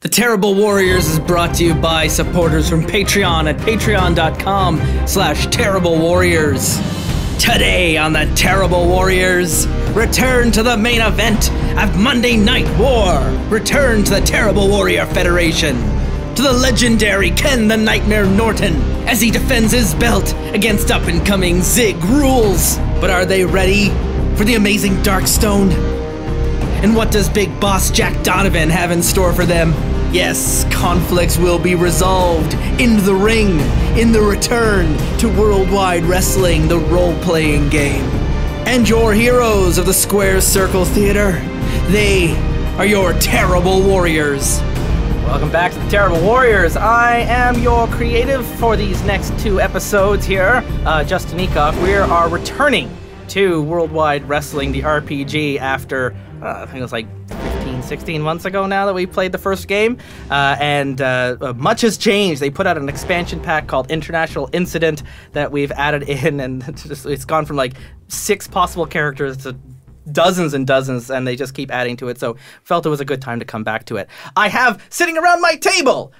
The Terrible Warriors is brought to you by supporters from Patreon at patreon.com/terriblewarriors. Today on The Terrible Warriors, return to the main event of Monday Night War. Return to the Terrible Warrior Federation. To the legendary Ken the Nightmare Norton as he defends his belt against up-and-coming Zig Rules. But are they ready for the Amazing Darkstone? And what does Big Boss Jack Donovan have in store for them? Yes, conflicts will be resolved in the ring, in the return to Worldwide Wrestling, the role-playing game. And your heroes of the Square Circle Theater, they are your Terrible Warriors. Welcome back to the Terrible Warriors. I am your creative for these next 2 episodes here, Justin Ecock. We are returning to Worldwide Wrestling, the RPG, after, I think it was like 15, 16 months ago now that we played the first game, and much has changed. They put out an expansion pack called International Incident that we've added in, and it's gone from like 6 possible characters to dozens and dozens, and they just keep adding to it, so felt it was a good time to come back to it. I have, sitting around my table,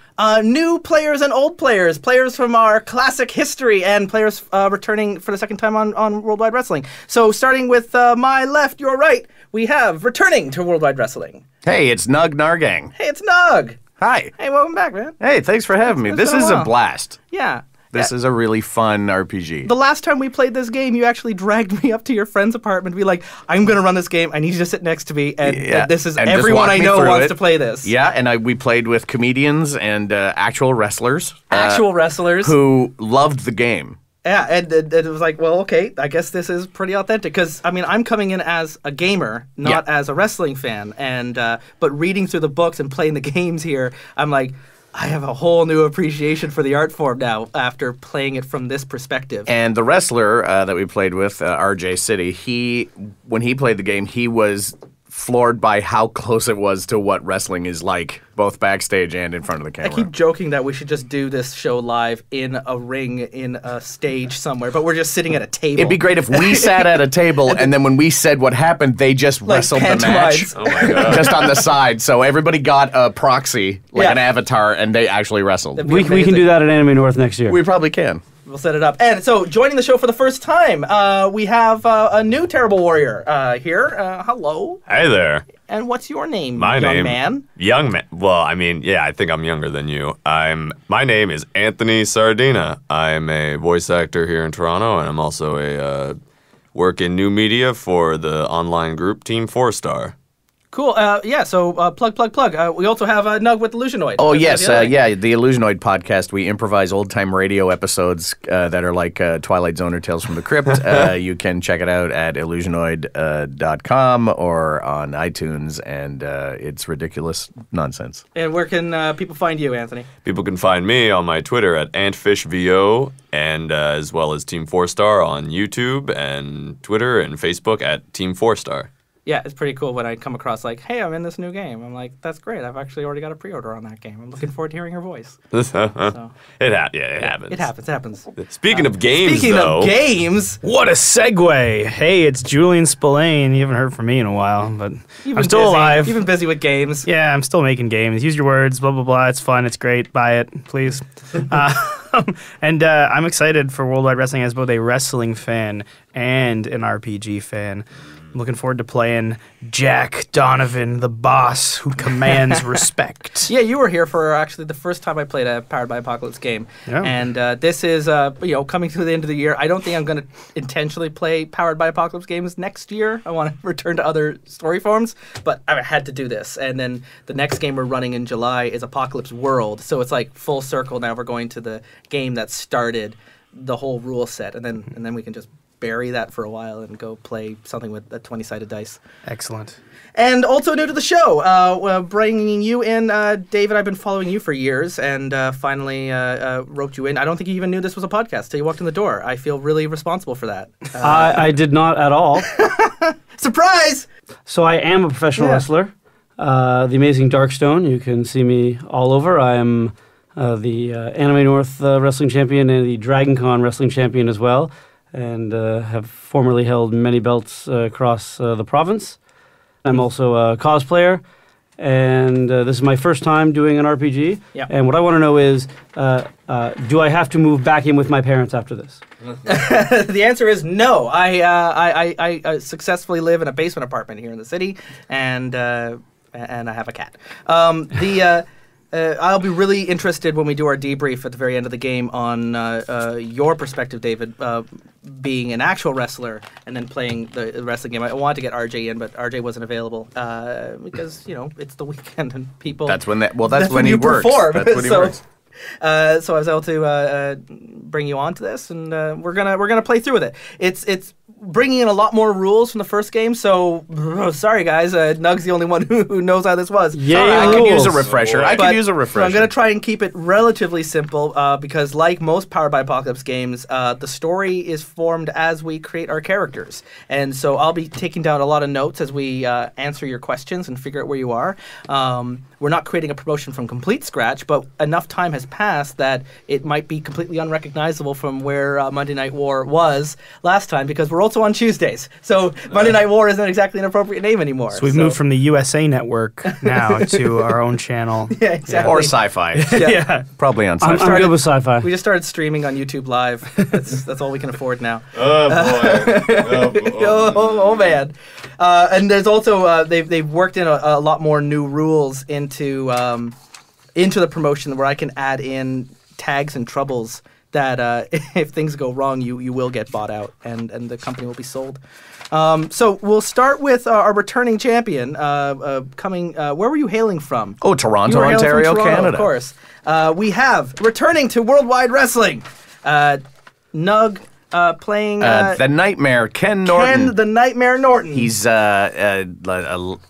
new players and old players, players from our classic history, and players returning for the second time on Worldwide Wrestling. So starting with my left, your right, we have, returning to Worldwide Wrestling. Hey, it's Nahrgang. Hey, it's Nug. Hi. Hey, welcome back, man. Hey, thanks for having me. This is a blast. Yeah. This is a really fun RPG. The last time we played this game, you actually dragged me up to your friend's apartment to be like, I'm going to run this game. I need you to sit next to me. And this is, and everyone I know wants to play this. Yeah, and we played with comedians and actual wrestlers. Actual wrestlers. Who loved the game. Yeah, and it was like, well, okay, I guess this is pretty authentic. Because, I mean, I'm coming in as a gamer, not as a wrestling fan. And but reading through the books and playing the games here, I'm like, I have a whole new appreciation for the art form now after playing it from this perspective. And the wrestler that we played with, RJ City, when he played the game, he was floored by how close it was to what wrestling is like, both backstage and in front of the camera. I keep joking that we should just do this show live in a ring, in a stage somewhere, but we're just sitting at a table. It'd be great if we sat at a table and then when we said what happened, they just wrestled the match. Oh my God. Just on the side. So everybody got a proxy, like an avatar, and they actually wrestled. We can do that at Anime North next year. We probably can. We'll set it up. And so, joining the show for the first time, we have a new Terrible Warrior here. Hello. Hey there. And what's your name, My young name, man? Young man. Well, I mean, yeah, I think I'm younger than you. My name is Anthony Sardinha. I'm a voice actor here in Toronto, and I'm also a work in new media for the online group Team 4-Star. Cool. Yeah, so plug. We also have Nug with Illusionoid. Oh, yes. The Illusionoid podcast. We improvise old-time radio episodes that are like Twilight Zone or Tales from the Crypt. You can check it out at illusionoid.com or on iTunes, and it's ridiculous nonsense. And where can people find you, Anthony? People can find me on my Twitter at AntfishVO, and as well as Team 4-Star on YouTube and Twitter and Facebook at Team 4-Star. Yeah, it's pretty cool when I come across like, hey, I'm in this new game. I'm like, that's great. I've actually already got a pre-order on that game. I'm looking forward to hearing your voice. So. It happens. It happens. Speaking of games, What a segue. Hey, it's Julian Spillane. You haven't heard from me in a while, but I'm still alive. You've been busy with games. Yeah, I'm still making games. Use your words, blah, blah, blah. It's fun. It's great. Buy it, please. And I'm excited for Worldwide Wrestling as both a wrestling fan and an RPG fan. I'm looking forward to playing Jack Donovan, the boss who commands respect. Yeah, you were here for actually the first time I played a Powered by Apocalypse game. Yeah. And this is, coming to the end of the year. I don't think I'm going to intentionally play Powered by Apocalypse games next year. I want to return to other story forms, but I had to do this. And then the next game we're running in July is Apocalypse World. So it's like full circle now. We're going to the game that started the whole rule set, and then we can just bury that for a while and go play something with a 20-sided dice. Excellent. And also new to the show, bringing you in, David. I've been following you for years, and finally roped you in. I don't think you even knew this was a podcast till you walked in the door. I feel really responsible for that. I did not at all. Surprise! So I am a professional wrestler. The Amazing Darkstone. You can see me all over. I am the Anime North Wrestling Champion and the Dragon Con Wrestling Champion as well, and have formerly held many belts across the province. I'm also a cosplayer, and this is my first time doing an RPG. Yep. And what I want to know is, do I have to move back in with my parents after this? The answer is no. I successfully live in a basement apartment here in the city, and I have a cat. I'll be really interested when we do our debrief at the very end of the game on your perspective, David, being an actual wrestler and then playing the wrestling game. I wanted to get RJ in, but RJ wasn't available because it's the weekend and people. That's when that's when he you works. perform. That's when he works. So I was able to bring you on to this, and we're gonna play through with it. It's bringing in a lot more rules from the first game. So sorry guys, Nug's the only one who knows how this was. Yeah, I rules. could use a refresher. I could use a refresher. I'm gonna try and keep it relatively simple because, like most Powered by Apocalypse games, the story is formed as we create our characters, and so I'll be taking down a lot of notes as we answer your questions and figure out where you are. We're not creating a promotion from complete scratch, but enough time has passed that it might be completely unrecognizable from where Monday Night War was last time, because we're also on Tuesdays. So Monday Night War isn't exactly an appropriate name anymore. So we've moved from the USA Network now to our own channel. Yeah, exactly. Or sci-fi. Yeah. Probably on I'm sci-fi. good with sci-fi. We just started streaming on YouTube Live. That's all we can afford now. Oh boy. Oh man. And there's also they've worked in a lot more new rules into the promotion, where I can add in tags and troubles that if things go wrong, you will get bought out and the company will be sold. So we'll start with our returning champion coming. Where were you hailing from? Oh, Toronto, You were hailing from Ontario, Toronto, Canada. Of course. We have returning to Worldwide Wrestling, Nug playing the Nightmare, Ken Norton. Ken the Nightmare Norton. He's the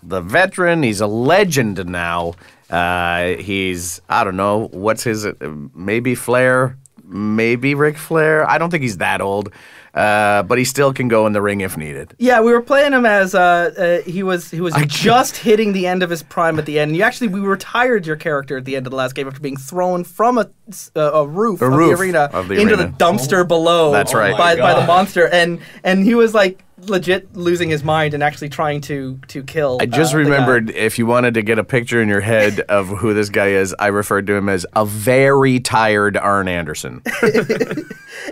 veteran. He's a legend now. He's, I don't know, what's his, maybe Flair, maybe Ric Flair. I don't think he's that old, but he still can go in the ring if needed. Yeah, we were playing him as he was just hitting the end of his prime at the end. We retired your character at the end of the last game after being thrown from a roof of the arena into the dumpster below. That's right. by the monster, and he was like legit losing his mind and actually trying to kill. I just remembered, if you wanted to get a picture in your head of who this guy is, I referred to him as a very tired Arn Anderson.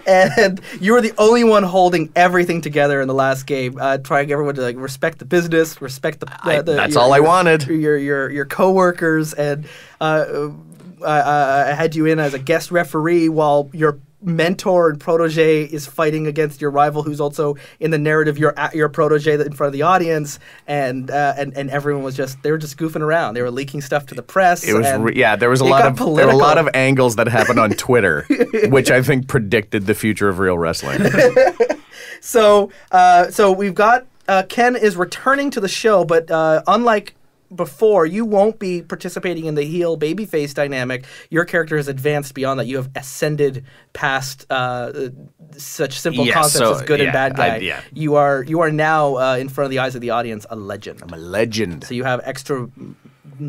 And you were the only one holding everything together in the last game, trying everyone to respect the business, respect that's all I wanted. Your coworkers, and I had you in as a guest referee while your mentor and protege is fighting against your rival, who's also in the narrative your protege in front of the audience, and everyone was they were just goofing around. They were leaking stuff to the press. It was there were a lot of angles that happened on Twitter, which I think predicted the future of real wrestling. So we've got Ken is returning to the show, but unlike before, you won't be participating in the heel babyface dynamic. Your character has advanced beyond that. You have ascended past such simple concepts as good and bad guy. You are now in front of the eyes of the audience a legend. I'm a legend. So you have extra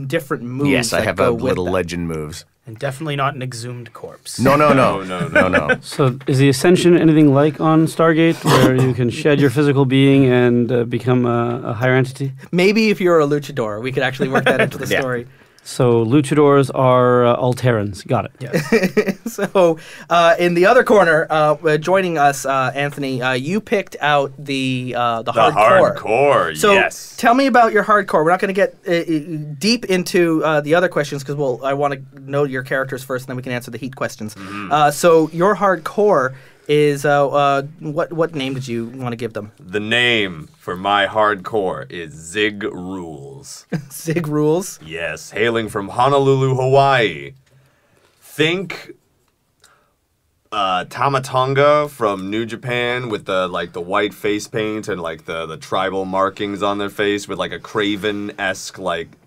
different moves. Yes, I have little that. legend moves. And definitely not an exhumed corpse. No. No. So is the Ascension anything like on Stargate, where you can shed your physical being and become a higher entity? Maybe if you're a luchador, we could actually work that into the story. So luchadors are Alterans. Got it. Yes. So in the other corner, joining us, Anthony, you picked out the hardcore. Hardcore, So yes. tell me about your hardcore. We're not going to get deep into the other questions because I want to know your characters first, and then we can answer the heat questions. Mm-hmm. So your hardcore is what name did you want to give them? The name for my hardcore is Zig Rules. Zig Rules. Yes, hailing from Honolulu, Hawaii. Think Tamatonga from New Japan with the white face paint and the tribal markings on their face, with a Craven-esque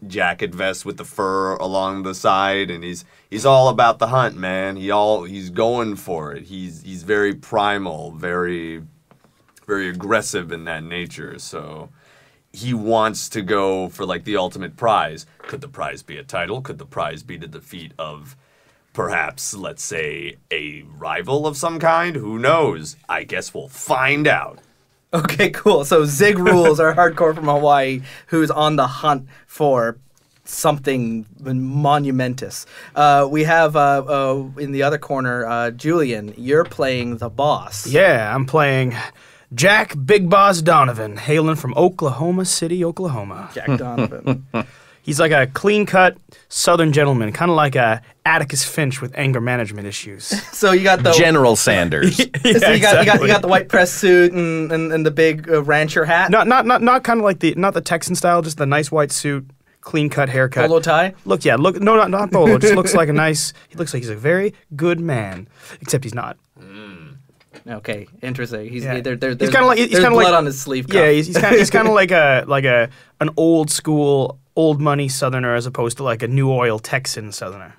jacket vest with the fur along the side, and he's all about the hunt, man. He's going for it. He's very primal, very very aggressive in that nature. So he wants to go for the ultimate prize. Could the prize be a title? Could the prize be the defeat of perhaps, let's say, a rival of some kind? Who knows? I guess we'll find out. Okay, cool. So Zig Rules, our hardcore from Hawaii, who's on the hunt for something monumentous. We have in the other corner, Julian. You're playing the boss. Yeah, I'm playing Jack Big Boss Donovan, hailing from Oklahoma City, Oklahoma. Jack Donovan. He's like a clean-cut Southern gentleman, kind of like a Atticus Finch with anger management issues. So you got the General Sanders. So you got the white press suit and the big rancher hat. Not kind of like not the Texan style, just the nice white suit, clean-cut haircut. Polo tie. Not polo. Just looks like he looks like he's a very good man, except he's not. Okay, interesting. He's Yeah. there's He's kind of like blood on his sleeve cuff. Yeah, he's kind of like an old school, old money Southerner as opposed to like a New Oil Texan Southerner.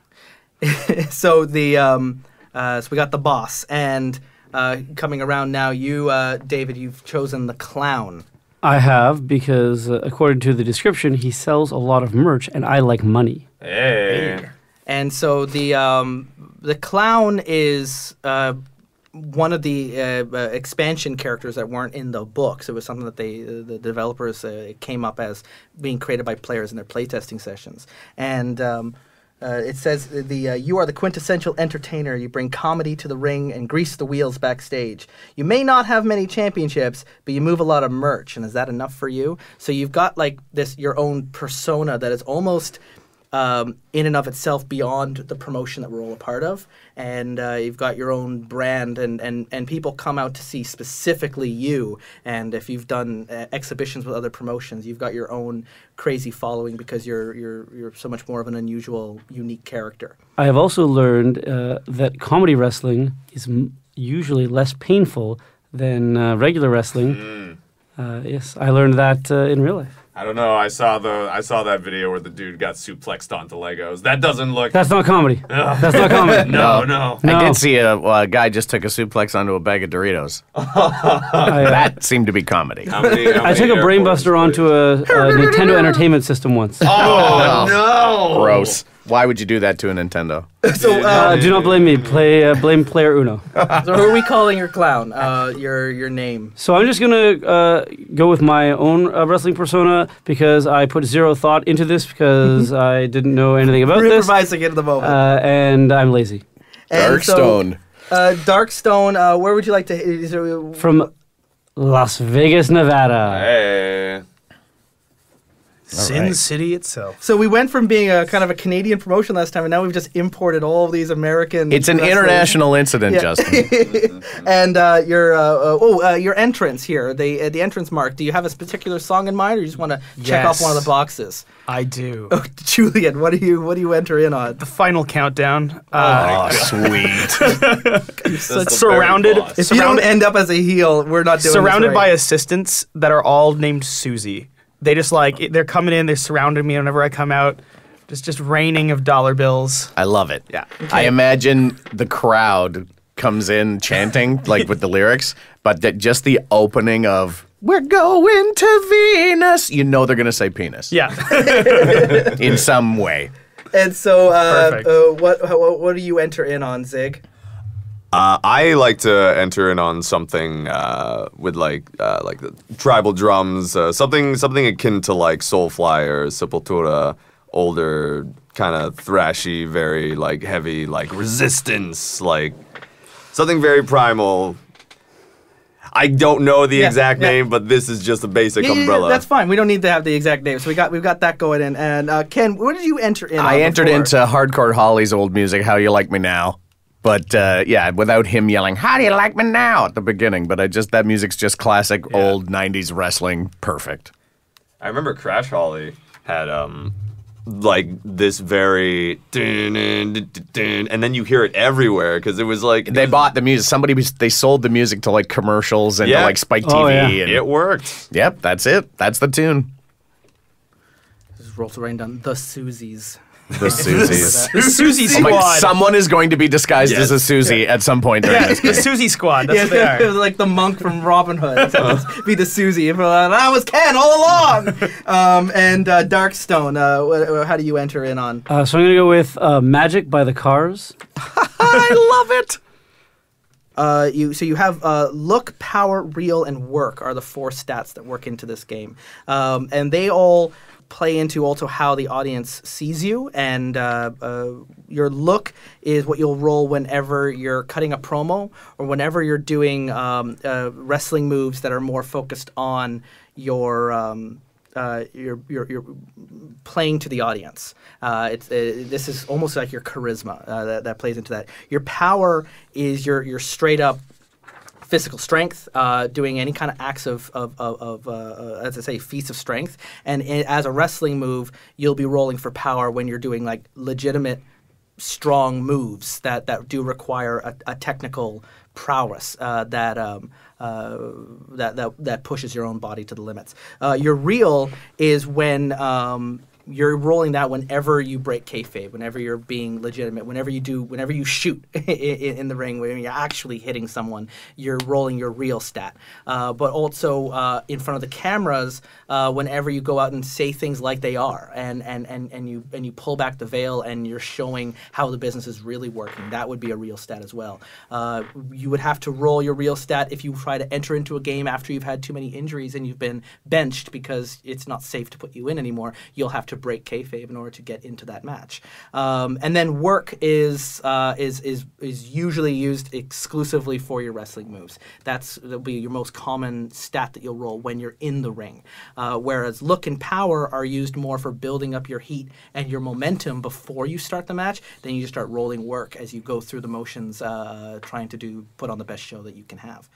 So so we got the boss, and coming around now, you David, you've chosen the clown. I have, because according to the description, he sells a lot of merch, and I like money. Hey. And so the clown is one of the expansion characters that weren't in the books. It was something that the developers came up as being created by players in their playtesting sessions. And it says you are the quintessential entertainer. You bring comedy to the ring and grease the wheels backstage. You may not have many championships, but you move a lot of merch. And is that enough for you? So you've got like your own persona that is almost in and of itself beyond the promotion that we're all a part of, and you've got your own brand, and people come out to see specifically you. And if you've done exhibitions with other promotions, you've got your own crazy following because you're so much more of an unusual, unique character. I have also learned that comedy wrestling is usually less painful than regular wrestling. Yes, I learned that in real life. I don't know. I saw that video where the dude got suplexed onto Legos. That doesn't look. That's not comedy. That's not comedy. No. I did see a guy just took a suplex onto a bag of Doritos. That seemed to be comedy. I took a brainbuster onto a Nintendo Entertainment System once. Oh no! Gross. Why would you do that to a Nintendo? So Do not blame me. Blame player Uno. so who are we calling your clown? Your name. So I'm just gonna go with my own wrestling persona because I put zero thought into this because I didn't know anything about We're this, improvising at the moment. and I'm lazy. And Darkstone. So, Darkstone. Where would you like to? Is there, From Las Vegas, Nevada. Hey. Sin right. City itself. So we went from being a kind of a Canadian promotion last time, and now we've just imported all of these American. It's an wrestlers. international incident, Justin. And your entrance here, the entrance mark. Do you have a particular song in mind, or you just want to check off Yes. one of the boxes? I do. Oh, Julian, what do you enter in on? The final countdown. Oh, sweet. Surrounded. If you don't end up as a heel, we're not doing Surrounded this by right. assistants that are all named Susie. They just they're coming in, they're surrounding me whenever I come out. Just raining of dollar bills. I love it. Yeah. I imagine the crowd comes in chanting, like with the lyrics, but that just the opening of, "We're going to Venus," you know they're going to say penis. Yeah. In some way. And so, Perfect. what do you enter in on, Zig? I like to enter in on something with like the tribal drums, something akin to like Soulfly or Sepultura, older kind of thrashy, very like heavy, like resistance, like something very primal. I don't know the exact name, but this is just a basic umbrella. That's fine. We don't need to have the exact name. So we've got that going in. And Ken, what did you enter in? I on entered before? into Hardcore Holly's old music, How You Like Me Now. But without him yelling, "How do you like me now?" at the beginning. But that music's just classic old 90s wrestling. Perfect. I remember Crash Holly had like this very and then you hear it everywhere because it was like They bought the music. They sold the music to like commercials and to Yeah. like Spike TV. Oh, yeah. And, it worked. Yep, that's it. That's the tune. Just rolls right down the Susies. The Susies. The Susie Oh my- Squad. someone is going to be disguised Yes. as a Susie at some point during Yeah, this. the Susie Squad. That's Yeah, what they it was are. like the monk from Robin Hood. Except it'd be the Susie. And I was Ken all along. And Darkstone. How do you enter in on? So I'm gonna go with Magic by the Cars. I love it. You have look, power, real, and work are the 4 stats that work into this game, and they all play into also how the audience sees you, and your look is what you'll roll whenever you're cutting a promo or whenever you're doing wrestling moves that are more focused on your playing to the audience. This is almost like your charisma that plays into that. Your power is your straight up physical strength, doing any kind of acts of as I say, feats of strength. And as a wrestling move, you'll be rolling for power when you're doing like legitimate strong moves that do require a technical prowess that pushes your own body to the limits. Your real is when you're rolling that whenever you break kayfabe, whenever you're being legitimate, whenever you shoot in the ring, when you're actually hitting someone, you're rolling your real stat. But also in front of the cameras, whenever you go out and say things like they are, and you pull back the veil and you're showing how the business is really working, that would be a real stat as well. You would have to roll your real stat if you try to enter into a game after you've had too many injuries and you've been benched because it's not safe to put you in anymore. You'll have to break kayfabe in order to get into that match. And then work is usually used exclusively for your wrestling moves. That'll be your most common stat that you'll roll when you're in the ring. Whereas look and power are used more for building up your heat and your momentum before you start the match. Then you just start rolling work as you go through the motions, trying to put on the best show that you can have.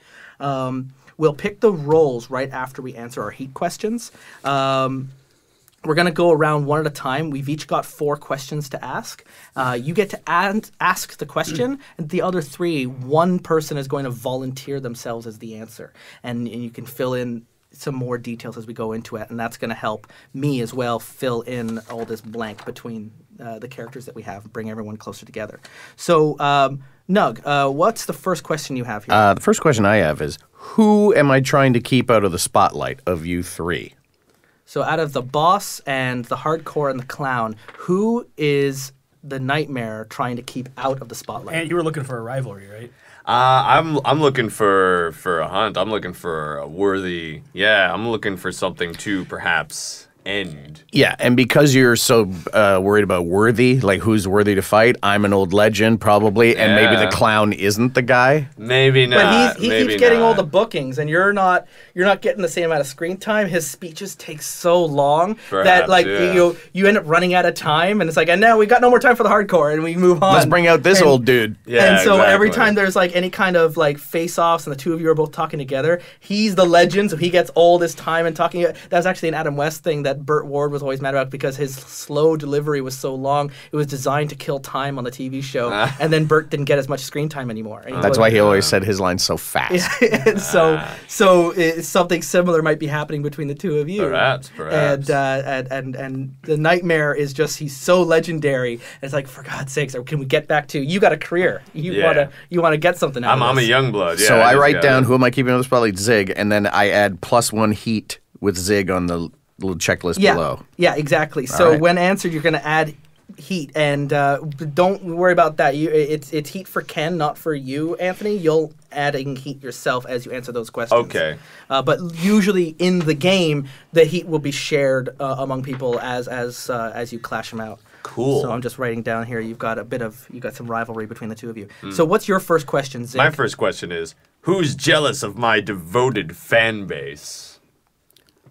We'll pick the rolls right after we answer our heat questions. We're going to go around one at a time. We've each got 4 questions to ask. You get to ask the question, and the other 3, one person is going to volunteer themselves as the answer. And you can fill in some more details as we go into it, and that's going to help me as well fill in all this blank between the characters that we have and bring everyone closer together. So, Nug, what's the first question you have here? The first question I have is, who am I trying to keep out of the spotlight of you 3? So out of the boss and the hardcore and the clown, who is the nightmare trying to keep out of the spotlight? And you were looking for a rivalry, right? I'm looking for a hunt. I'm looking for a worthy. Yeah, I'm looking for something to perhaps end. Yeah, and because you're so worried about worthy, like who's worthy to fight, I'm an old legend probably, and maybe the clown isn't the guy. Maybe not. But he keeps getting all the bookings, and you're not getting the same amount of screen time. His speeches take so long that like you end up running out of time, and it's like, and now we got no more time for the hardcore, and we move on. Let's bring out this old dude. Yeah, and so exactly. Every time there's like any kind of like face-offs, and the two of you are both talking together, he's the legend, so he gets all this time and talking. That was actually an Adam West thing that Burt Ward was always mad about because his slow delivery was so long. It was designed to kill time on the TV show, and then Burt didn't get as much screen time anymore. That's why he always said his lines so fast. So something similar might be happening between the two of you. Perhaps. And the nightmare is just he's so legendary. And it's like, for God's sakes, can we get back to you? Got a career. You want to get something out of this. I'm a young blood. Yeah, so I write down who am I keeping on the spotlight? Zig, and then I add +1 heat with Zig on the little checklist below. Yeah, exactly. So when answered, you're going to add heat, and don't worry about that. It's heat for Ken, not for you, Anthony. You'll adding heat yourself as you answer those questions. Okay. But usually in the game, the heat will be shared among people as you clash them out. Cool. So I'm just writing down here. You've got some rivalry between the two of you. So what's your first question, Zig? My first question is, who's jealous of my devoted fan base?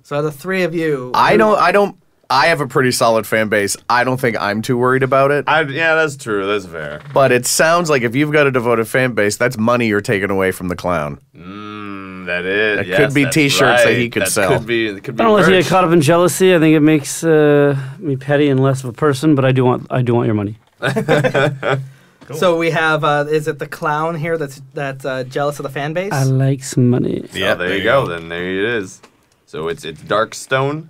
So the 3 of you. I have a pretty solid fan base. I don't think I'm too worried about it. Yeah, that's true. That's fair. But it sounds like if you've got a devoted fan base, that's money you're taking away from the clown. That is. It could be T-shirts that he could sell. Could be I don't know if you get caught up in jealousy. I think it makes me petty and less of a person. But I do want your money. Cool. So we have, is it the clown here that's jealous of the fan base? I like some money. Yeah, there you go. Then there it is. So it's Darkstone.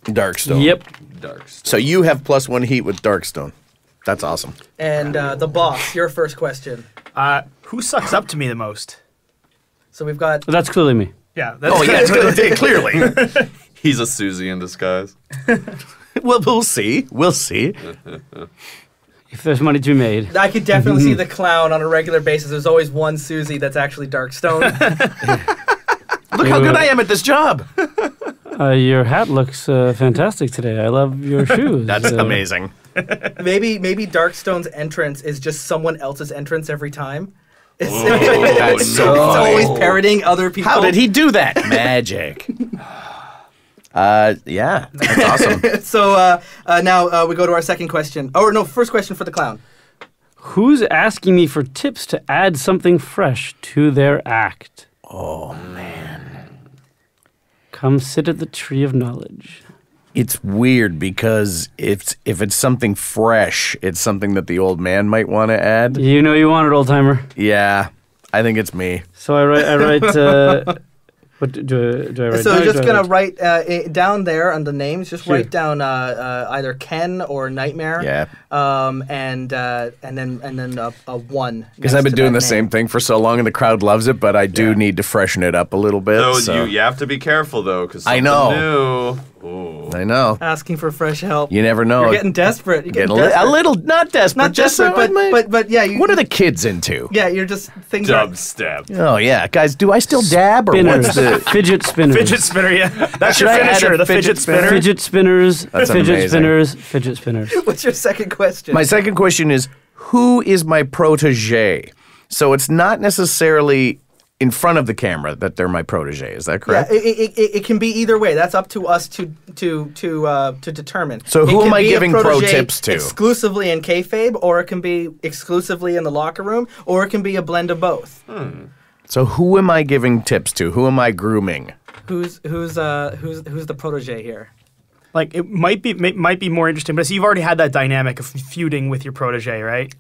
Darkstone. Yep. Darkstone. So you have +1 heat with Darkstone. That's awesome. And the boss, your first question. Who sucks up to me the most? So we've got. That's clearly me. Yeah. That's Clearly. He's a Susie in disguise. Well, we'll see. We'll see. If there's money to be made. I could definitely see the clown on a regular basis. There's always one Susie that's actually Darkstone. Look how good I am at this job. Your hat looks fantastic today. I love your shoes. That's amazing. Maybe Darkstone's entrance is just someone else's entrance every time. That's It's so funny. always parroting other people. How did he do that? Magic. Yeah, that's awesome. So now we go to our second question. Oh, no, first question for the clown. Who's asking me for tips to add something fresh to their act? Oh, man. Come sit at the tree of knowledge. It's weird because if it's something fresh, it's something that the old man might want to add. You know you want it, old timer. Yeah, I think it's me. So I write. What do I write? So down? you're just Do I going to write down there on the names, just Sure. write down either Ken or Nightmare. Yeah. And then a 1. Because I've been doing the same thing for so long and the crowd loves it, but I do need to freshen it up a little bit. So, So you have to be careful though, because I know. new. Ooh. I know. Asking for fresh help. You never know. You're getting desperate. You're Getting getting desperate. a little, not desperate. Not just desperate, but yeah. what are the kids into? Yeah, you're just things are. Dubstep. Oh, yeah. Guys, do I still dab or Spinners. what's the... Fidget spinners. Fidget spinner, yeah. That's Should your I add finisher, a the fidget fidget spinner. Fidget spinners. That's fidget amazing. spinners. Fidget spinners. What's your second question? My second question is, who is my protege? So it's not necessarily in front of the camera that they're my protege. Is that Yeah, correct? it can be either way. That's up to us to determine. So who It can am I be a giving pro protege tips to? Exclusively in kayfabe, or it can be exclusively in the locker room, or it can be a blend of both. So who am I giving tips to? Who am I grooming? Who's the protege here? Like, it might be more interesting, but so you've already had that dynamic of feuding with your protege, right?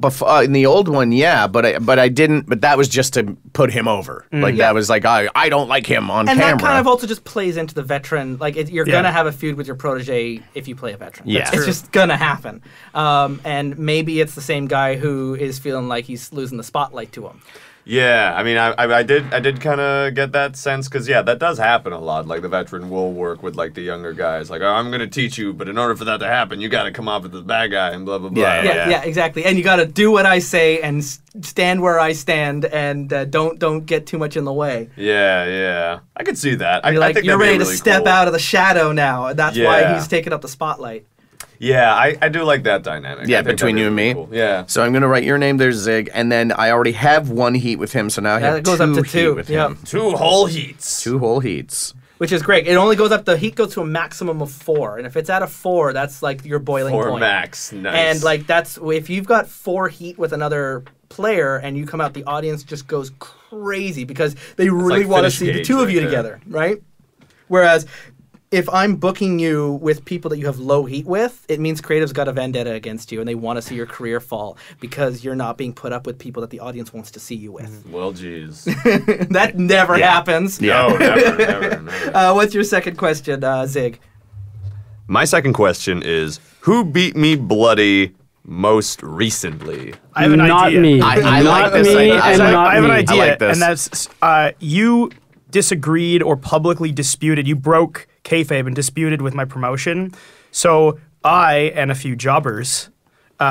Before in the old one, yeah, but I didn't. But that was just to put him over. Like Yeah. that was like I don't like him on And camera. that kind of also just plays into the veteran. Like you're Yeah. gonna have a feud with your protege if you play a veteran. Yeah. it's True. just gonna happen. And maybe it's the same guy who is feeling like he's losing the spotlight to him. Yeah, I mean, I did kind of get that sense because that does happen a lot. Like the veteran will work with like the younger guys. Like, oh, I'm gonna teach you, but in order for that to happen, you got to come off as the bad guy and blah blah blah. Yeah, exactly. And you got to do what I say and stand where I stand, and don't get too much in the way. Yeah. I could see that. You're I like think you're that'd be ready to really step cool. out of the shadow now. And that's why Yeah. he's taking up the spotlight. Yeah, I do like that dynamic. Yeah, I think between that'd you and be me. really cool. Yeah. So I'm gonna write your name there, Zig, and then I already have one heat with him. So now I Yeah, have it goes two up to heat 2. with Yep. him. 2 whole heats. 2 whole heats. Which is great. It only goes up. The heat goes to a maximum of 4, and if it's at a 4, that's like your boiling 4 point. max. Nice. And like that's if you've got 4 heat with another player and you come out, the audience just goes crazy because they really like want to finish see the gauge 2 of right you there. together, right? Whereas if I'm booking you with people that you have low heat with, it means creative's got a vendetta against you and they want to see your career fall because you're not being put up with people that the audience wants to see you with. well, geez. That never happens. No, never. What's your second question, Zig? My second question is, who beat me bloody most recently? I have an Not idea. me. I Not like this. me, I and like- not I have an me. idea, I like this. and that's you disagreed or publicly disputed. You broke kayfabe and disputed with my promotion. So I and a few jobbers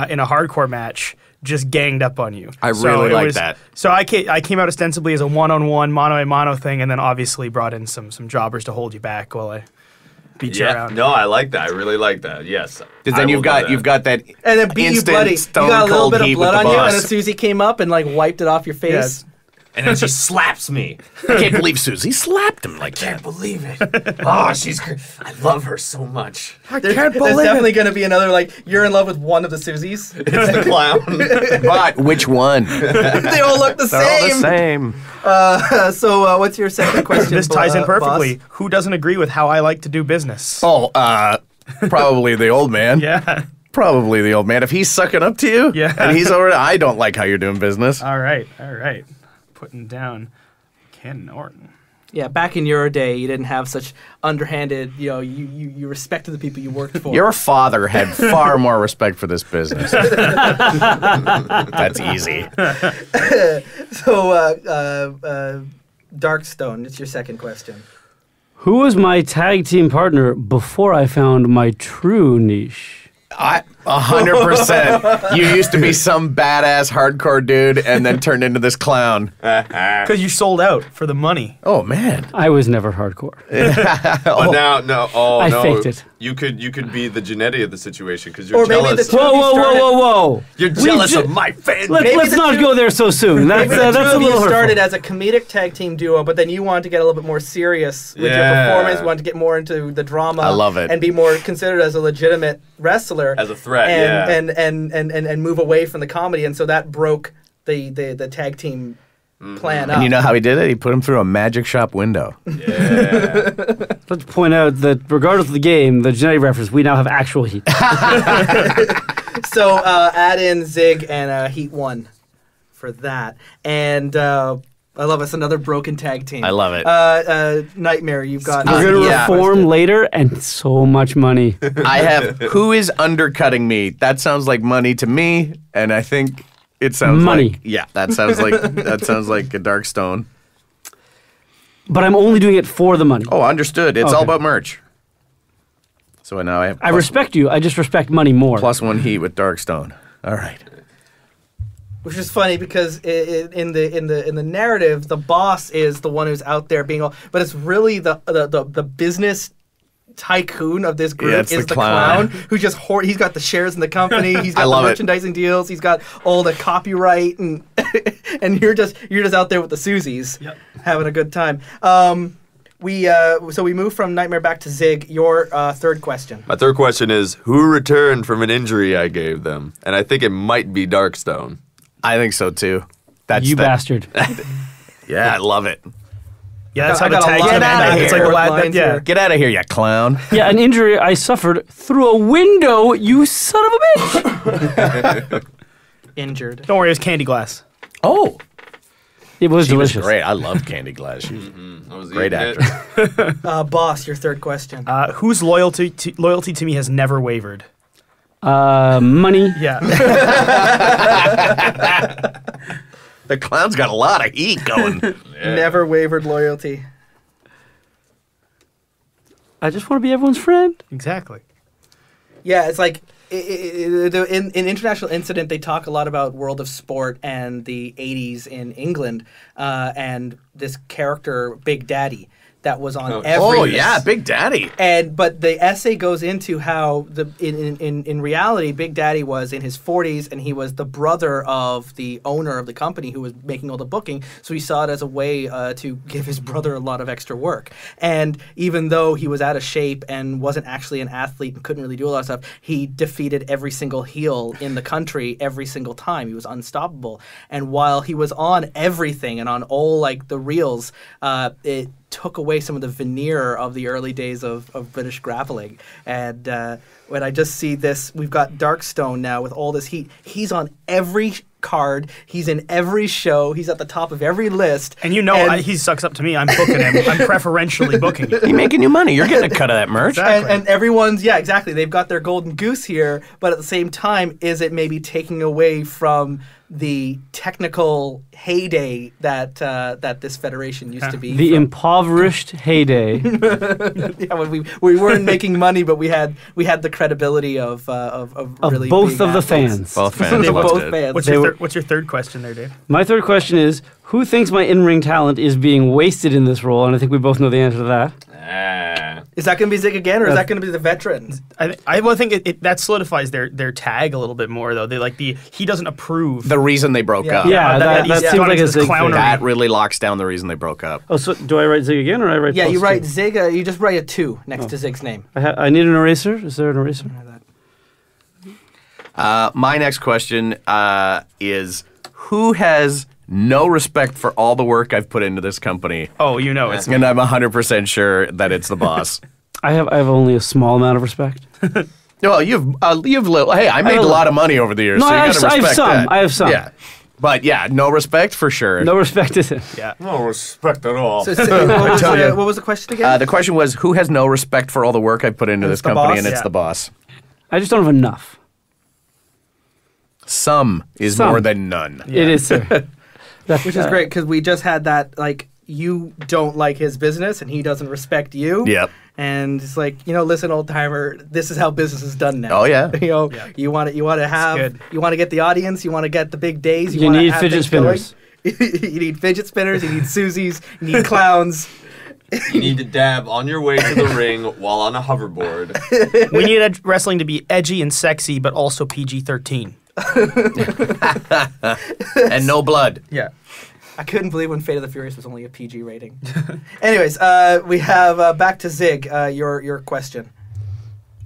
in a hardcore match just ganged up on you. I So really it like was- that. So I came out ostensibly as a one-on-one, mano-a-mano thing, and then obviously brought in some jobbers to hold you back while I beat you around. No, I like that. I really like that. Yes. Because I then will you've do got that. you've got that And then beat you instant bloody. You stone got a little cold bit of heat blood with on the you, boss. and then Susie came up and like wiped it off your face. And then she slaps me. I can't believe Susie slapped him like that. Can't believe it. Oh, I love her so much. There's definitely going to be another like you're in love with one of the Susies. It's the clown. But which one? They all look the They're all the same. same. So what's your second question? This ties in boss? perfectly. Who doesn't agree with how I like to do business? Oh, probably the old man. Yeah. Probably the old man. If he's sucking up to you, Yeah. and he's already, I don't like how you're doing business. All right. Putting down Ken Norton. Yeah, back in your day, you didn't have such underhanded. You respected the people you worked for. Your father had far more respect for this business. That's easy. So Darkstone, it's your second question. Who was my tag team partner before I found my true niche? 100%. You used to be some badass hardcore dude and then turned into this clown. Because you sold out for the money. Oh, man. I was never hardcore. But now, no, I faked it. You could be the Genetti of the situation because you're Or maybe jealous. the Whoa. You're jealous of my fan. Let's not go there so soon. That's Maybe the two a of you little started hurtful. as a comedic tag team duo, but then you wanted to get a little bit more serious with your Yeah. performance, wanted to get more into the drama. I love it. And be more considered as a legitimate wrestler. As a threat, and, yeah. and move away from the comedy. And so that broke the tag team plan up. And you know how he did it? He put him through a magic shop window. Yeah. Let's point out that regardless of the game, the genetic reference, we now have actual heat. So add in Zig and Heat 1 for that. And I love us, another broken tag team. I love it. Nightmare, you've got... We're going to yeah. reform later and so much money. I have who is undercutting me? That sounds like money to me, and I think it sounds Money. like that sounds like a Darkstone. But I'm only doing it for the money. Oh, understood. It's all Okay. about merch. So now I have I respect you. I just respect money more. +1 heat with Darkstone. All right. Which is funny because in the narrative, the boss is the one who's out there being all, but it's really the business tycoon of this group Yeah, it's is the the clown. clown who just he's got the shares in the company, he's got the love it. merchandising deals, he's got all the copyright, and and you're just out there with the Susies, having a good time. So we move from Nightmare back to Zig. Your third question. My third question is, who returned from an injury I gave them? And I think it might be Darkstone. I think so too. That's You that- bastard. Yeah, I love it. Yeah, that's I how the got a tag lot team of outta ended. It's like here. the lad Lines yeah. here. Get out of here, you clown. Yeah, an injury I suffered through a window, you son of a bitch. Injured. Don't worry, it was candy glass. Oh, It was she was delicious. great. I love Candy Glass. She was I was a great eating it. actress. Boss, your third question. Whose loyalty to me has never wavered? Money. Yeah. The clown's got a lot of heat going. Never wavered loyalty. I just want to be everyone's friend. Exactly. Yeah, it's like in International Incident, they talk a lot about World of Sport and the 80s in England, and this character, Big Daddy, that was on every Oh yeah, Big Daddy. but the essay goes into how in reality Big Daddy was in his 40s and he was the brother of the owner of the company who was making all the booking, so he saw it as a way to give his brother a lot of extra work. And even though he was out of shape and wasn't actually an athlete and couldn't really do a lot of stuff, he defeated every single heel in the country every single time. He was unstoppable. And while he was on everything and on all like the reels, it took away some of the veneer of the early days of British grappling. And when I just see this, we've got Darkstone now with all this heat. He's on every card. He's in every show. He's at the top of every list. And he sucks up to me. I'm booking him. I'm preferentially booking him. He making you money. You're getting a cut of that merch. Exactly. And everyone's, yeah, exactly. They've got their golden goose here, but at the same time, is it maybe taking away from the technical heyday that this federation used to be? The impoverished heyday. Yeah, when we weren't making money, but we had the credibility of really both being of the athletes. fans. Both fans They loved both it. fans. What's your third question there, Dave? My third question is, who thinks my in-ring talent is being wasted in this role? And I think we both know the answer to that. Is that going to be Zig again, or is that going to be the veterans? I think that solidifies their tag a little bit more though. They like he doesn't approve. The reason they broke Yeah. up. Yeah, that that he's seems gone like into a this Zig clownery. thing. That really locks down the reason they broke up. Oh, so do I write Zig again or I write Yeah, you plus write two? Zig. You just write a 2 next to Zig's name. I need an eraser. Is there an eraser? My next question is, who has no respect for all the work I've put into this company? Oh, it's me. And I'm 100% sure that it's the boss. I have only a small amount of respect. Well, hey, I made a lot of money over the years, No, so you I gotta have- I have respect some. that. I have some. Yeah. But yeah, no respect for sure. No respect is it. Yeah. No respect at all. So, what was the question again? The question was, who has no respect for all the work I've put into this the company, boss? and it's Yeah. the boss. I just don't have enough. Some is Some. more than none. It is, sir. Which is great because we just had that like you don't like his business and he doesn't respect you. Yep. And it's like, listen, old timer, this is how business is done now. Oh, yeah. You want to have, good. you want to get the audience, you want to get the big days. You wanna need have fidget things going. spinners. You need fidget spinners, you need Susies, you need clowns. You need to dab on your way to the ring while on a hoverboard. We need wrestling to be edgy and sexy, but also PG-13. And no blood. Yeah. I couldn't believe when Fate of the Furious was only a PG rating. Anyways, we have back to Zig. Your question.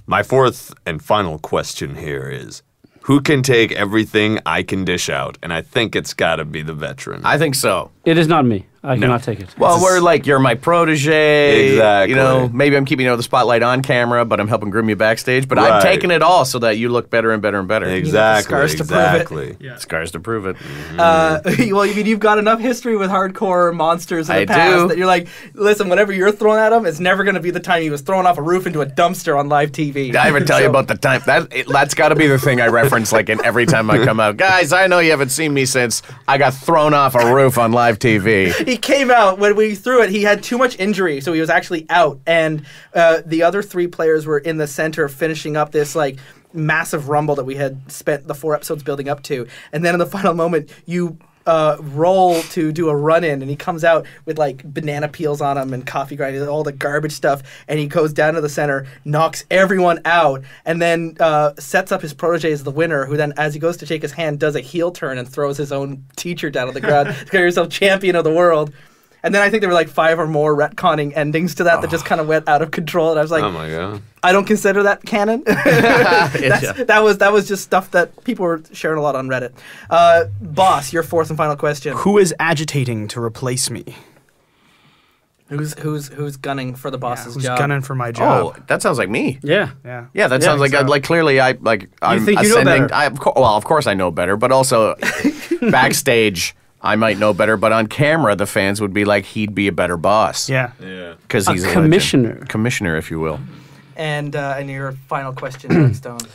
My fourth and final question here is, who can take everything I can dish out? And I think it's got to be the veteran. I think so. It is not me. I cannot take it. Well, we're like, you're my protege. Exactly. Maybe I'm keeping the spotlight on camera, but I'm helping groom you backstage. But Right. I'm taking it all so that you look better and better and better. Exactly. scars to prove it. exactly. Yeah. Scars to prove it. Well, you've got enough history with hardcore monsters in the I past do. that you're like, listen, whatever you're throwing at him, it's never going to be the time he was throwing off a roof into a dumpster on live TV. Did I ever tell you about the time? That's got to be the thing I reference like in every time I come out. Guys, I know you haven't seen me since I got thrown off a roof on live TV. He came out when we threw it. He had too much injury, so he was actually out. And the other three players were in the center finishing up this like massive rumble that we had spent the 4 episodes building up to. And then in the final moment, you roll to do a run-in, and he comes out with like banana peels on him and coffee grinding, all the garbage stuff, and he goes down to the center, knocks everyone out, and then sets up his protege as the winner, who then, as he goes to shake his hand, does a heel turn and throws his own teacher down on the ground. Declare yourself champion of the world. And then I think there were like 5 or more retconning endings to that just kind of went out of control, and I was like, Oh my god. I don't consider that canon. That was just stuff that people were sharing a lot on Reddit. Boss, your fourth and final question. Who is agitating to replace me? Who's gunning for the boss's Who's job? gunning for my job? Oh, that sounds like me. Yeah. Yeah. Yeah, that sounds like so. clearly I'm think you know ascending. better. Of course I know better, but also backstage I might know better. But on camera, the fans would be like, he'd be a better boss. Yeah. Yeah. Because A he's a commissioner. legend. Commissioner, if you will. And your final question, Darkstone.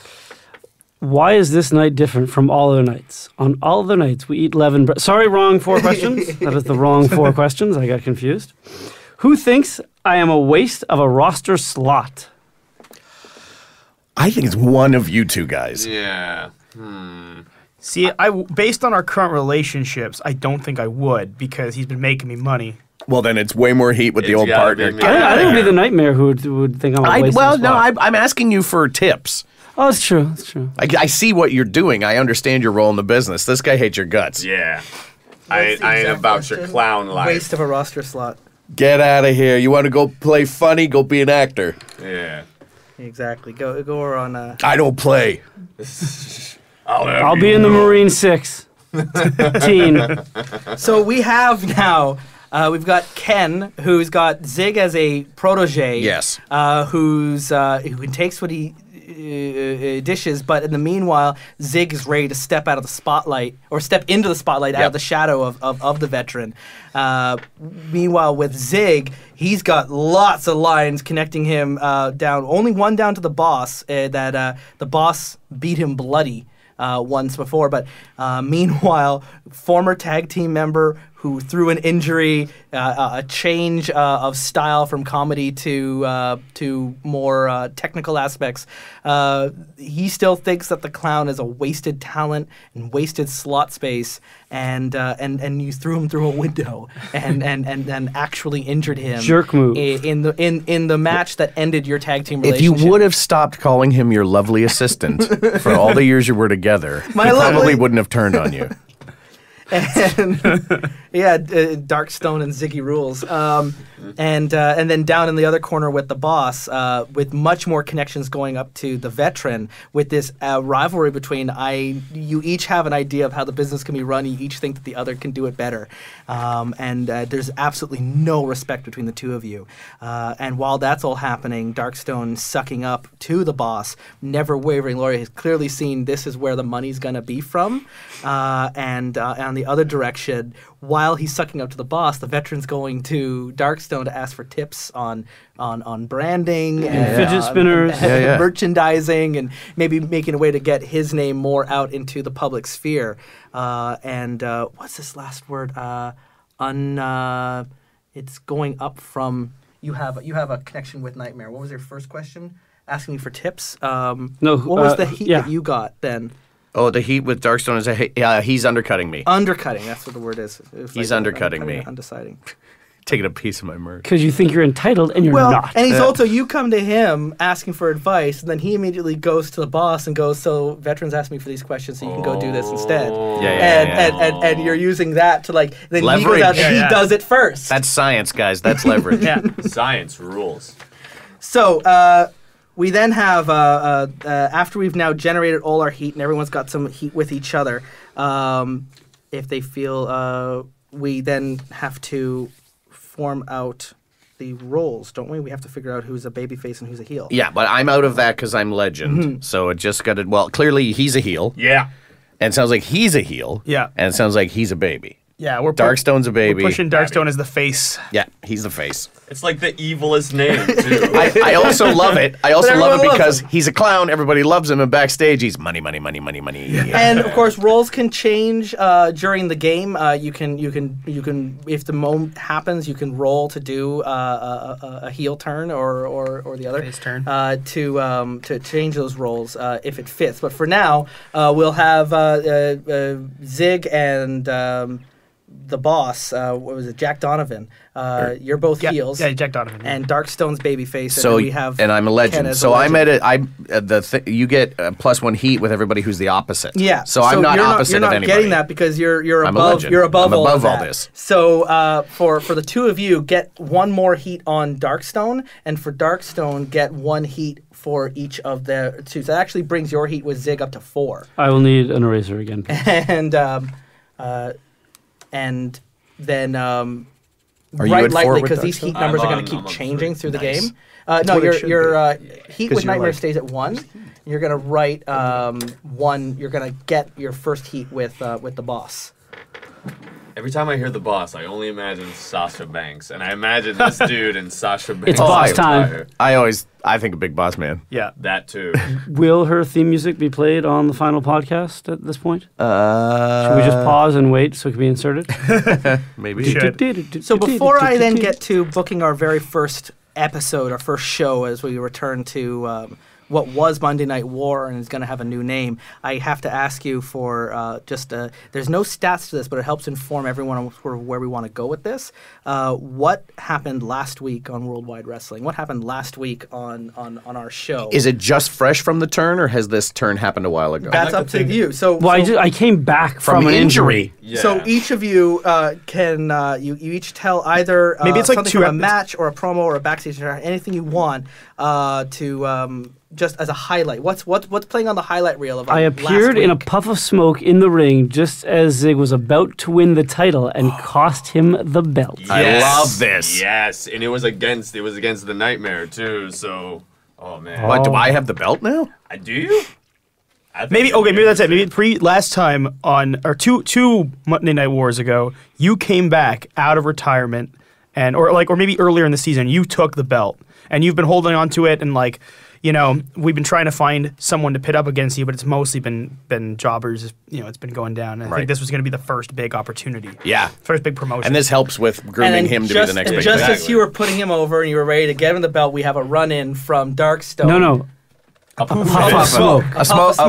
Why is this night different from all other nights? On all other nights, we eat 11 bread. Sorry, wrong 4 questions. That is the wrong 4 questions. I got confused. Who thinks I am a waste of a roster slot? I think it's one of you two guys. Yeah. See, based on our current relationships, I don't think I would, because he's been making me money. Well, then it's way more heat with the It's old gotta partner. be me. I think it would be the nightmare who would think I'm a waste of a slot. I'm asking you for tips. Oh, it's true. It's true. I see what you're doing. I understand your role in the business. This guy hates your guts. Yeah. What's the I ain't exact about your question? clown life. Waste of a roster slot. Get out of here. You want to go play funny? Go be an actor. Yeah. Exactly. Go on. I don't play. I'll be in the Marine 6. Teen. So we have now. We've got Ken, who's got Zig as a protege. Yes. Who takes what he dishes, but in the meanwhile, Zig is ready to step out of the spotlight, or step into the spotlight out of the shadow of the veteran. Meanwhile, with Zig, he's got lots of lines connecting him down. Only one down to the boss, that the boss beat him bloody once before. But meanwhile, former tag team member who through an injury, a change of style from comedy to more technical aspects, he still thinks that the clown is a wasted talent and wasted slot space, and you threw him through a window and actually injured him. Jerk move. in the match that ended your tag team If relationship. you would have stopped calling him your lovely assistant for all the years you were together, he My probably lovely- wouldn't have turned on you. And yeah, Darkstone and Ziggy Rules, and then down in the other corner with the boss, with much more connections going up to the veteran, with this rivalry between you each have an idea of how the business can be run, you each think that the other can do it better, and there's absolutely no respect between the two of you, and while that's all happening, Darkstone sucking up to the boss, never wavering loyalty, has clearly seen this is where the money's gonna be from, and on the other direction, while he's sucking up to the boss, the veteran's going to Darkstone to ask for tips on branding and fidget spinners. Yeah. merchandising, and maybe making a way to get his name more out into the public sphere. And what's this last word? it's going up from you have a connection with Nightmare. What was your first question? Asking me for tips. No, what was the heat yeah. that you got then? Oh, the heat with Darkstone is he's undercutting me. Undercutting. That's what the word is. He's undercutting me. Undeciding. Taking a piece of my merch. Because you think you're entitled and you're not. And he's also, you come to him asking for advice, and then he immediately goes to the boss and goes, so veterans asked me for these questions, so you can go do this instead. And you're using that to like, then leverage. He goes out and he does it first. That's science, guys. That's leverage. Science rules. So, we then have, after we've now generated all our heat and everyone's got some heat with each other, if they feel, we then have to form out the roles, don't we? We have to figure out who's a babyface and who's a heel. Yeah, but I'm out of that because I'm legend. So it just got to, well, clearly he's a heel. Yeah. And it sounds like he's a heel. Yeah. And it sounds like he's a baby. Yeah, we're Darkstone's a baby. We're pushing Darkstone as the face. Yeah, he's the face. It's like the evilest name, too. I also love it. I also love everyone it loves because him. he's a clown. Everybody loves him. And backstage, he's money, money, money, money, money. And of course, roles can change during the game. You can, if the moment happens, you can roll to do a heel turn or the other Face turn. to change those roles if it fits. But for now, we'll have Zig and the boss. What was it? Jack Donovan. You're both heels. Yeah, Jack Donovan. And Darkstone's babyface. So and we have and I'm a Ken legend. as So a I'm legend. at it. You get +1 heat with everybody who's the opposite. Yeah. So I'm not opposite you're not of anybody. getting that because you're I'm a above. legend. You're above I'm all above of all that. this. So for the two of you, get one more heat on Darkstone, and for Darkstone, get 1 heat for each of the two. So that actually brings your heat with Zig up to 4. I will need an eraser again, please. And then Are you right at 4 lightly with because these heat Darkstone? numbers are I'm going to keep on changing through the Nice. game. No, what it should your heat 'Cause with you're Nightmare like- stays at 1. You're going to write 1. You're going to get your first heat with the boss. Every time I hear the boss, I only imagine Sasha Banks. And I imagine this dude and Sasha Banks. It's boss time. attire. I think a big boss man. yeah. That, too. Will her theme music be played on the final podcast at this point? Should Uh, we just pause and wait so it can be inserted? maybe. Should. So before I then get to booking our very first episode, our first show, as we return to what was Monday Night War and is going to have a new name, I have to ask you for there's no stats to this, but it helps inform everyone on sort of where we want to go with this. What happened last week on Worldwide Wrestling? What happened last week on our show? Is it just fresh from the turn, or has this turn happened a while ago? That's up to you. So, Well, so I came back from an injury. Yeah. So each of you can you each tell either Maybe it's like something two from a episodes. match or a promo or a backstage or anything you want to just as a highlight. What's playing on the highlight reel of I last appeared in a week? puff of smoke in the ring just as Zig was about to win the title and cost him the belt. I love this. Yes, and it was against the Nightmare, too, so... Oh, man. What, do I have the belt now? Do you? I think Maybe you do. that's it. Maybe last time two Monday Night Wars ago, you came back out of retirement or maybe earlier in the season, you took the belt and you've been holding on to it and we've been trying to find someone to pit up against you, but it's mostly been jobbers. It's been going down. And I think this was going to be the first big opportunity. Yeah. First big promotion. And this helps with grooming him to be the next big just thing. as you were putting him over and you were ready to get him the belt, we have a run-in from Darkstone. No. A puff of smoke. A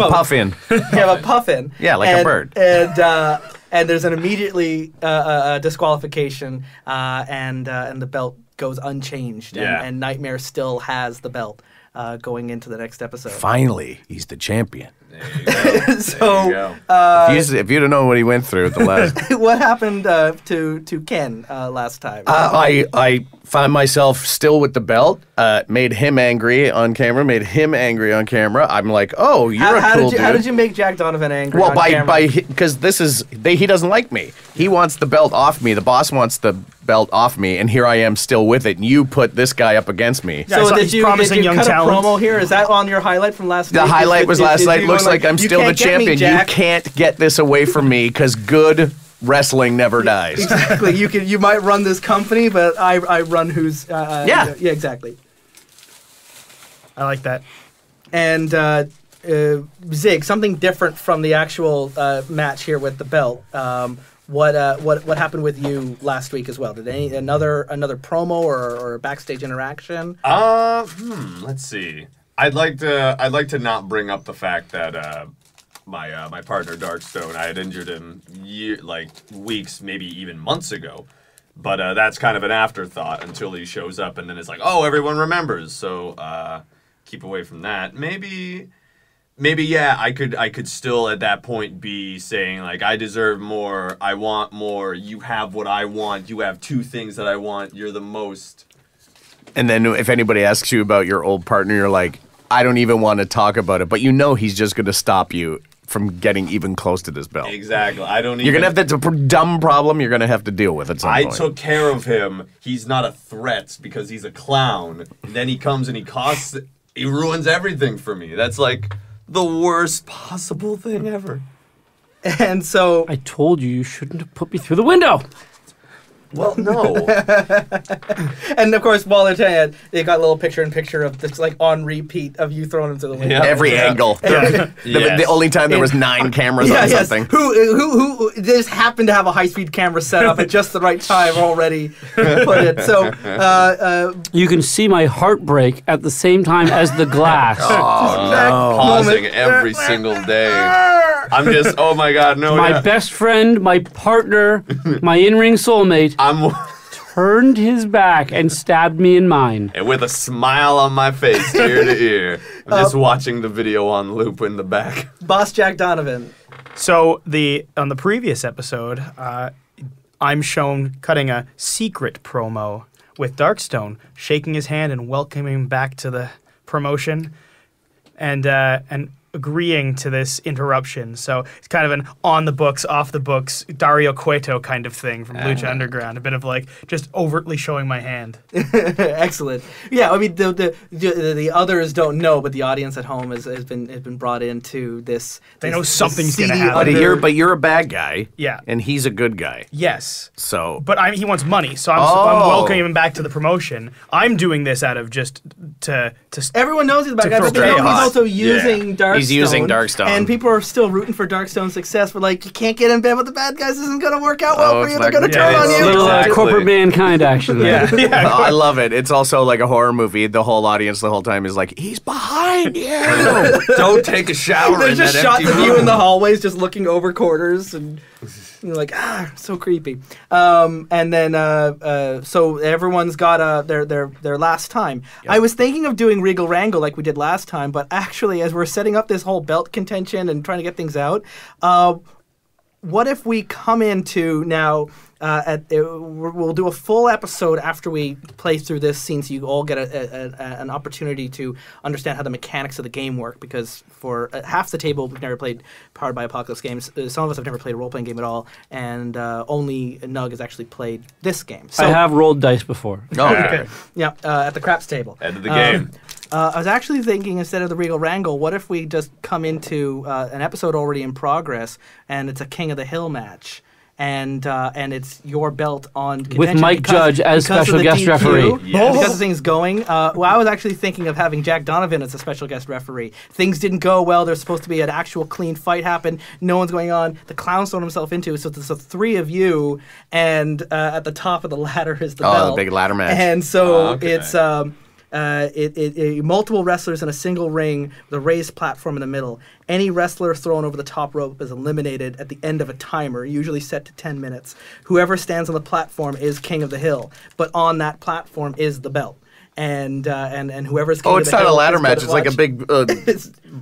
puff in. You have a puffin. Yeah, like a bird. And there's an immediately disqualification, and the belt goes unchanged. Yeah. And Nightmare still has the belt going into the next episode. Finally, he's the champion. There you go. So, There you go. If you'd have known what he went through at the last... what happened to Ken last time? I found myself still with the belt, made him angry on camera, I'm like, oh, you're a cool dude. How did you make Jack Donovan angry? Well, on camera? because he doesn't like me. He wants the belt off me. The boss wants the belt off me, and here I am still with it. And you put this guy up against me. Yeah, So he's did you promising young cut talent. a promo here? Is that on your highlight from last week? The highlight was last night. Looks like I'm "You still the can't get me, champion. You Jack." can't get this away from me because good wrestling never dies. Exactly. You might run this company, but I run who's yeah exactly. I like that. And Zig, something different from the actual match here with the belt. What happened with you last week as well? Did another promo or backstage interaction? Let's see. I'd like to not bring up the fact that my partner Darkstone, I had injured him weeks, maybe even months ago. But that's kind of an afterthought until he shows up, and then it's like, oh, everyone remembers. So keep away from that. Maybe yeah, I could still at that point be saying like, I deserve more, I want more, you have what I want, you have two things that I want, you're the most. And then if anybody asks you about your old partner, you're like, I don't even want to talk about it, but you know he's just going to stop you from getting even close to this belt. Exactly. I don't even... You're going to have that's a dumb problem you're going to have to deal with at some point. I took care of him. He's not a threat because he's a clown. And then he comes and he ruins everything for me. That's like the worst possible thing ever. And so... I told you shouldn't have put me through the window. Well, no. And of course, while they're saying it, they got a little picture-in-picture of this, like, on repeat of you throwing him to the window. Yeah. Every angle. Yes. The only time there was 9 cameras on something. Who just happened to have a high-speed camera set up at just the right time already put it. So, You can see my heartbreak at the same time as the glass. Pausing every single day. I'm just, oh my God, no. My best friend, my partner, my in-ring soulmate turned his back and stabbed me in mine. And with a smile on my face, ear to ear. I'm just watching the video on loop in the back. Boss Jack Donovan. So on the previous episode, I'm shown cutting a secret promo with Darkstone, shaking his hand and welcoming him back to the promotion, and agreeing to this interruption. So it's kind of an on the books, off the books, Dario Cueto kind of thing from Lucha Underground. A bit of like just overtly showing my hand. Excellent. Yeah, I mean the others don't know, but the audience at home has been brought into this. They know something's gonna happen. But you're a bad guy. Yeah. And he's a good guy. Yes. So. But he wants money, so I'm welcoming him back to the promotion. I'm doing this out of just to everyone knows he's a bad guy, throw but he's chaos. also using Darkstone. He's using Darkstone. And people are still rooting for Darkstone's success. But like, you can't get in bed with the bad guys. This isn't going to work out well for you. They're going to turn on you. Little corporate mankind action there. Yeah. I love it. It's also like a horror movie. The whole audience the whole time is like, he's behind you. Don't take a shower There's in just that shots empty of you room. in the hallways just looking over quarters and you're like, so creepy. And then so everyone's got their last time. Yep. I was thinking of doing Regal Wrangle like we did last time, but actually as we're setting up this whole belt contention and trying to get things out, what if we come into now we'll do a full episode after we play through this scene so you all get an opportunity to understand how the mechanics of the game work, because for half the table we've never played Powered by Apocalypse games. Some of us have never played a role-playing game at all, and only Nug has actually played this game. So, I have rolled dice before. Oh, okay. Yeah, at the craps table. End of the game. I was actually thinking, instead of the Regal Wrangle, what if we just come into an episode already in progress, and it's a King of the Hill match, and it's your belt on contention with Mike Judge as special guest referee. Yes. Because the thing's going. Well, I was actually thinking of having Jack Donovan as a special guest referee. Things didn't go well. There's supposed to be an actual clean fight happen. No one's going on. The clown's thrown himself into it. So there's the 3 of you, and at the top of the ladder is the belt. Oh, the big ladder match. And so it's multiple wrestlers in a single ring with a raised platform in the middle. Any wrestler thrown over the top rope is eliminated at the end of a timer, usually set to 10 minutes. Whoever stands on the platform is King of the Hill, but on that platform is the belt. And whoever's King of the Hill. Oh, it's not a ladder match. It's like a big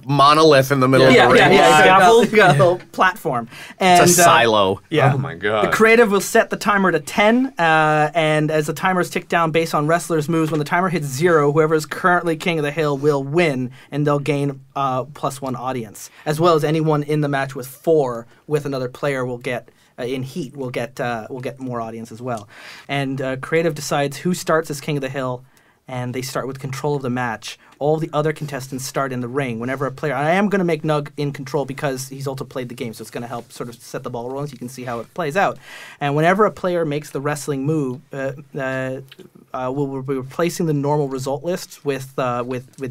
monolith in the middle of the ring. Yeah. You got a little platform. And, it's a silo. Yeah. Oh my God. The creative will set the timer to 10, and as the timers tick down based on wrestlers' moves, when the timer hits 0, whoever is currently King of the Hill will win, and they'll gain +1 audience, as well as anyone in the match with 4 with another player will get. In heat, will get more audience as well. And creative decides who starts as King of the Hill. and they start with control of the match. All the other contestants start in the ring. Whenever a player, I am going to make Nug in control because he's also played the game, so it's going to help sort of set the ball rolling so you can see how it plays out. And whenever a player makes the wrestling move, we'll be replacing the normal result list with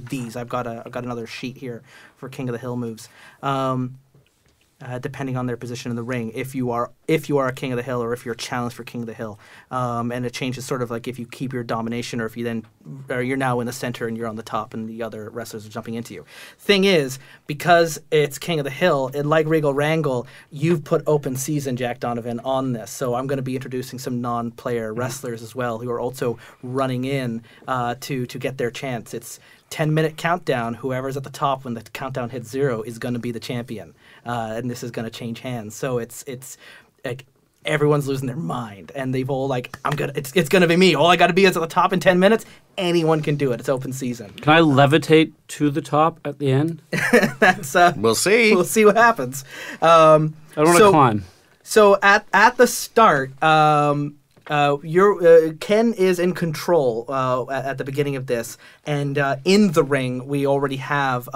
these. I've got another sheet here for King of the Hill moves. Depending on their position in the ring, if you are a King of the Hill or if you're challenged for King of the Hill, and it changes sort of like if you keep your domination or if you're now in the center and you're on the top and the other wrestlers are jumping into you. Thing is, because it's King of the Hill, and like Regal Wrangle, you've put open season Jack Donovan on this, so I'm going to be introducing some non-player wrestlers as well who are also running in to get their chance. It's 10-minute countdown. Whoever's at the top when the countdown hits 0 is going to be the champion, and this is going to change hands. So it's like everyone's losing their mind, and they've all like, it's going to be me. All I got to be is at the top in 10 minutes. Anyone can do it. It's open season. Can I levitate to the top at the end? That's We'll see. We'll see what happens. I don't want to climb. So at the start, Ken is in control at the beginning of this, and in the ring we already have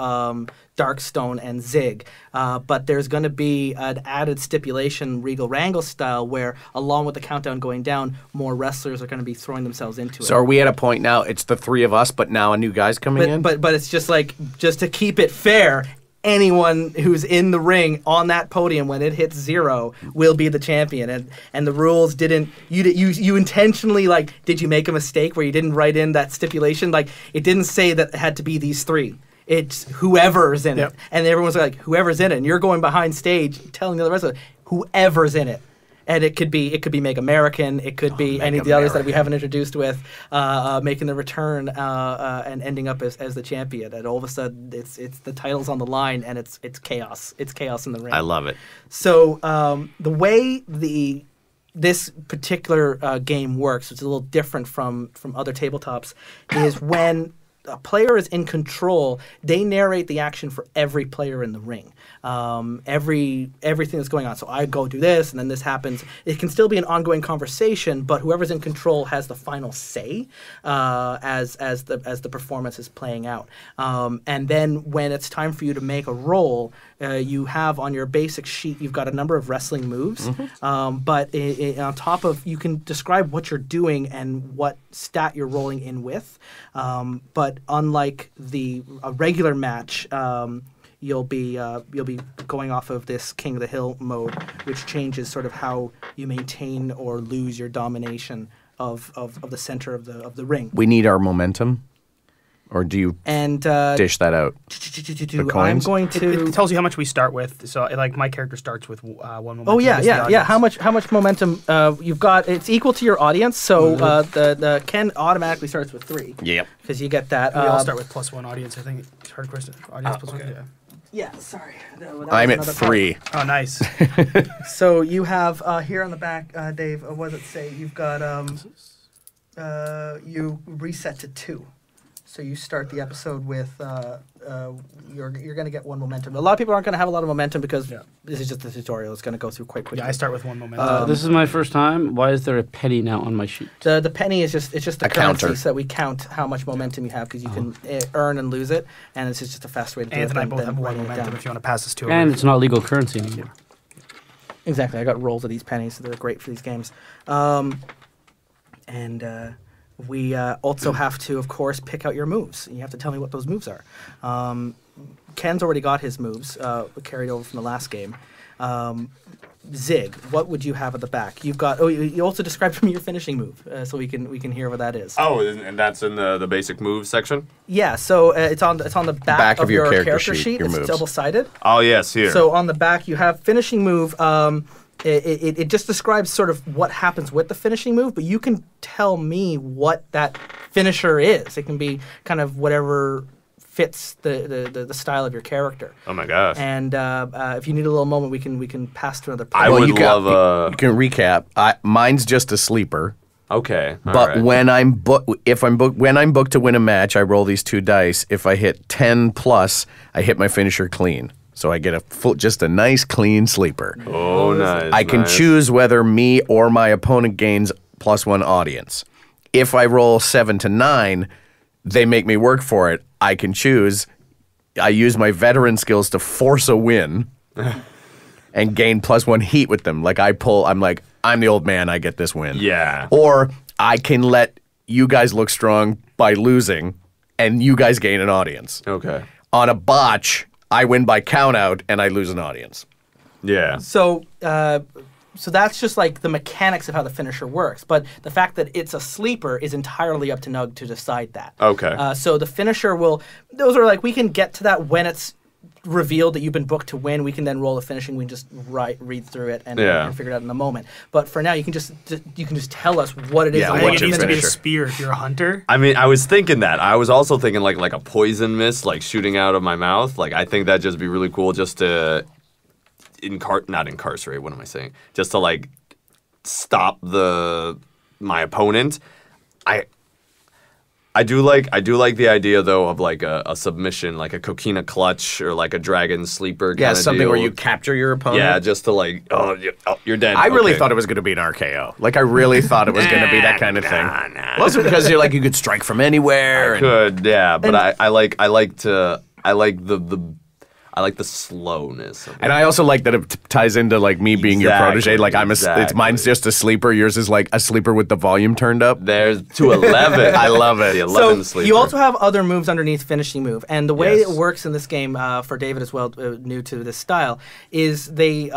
Darkstone and Zig, but there's going to be an added stipulation, Regal Wrangle style, where along with the countdown going down, more wrestlers are going to be throwing themselves into it. So are we at a point now? It's the three of us, but now a new guy's coming in. But it's just to keep it fair. Anyone who's in the ring on that podium when it hits 0 will be the champion, and the rules didn't. You intentionally did you make a mistake where you didn't write in that stipulation? It didn't say that it had to be these 3. It's whoever's in it, and everyone's like whoever's in it, and you're going behind stage telling the other wrestlers whoever's in it. And it could be Meg American, it could be any of the others that we haven't introduced with making the return and ending up as the champion. And all of a sudden, it's the title's on the line, and it's chaos. It's chaos in the ring. I love it. So the way this particular game works, which is a little different from other tabletops, is when a player is in control, they narrate the action for every player in the ring. Everything that's going on. So I go do this, and then this happens. It can still be an ongoing conversation, but whoever's in control has the final say as the performance is playing out. And then when it's time for you to make a roll, you have on your basic sheet, you've got a number of wrestling moves, but on top of, you can describe what you're doing and what stat you're rolling in with. But unlike a regular match, you'll be going off of this King of the Hill mode, which changes sort of how you maintain or lose your domination of the center of the ring. We need our momentum, or do you dish that out? I'm going to. It tells you how much we start with. So my character starts with 1 momentum. Oh yeah. How much momentum you've got? It's equal to your audience. So the Ken automatically starts with 3. Yep. Because you get that. We all start with +1 audience. I think it's hard question. Audience +1. Okay. Yeah, sorry. I'm at 3. Oh, nice. So you have here on the back, Dave. What does it say? You've got you reset to 2. So you start the episode with you're going to get 1 momentum. A lot of people aren't going to have a lot of momentum because this is just the tutorial. It's going to go through quite quickly. Yeah, I start with 1 momentum. This is my first time. Why is there a penny now on my sheet? The penny is just the a currency, counter. so that we count how much momentum you have because you can earn and lose it, and it's just a fast way to do it. Anthony and I both have 1 writing it momentum down. if you want to pass this to And it's not legal currency anymore. Exactly. I got rolls of these pennies, so they're great for these games. We also have to, of course, pick out your moves. You have to tell me what those moves are. Ken's already got his moves carried over from the last game. Zig, what would you have at the back? You've got. Oh, you also described for me your finishing move, so we can hear what that is. Oh, and that's in the basic moves section? Yeah. So it's on the back of your character sheet. your It's moves. double-sided. Oh, yes, here. So on the back you have finishing move. It just describes sort of what happens with the finishing move, but you can tell me what that finisher is. It can be kind of whatever fits the style of your character. Oh my gosh. And if you need a little moment, we can pass to another player. I would you can, love you can recap. Mine's just a sleeper. Okay. all But right. when I'm booked to win a match, I roll these 2 dice. If I hit 10 plus, I hit my finisher clean. So I get just a nice clean sleeper. Oh, nice. I can nice. choose whether me or my opponent gains +1 audience. If I roll 7 to 9, they make me work for it. I can choose. I use my veteran skills to force a win and gain +1 heat with them. Like I'm like, I'm the old man, I get this win. Yeah. Or I can let you guys look strong by losing and you guys gain an audience. Okay. On a botch, I win by count out and I lose an audience. Yeah. So that's just like the mechanics of how the finisher works. But the fact that it's a sleeper is entirely up to Nug to decide that. Okay. So the finisher those are like, we can get to that when it's revealed that you've been booked to win. We can then roll the finishing. We can just read through it and figure it out in the moment. But for now, you can just tell us what it is. Yeah, I and think what it needs to be a finisher? spear if you're a hunter. I mean, I was thinking that. I was also thinking like a poison mist, like shooting out of my mouth. Like, I think that'd just be really cool just to not incarcerate, what am I saying? Just to like stop my opponent. I do like the idea though of like a submission, like a coquina clutch or like a dragon sleeper. Yeah, kinda something deal. where you capture your opponent. Yeah, just to like, you're dead. I really Okay. thought it was going to be an RKO. Like, I really thought it was going to be that kind of thing. Also because you're like, you could strike from anywhere. Could, yeah, but I like the slowness of it. And I also like that it ties into like me being your protege. Like it's mine's just a sleeper. Yours is like a sleeper with the volume turned up. There's to 11. I love it. The 11 sleeper. You also have other moves underneath finishing move, and the way Yes. it works in this game for David as well, new to this style, is they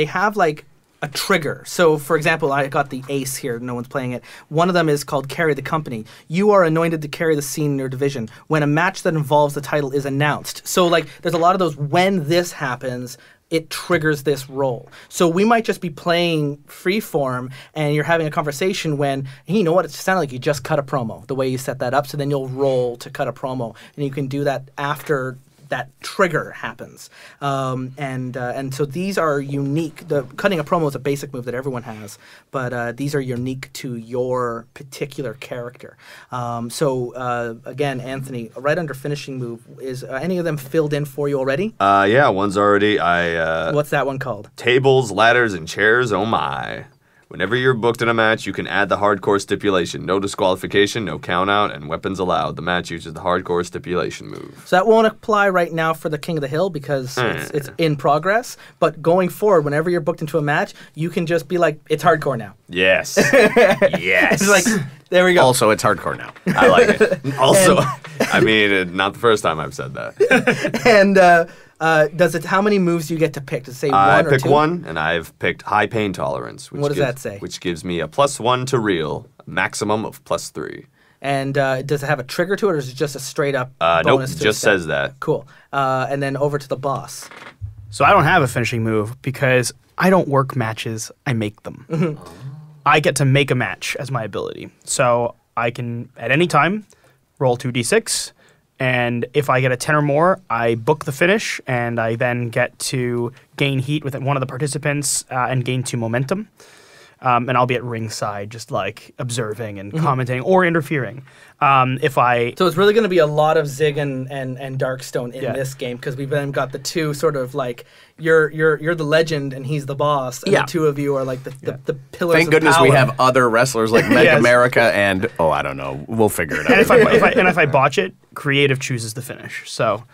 have like a trigger. So, for example, I got the ace here. No one's playing it. One of them is called Carry the Company. You are anointed to carry the scene in your division when a match that involves the title is announced. So, like, there's a lot of those, when this happens, it triggers this roll. So we might just be playing freeform and you're having a conversation when, hey, you know what, it sounded like you just cut a promo, the way you set that up. So then you'll roll to cut a promo. And you can do that after that trigger happens. And so these are unique. The cutting a promo is a basic move that everyone has, but these are unique to your particular character. Again, Anthony, right under finishing move, is any of them filled in for you already? Yeah, one's already. What's that one called? Tables, ladders, and chairs. Oh my. Whenever you're booked in a match, you can add the hardcore stipulation. No disqualification, no countout, and weapons allowed. The match uses the hardcore stipulation move. So that won't apply right now for the King of the Hill because it's in progress. But going forward, whenever you're booked into a match, you can just be like, it's hardcore now. Yes. Yes. It's like, there we go. Also, it's hardcore now. I like it. Also, I mean, not the first time I've said that. And how many moves do you get to pick? Does it say I one or pick two? one, and I've picked high pain tolerance. What does that say? Which gives me a +1 to reel, a maximum of +3. And does it have a trigger to it, or is it just a straight up Nope, bonus to just the step? says that. Cool. And then over to the boss. So I don't have a finishing move because I don't work matches, I make them. I get to make a match as my ability. So I can, at any time, roll 2d6, and if I get a 10 or more, I book the finish, and I then get to gain heat with one of the participants and gain 2 momentum. And I'll be at ringside just like observing and commenting or interfering. So it's really going to be a lot of Zig and Darkstone in Yeah. this game because we've then got the two sort of like you're the legend and he's the boss, and Yeah. the two of you are like the pillars. Thank of goodness power. we have other wrestlers like Meg Yes. America and I don't know. We'll figure it out. And if I botch it, creative chooses the finish. So,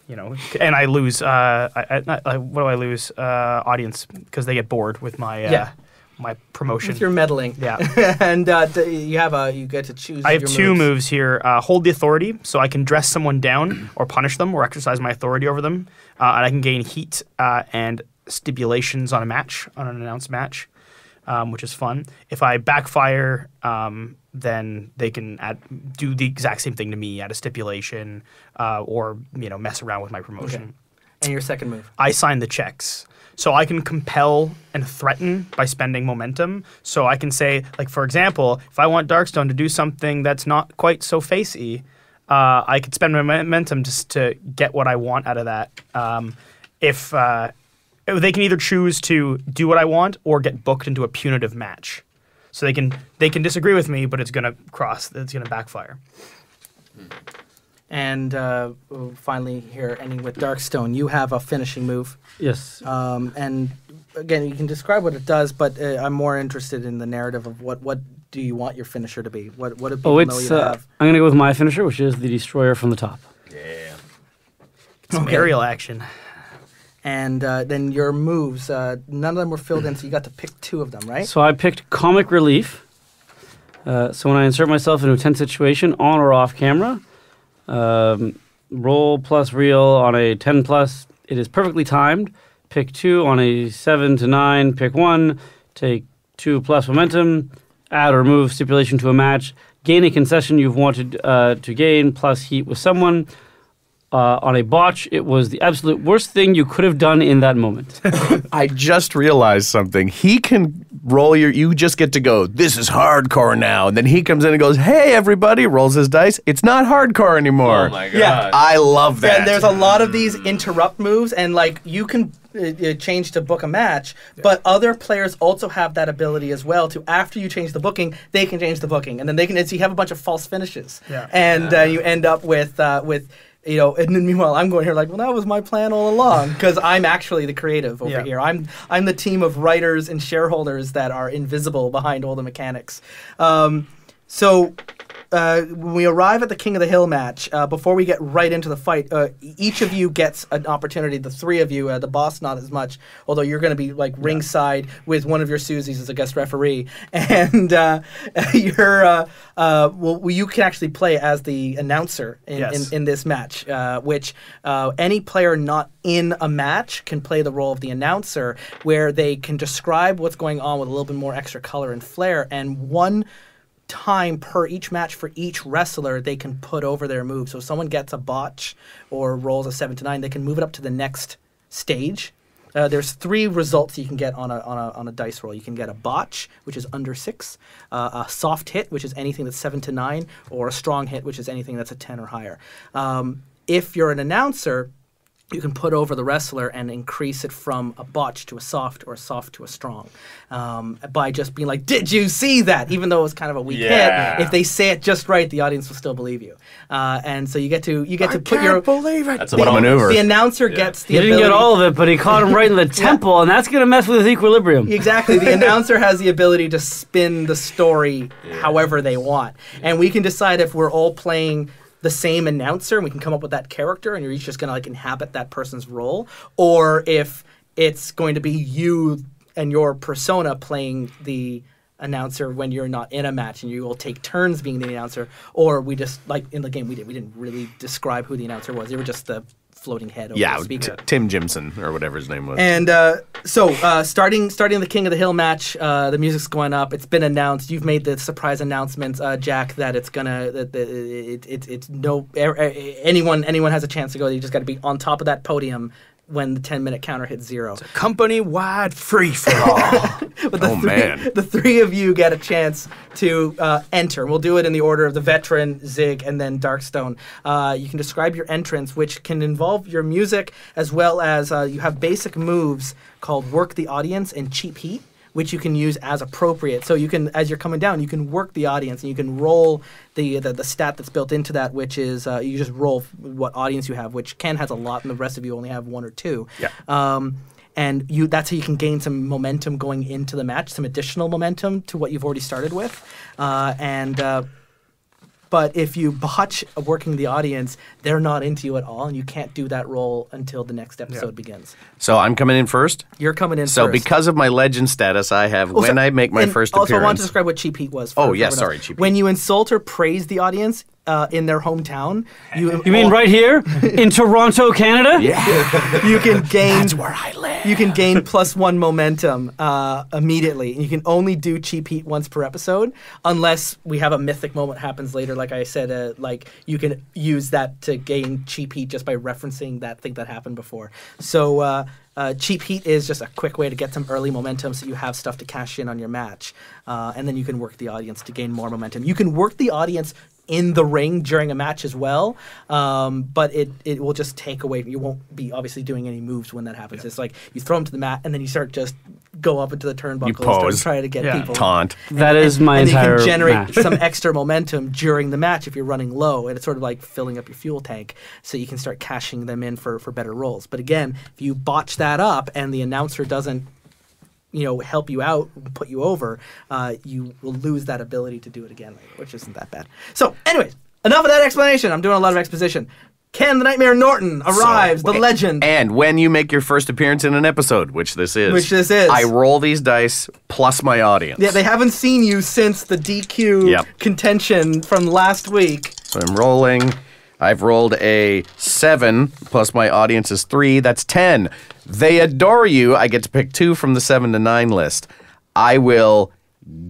and I lose. What do I lose? Audience, because they get bored with my my promotion. with your meddling. Yeah. And you get to choose. I have your 2 moves here. Hold the authority, so I can dress someone down or punish them or exercise my authority over them. And I can gain heat and stipulations on an announced match, which is fun. If I backfire, then they can do the exact same thing to me, add a stipulation, or mess around with my promotion. Okay. And your second move. I sign the checks. So I can compel and threaten by spending momentum. So I can say, like, for example, if I want Darkstone to do something that's not quite so facey, I could spend my momentum just to get what I want out of that. If they can either choose to do what I want or get booked into a punitive match. So they can disagree with me, but it's going to backfire. And finally, here ending with Darkstone, you have a finishing move. Yes. And again, you can describe what it does, but I'm more interested in the narrative of what do you want your finisher to be? What do people know it's. you have? I'm gonna go with my finisher, which is the destroyer from the top. Some aerial action. And then your moves, none of them were filled in, so you got to pick 2 of them, right? So I picked comic relief. So when I insert myself into a tense situation, on or off camera, roll plus real on a 10 plus. It is perfectly timed. Pick 2 on a 7 to 9. Pick 1. Take 2 plus momentum. Add or remove stipulation to a match. Gain a concession you've wanted to gain plus heat with someone. On a botch, it was the absolute worst thing you could have done in that moment. I just realized something. He can roll you just get to go, this is hardcore now. And then he comes in and goes, hey, everybody, rolls his dice. It's not hardcore anymore. Oh my god. Yeah. I love that. And there's a lot of these interrupt moves, and like you can change to book a match, but other players also have that ability as well to, after you change the booking, they can change the booking. And then they can, so you have a bunch of false finishes. Yeah. And you end up with you know, and then meanwhile I'm going here like, well, that was my plan all along, because I'm actually the creative over here. I'm the team of writers and shareholders that are invisible behind all the mechanics. So when we arrive at the King of the Hill match, before we get right into the fight, each of you gets an opportunity. The 3 of you, the boss not as much, although you're going to be like ringside with one of your Susies as a guest referee, and you can actually play as the announcer in this match, which any player not in a match can play the role of the announcer, where they can describe what's going on with a little bit more extra color and flair, and one time per each match for each wrestler they can put over their move. So if someone gets a botch or rolls a 7 to 9, they can move it up to the next stage. There's 3 results you can get on a dice roll. You can get a botch, which is under 6, a soft hit, which is anything that's 7 to 9, or a strong hit, which is anything that's a 10 or higher. If you're an announcer, you can put over the wrestler and increase it from a botch to a soft, or a soft to a strong, by just being like, did you see that? Even though it was kind of a weak hit, if they say it just right, the audience will still believe you. And so you get to put your... believe it. That's a little maneuver. The announcer gets the He ability... didn't get all of it, but he caught him right in the temple, and that's going to mess with his equilibrium. Exactly. The announcer has the ability to spin the story however they want. And we can decide if we're all playing the same announcer and we can come up with that character and you're each just going to like inhabit that person's role, or if it's going to be you and your persona playing the announcer when you're not in a match, and you will take turns being the announcer, or we just, like in the game we didn't really describe who the announcer was. They were just the floating head over the speaker. Tim Jimson, or whatever his name was. And so starting the King of the Hill match, the music's going up. It's been announced. You've made the surprise announcement, Jack, that it's gonna it's no anyone has a chance to go. You just got to be on top of that podium when the 10-minute counter hits 0. It's a company-wide free-for-all. But man. the 3 of you get a chance to enter. We'll do it in the order of the veteran, Zig, and then Darkstone. You can describe your entrance, which can involve your music, as well as you have basic moves called Work the Audience and Cheap Heat, which you can use as appropriate. So you can, as you're coming down, you can work the audience, and you can roll the stat that's built into that, which is you just roll what audience you have, which Ken has a lot, and the rest of you only have 1 or 2. Yeah. And that's how you can gain some momentum going into the match, some additional momentum to what you've already started with. But if you botch working the audience, they're not into you at all, and you can't do that role until the next episode begins. So I'm coming in first? You're coming in So first. because of my legend status, I have, when I make my first appearance... Also, I want to describe what Cheap Heat was. Sorry, Cheap Heat. When you insult or praise the audience in their hometown... You mean right here? In Toronto, Canada? Yeah. You can gain... That's where I live. You can gain +1 momentum immediately. And you can only do Cheap Heat once per episode, unless we have a mythic moment happens later. Like I said, like you can use that to gain Cheap Heat just by referencing that thing that happened before. So Cheap Heat is just a quick way to get some early momentum so you have stuff to cash in on your match. And then you can work the audience to gain more momentum. You can work the audience in the ring during a match as well, but it will just take away. You won't be obviously doing any moves when that happens. It's like you throw them to the mat and then you start just go up into the turnbuckle and start trying to get people. Taunt. That is my entire And you can generate match. some extra momentum during the match if you're running low, and it's sort of like filling up your fuel tank, so you can start cashing them in for better rolls. But again, if you botch that up and the announcer doesn't help you out, put you over, you will lose that ability to do it again later, which isn't that bad. So, anyways, enough of that explanation. I'm doing a lot of exposition. Ken the Nightmare Norton arrives, the legend. And when you make your first appearance in an episode, which this is, I roll these dice plus my audience. Yeah, they haven't seen you since the DQ contention from last week. So I'm rolling. I've rolled a 7 plus my audience is 3. That's 10. They adore you. I get to pick 2 from the 7 to 9 list. I will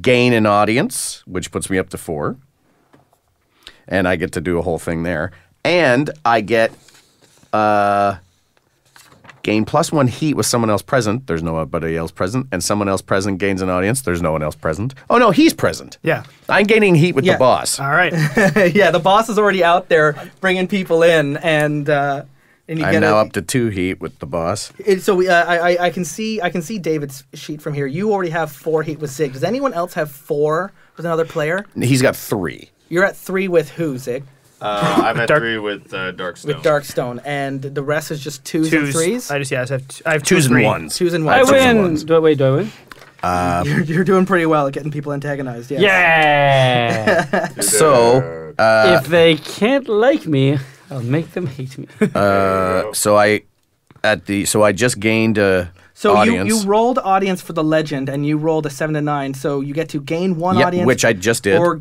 gain an audience, which puts me up to 4. And I get to do a whole thing there. And I get gain +1 heat with someone else present. There's nobody else present. And someone else present gains an audience. There's no one else present. Oh, no, he's present. Yeah. I'm gaining heat with the boss. All right. Yeah, the boss is already out there bringing people in, and you I'm now up to 2 heat with the boss. I can see David's sheet from here. You already have 4 heat with Zig. Does anyone else have 4 with another player? He's got 3. You're at 3 with who, Zig? I'm at 3 with Darkstone. With Darkstone, and the rest is just 2s and 3s? I have 2s and 1s. 2s and 1s. I win. Do I win? You're doing pretty well at getting people antagonized, yes. Yeah! So, if they can't like me, I'll make them hate me. so I just gained a audience. You rolled audience for the legend, and you rolled a 7 to 9, so you get to gain 1 audience. Which I just did. Or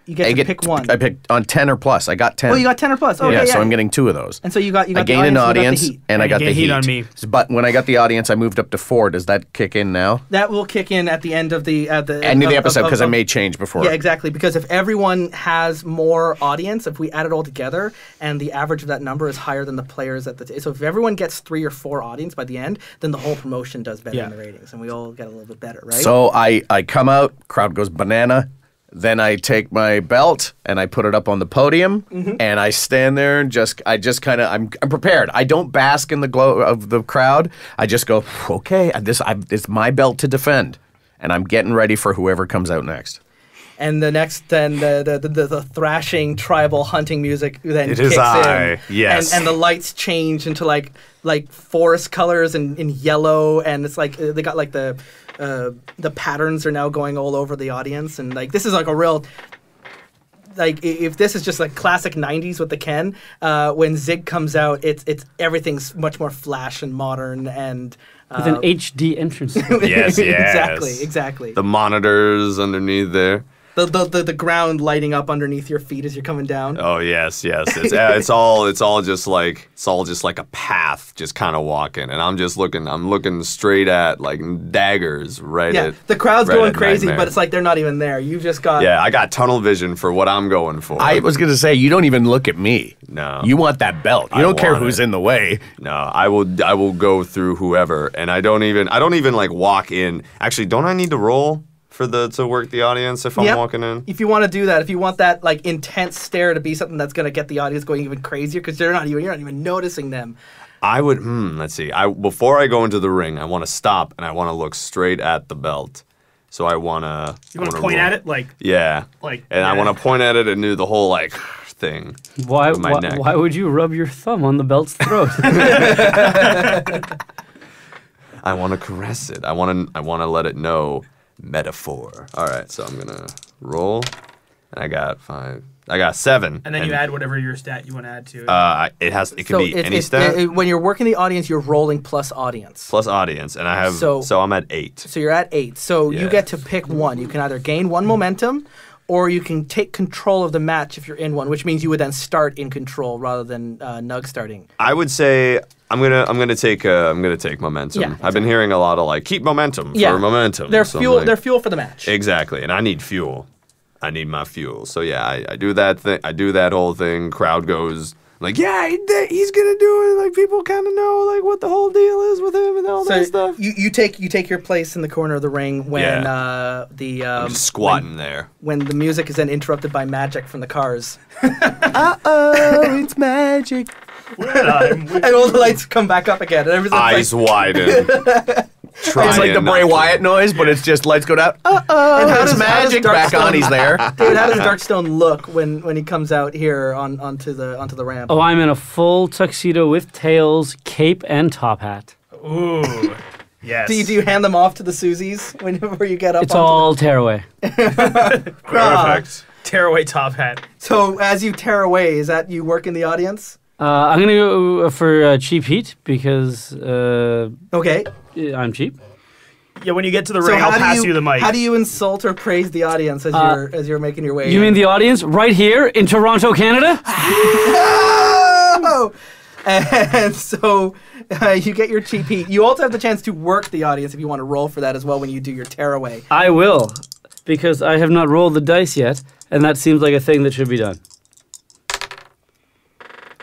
you get to pick 1. I picked on 10 or plus. I got 10. Oh, you got 10 or plus. Okay, yeah, so I'm getting 2 of those. And so you got I gained an audience, and I got the heat on me. But when I got the audience, I moved up to 4. Does that kick in now? That will kick in at the end of the end of the episode, because I may change before. Yeah, exactly. Because if everyone has more audience, if we add it all together, and the average of that number is higher than the players at the so if everyone gets 3 or 4 audience by the end, then the whole promotion does better in the ratings, and we all get a little bit better, right? So I come out, crowd goes banana. Then I take my belt and I put it up on the podium, and I stand there and I'm prepared. I don't bask in the glow of the crowd. I just go, okay, it's my belt to defend, and I'm getting ready for whoever comes out next. And the thrashing tribal hunting music then It kicks is in. Yes. And the lights change into like forest colors and in yellow, and it's like they got like the patterns are now going all over the audience, and like this is like a real, like if this is just like classic 90s with the Ken, when Zig comes out, it's everything's much more flash and modern and with an HD entrance. Yes, exactly. The monitors underneath there. The ground lighting up underneath your feet as you're coming down. Oh yes. It's all just like a path, just kind of walking, and I'm looking straight at like daggers right at. The crowd's right going at crazy, Nightmare. but it's like they're not even there. You've just got. Yeah, I got tunnel vision for what I'm going for. I was gonna say, you don't even look at me. No. You want that belt. You don't care who's in the way. No, I will go through whoever, and I don't even like walk in. Actually, don't I need to roll to work the audience if I'm walking in? If you want to do that, if you want that like intense stare to be something that's going to get the audience going even crazier, because you're not even noticing them. I would. Let's see. Before I go into the ring, I want to stop and I want to look straight at the belt. So I want to. You want to point at it, like. Yeah. I want to point at it and do the whole like thing. Why would you rub your thumb on the belt's throat? I want to caress it. I want to let it know. Metaphor. All right, so I'm gonna roll, and I got 5. I got 7. And then you add whatever your stat you want to add to it. It can be any stat. When you're working the audience, you're rolling plus audience. Plus audience, and I have. So I'm at 8. So you're at 8. So you get to pick 1. You can either gain 1 momentum, or you can take control of the match if you're in one, which means you would then start in control rather than Nug starting. I would say I'm gonna take momentum. Yeah, I've been hearing a lot of like keep momentum for momentum. They're so fuel. like, They're fuel for the match. Exactly, and I need fuel. I need my fuel. So yeah, I do that thing. I do that whole thing. Crowd goes like, yeah, he's gonna do it. Like people kind of know like what the whole deal is with him and all that stuff. You take your place in the corner of the ring when I'm just squatting there when the music is then interrupted by magic from the cars. It's magic. And all the lights come back up again. And everything's eyes widen. It's like the Bray Wyatt noise, but it's just lights go down. And how does magic back on? He's there. David, how does Darkstone look when he comes out here onto the ramp? Oh, I'm in a full tuxedo with tails, cape, and top hat. Ooh. Yes. Do you hand them off to the Susies whenever you get up? It's all tearaway. Perfect. Tearaway top hat. So as you tear away, is that you work in the audience? I'm going to go for cheap heat because Okay. I'm cheap. Yeah, when you get to the ring, I'll pass you the mic. How do you insult or praise the audience as you're making your way? You mean the audience right here in Toronto, Canada? Oh! And so you get your cheap heat. You also have the chance to work the audience if you want to roll for that as well when you do your tearaway. I will, because I have not rolled the dice yet, and that seems like a thing that should be done.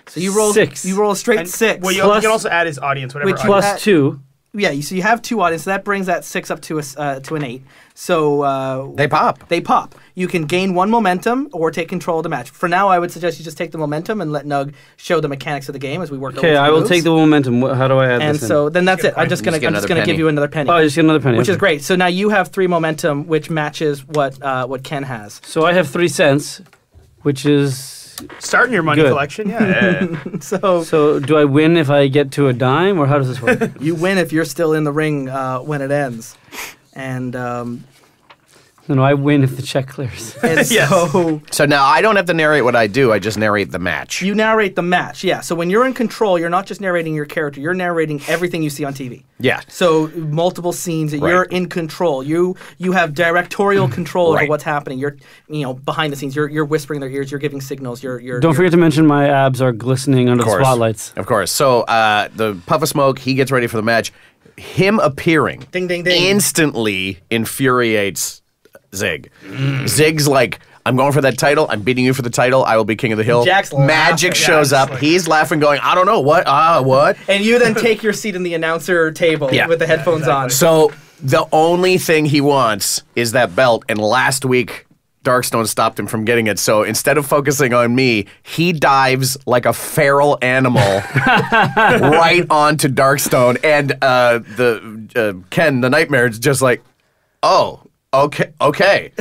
So you roll 6. You roll a straight And- 6. Well, you Plus- can also add his audience, whatever. Which audience. Plus 2. Yeah, so you have 2 audience, so that brings that 6 up to an 8. So They pop. They pop. You can gain 1 momentum or take control of the match. For now, I would suggest you just take the momentum and let Nug show the mechanics of the game as we work. Okay, I will take the momentum. How do I add And this in? so then that's it. I'm just gonna get another give penny. you another penny, Oh, I just get another penny. which is okay. great. So now you have 3 momentum, which matches what Ken has. So I have 3 cents, which is... Starting your money Good. collection, yeah. So So do I win if I get to a dime, or how does this work? you win if you're still in the ring when it ends, and No, I win if the check clears. Yes. so So now I don't have to narrate what I do. I just narrate the match. you narrate the match. Yeah. So when you're in control, you're not just narrating your character. You're narrating everything you see on TV. Yeah. So multiple scenes that Right. you're in control. You have directorial control over Right. what's happening. You're behind the scenes. You're whispering in their ears. You're giving signals. Don't forget to mention my abs are glistening under the course. spotlights. Of course. So the puff of smoke, he gets ready for the match. Him appearing Ding, ding, ding. instantly infuriates Zig. Zig's like, I'm going for that title. I'm beating you for the title. I will be king of the hill. Jack's Magic laughing. shows Yeah, up. it's like- He's laughing, going, I don't know what. What? And you then take your seat in the announcer table Yeah. with the headphones on. So the only thing he wants is that belt. And last week, Darkstone stopped him from getting it. So instead of focusing on me, he dives like a feral animal right onto Darkstone. And Ken, the Nightmare, is just like, oh, okay.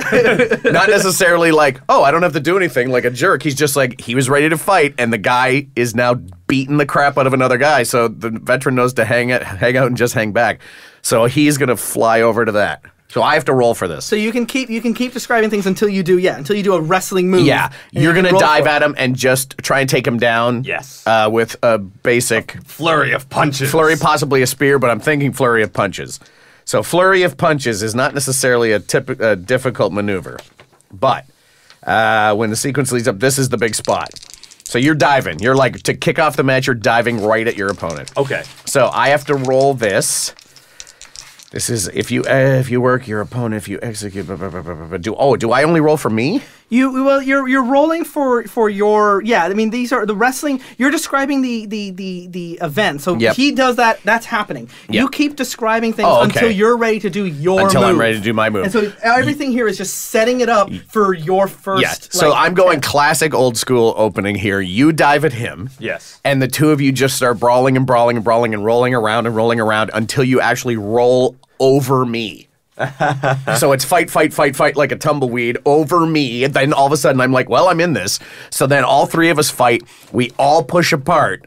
Not necessarily like, oh, I don't have to do anything like a jerk. He's just like, he was ready to fight, and the guy is now beating the crap out of another guy. So the veteran knows to hang out and just hang back. So he's gonna fly over to that. So I have to roll for this. So you can keep describing things until you do a wrestling move. Yeah, and you're you can gonna roll dive for it. at him and just try and take him down. Yes. With a basic Flurry of punches. flurry, possibly a spear, but I'm thinking flurry of punches. So flurry of punches is not necessarily a difficult maneuver, but when the sequence leads up, this is the big spot. So you're diving. You're like, to kick off the match, you're diving right at your opponent. Okay. So I have to roll this. This is if you work your opponent, if you execute. Do I only roll for me? You're rolling for your I mean these are the wrestling. You're describing the event. So Yep. he does that. That's happening. You Yep. keep describing things Oh, okay. until you're ready to do your Until move. I'm ready to do my move. And so everything here is just setting it up for your first. Yeah. So like, I'm going attempt. classic old school opening here. You dive at him. Yes. And the two of you just start brawling and brawling and brawling and rolling around until you actually roll over me. So it's fight like a tumbleweed over me. And then all of a sudden I'm like, well, I'm in this. So then all 3 of us fight. We all push apart.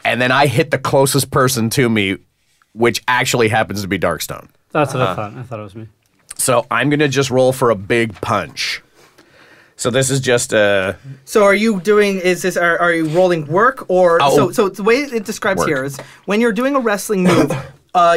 And then I hit the closest person to me, which actually happens to be Darkstone. That's what I thought. I thought it was me. So I'm going to just roll for a big punch. So this is just a... So are you doing? Are you rolling work or? Oh. So the way it describes Work. here is when you're doing a wrestling move.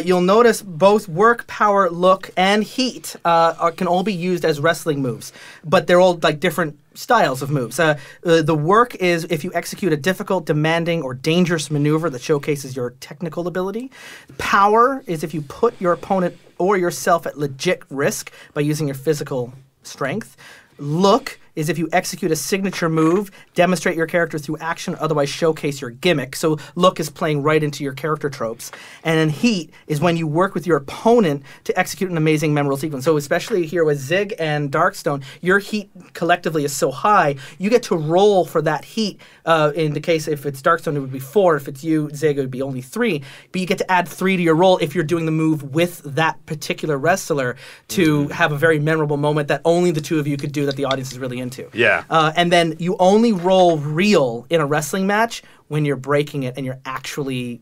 You'll notice both work, power, look, and heat can all be used as wrestling moves, but they're all like different styles of moves. The work is if you execute a difficult, demanding, or dangerous maneuver that showcases your technical ability. Power is if you put your opponent or yourself at legit risk by using your physical strength. Look is if you execute a signature move, demonstrate your character through action, otherwise showcase your gimmick. So look is playing right into your character tropes. And then heat is when you work with your opponent to execute an amazing memorable sequence. So especially here with Zig and Darkstone, your heat collectively is so high, you get to roll for that heat. In the case if it's Darkstone, it would be 4. If it's you, Zig, it would be only 3. But you get to add 3 to your roll if you're doing the move with that particular wrestler to have a very memorable moment that only the 2 of you could do that the audience is really into. Yeah. And then you only roll real in a wrestling match when you're breaking it and you're actually